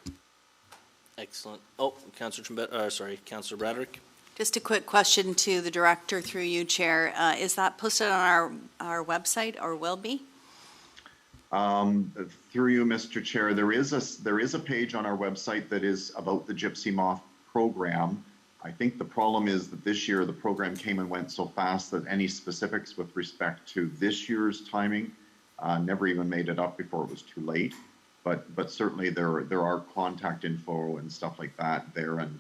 Excellent. Oh, Councillor Trombetta, Councillor Bradrick. Just a quick question to the director through you, Chair. Is that posted on our website or will be? Through you, Mr. Chair, there is a page on our website that is about the gypsy moth program. I think the problem is that this year the program came and went so fast that any specifics with respect to this year's timing never even made it up before it was too late. But certainly there are contact info and stuff like that there, and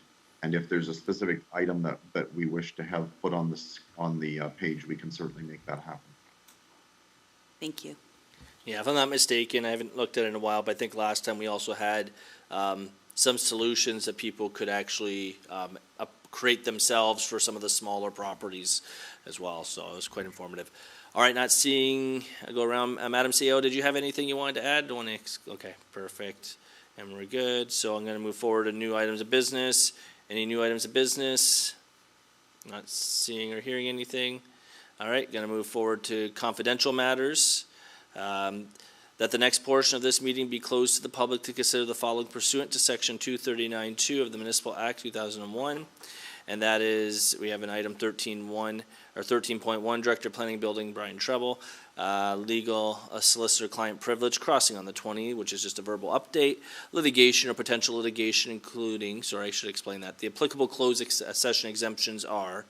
if there's a specific item that we wish to have put on the page, we can certainly make that happen. Thank you. Yeah, if I'm not mistaken, I haven't looked at it in a while, but I think last time we also had some solutions that people could actually create themselves for some of the smaller properties as well. So it was quite informative. All right, not seeing, I go around. Madam CEO, did you have anything you wanted to add? Okay, perfect. And we're good. So I'm going to move forward to new items of business. Any new items of business? Not seeing or hearing anything. All right, going to move forward to confidential matters. That the next portion of this meeting be closed to the public to consider the following pursuant to Section 239(2) of the Municipal Act 2001. And that is, we have an item 13.1, Director of Planning Building, Brian Treble, legal solicitor-client privilege, crossing on the 20, which is just a verbal update, litigation or potential litigation, including, sorry, I should explain that. The applicable closed session exemptions are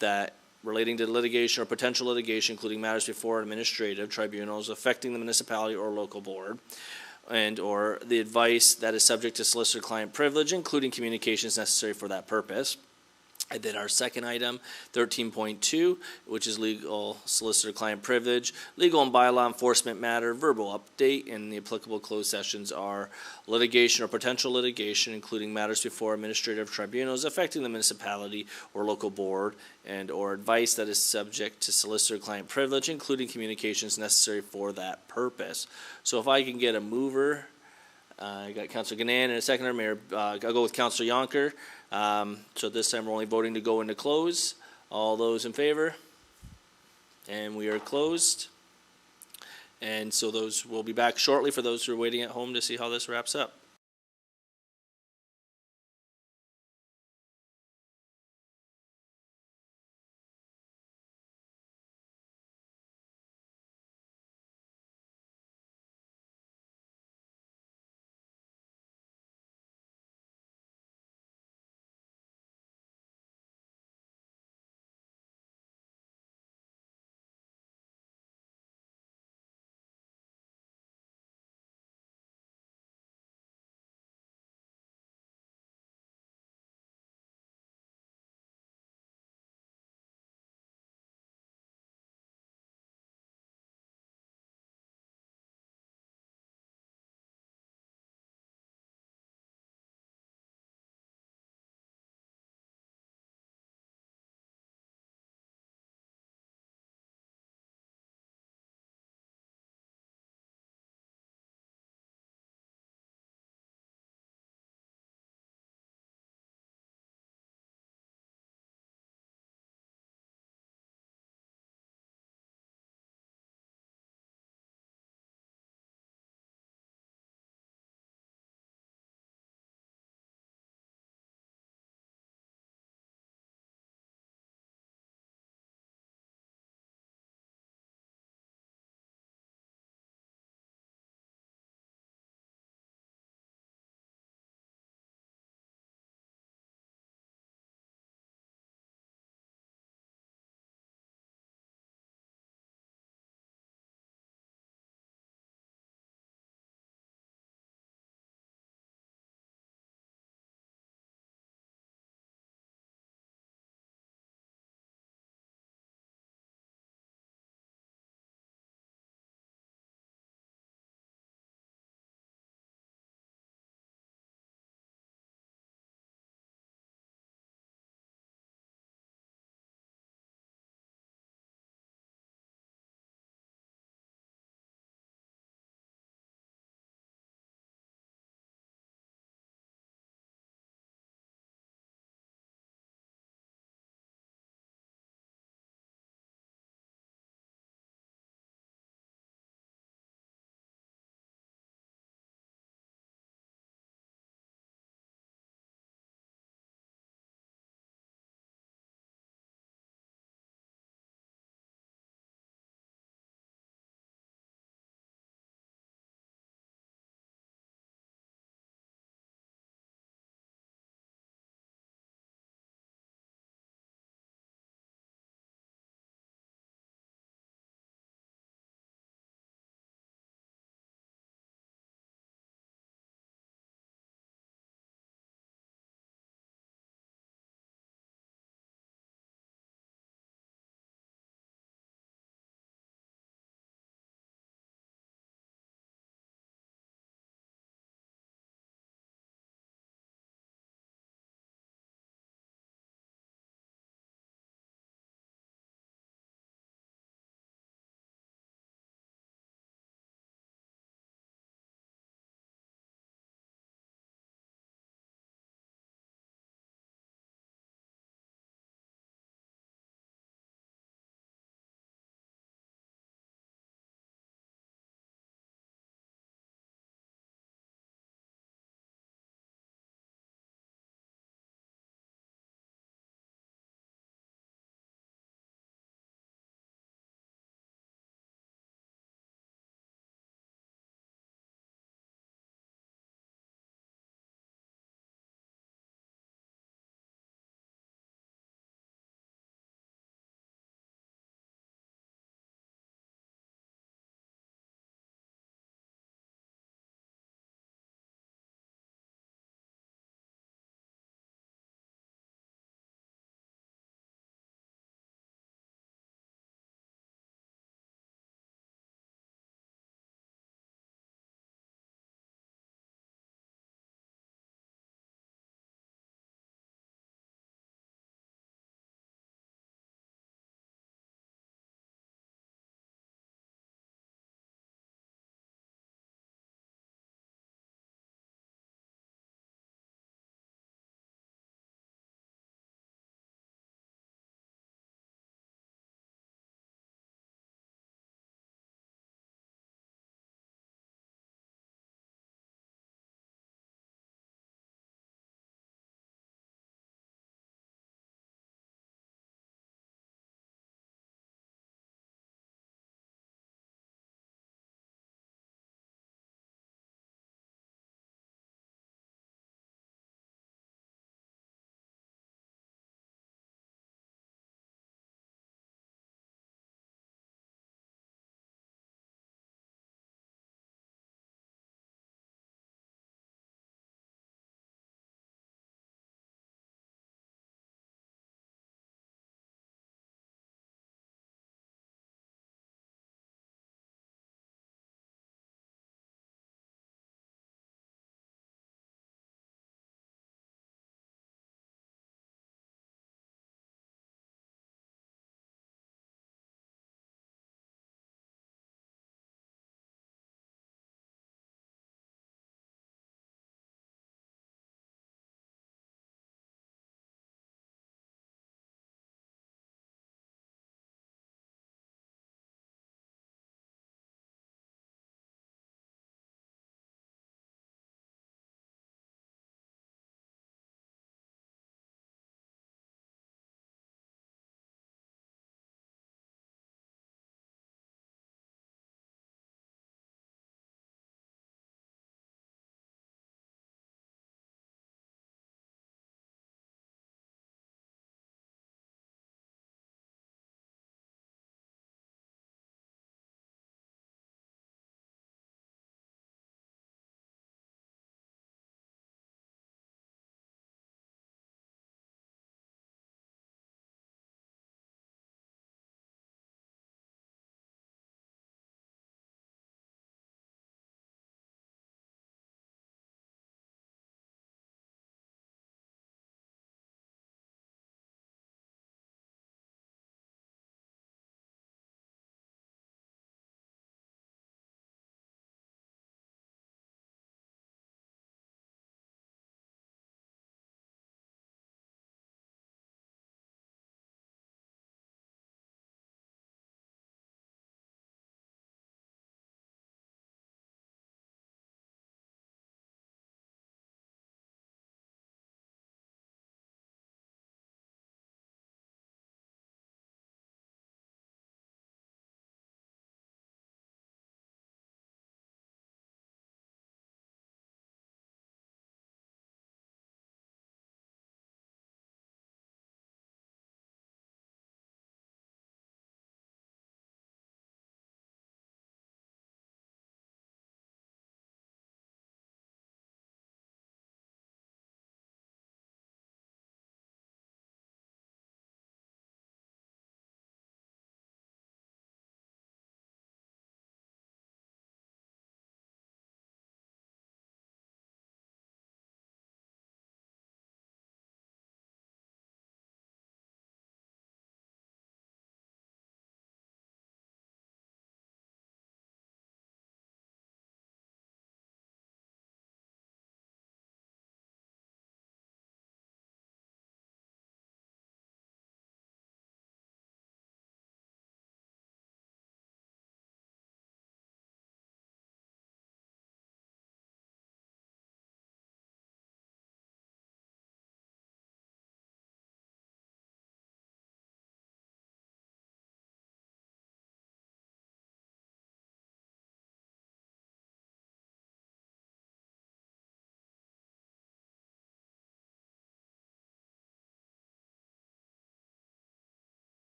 that relating to litigation or potential litigation, including matters before administrative tribunals affecting the municipality or local board, and or the advice that is subject to solicitor-client privilege, including communications necessary for that purpose. I did our second item, 13.2, which is legal solicitor-client privilege, legal and bylaw enforcement matter, verbal update, and the applicable closed sessions are litigation or potential litigation, including matters before administrative tribunals affecting the municipality or local board, and or advice that is subject to solicitor-client privilege, including communications necessary for that purpose. So if I can get a mover I got Councilor Ganan and a seconder, Mayor, I'll go with Councilor Yonker. So this time we're only voting to go into close. All those in favor? And we are closed. And so those will be back shortly for those who are waiting at home to see how this wraps up.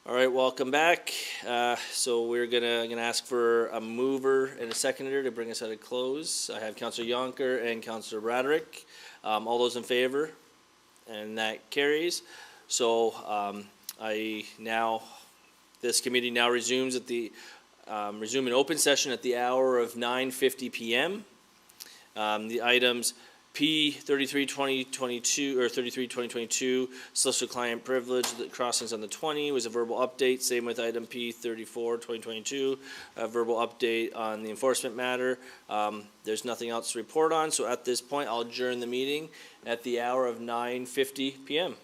All right, welcome back. So we're gonna ask for a mover and a seconder to bring us at a close. I have Councillor Yonker and Councillor Bradrick. All those in favor? And that carries. So this committee now resumes at the resume an open session at the hour of 9:50 p.m. The items P33-2022 or 33-2022 solicitor client privilege, the crossings on the 20 was a verbal update. Same with item P34-2022, a verbal update on the enforcement matter. There's nothing else to report on. So at this point, I'll adjourn the meeting at the hour of 9:50 p.m.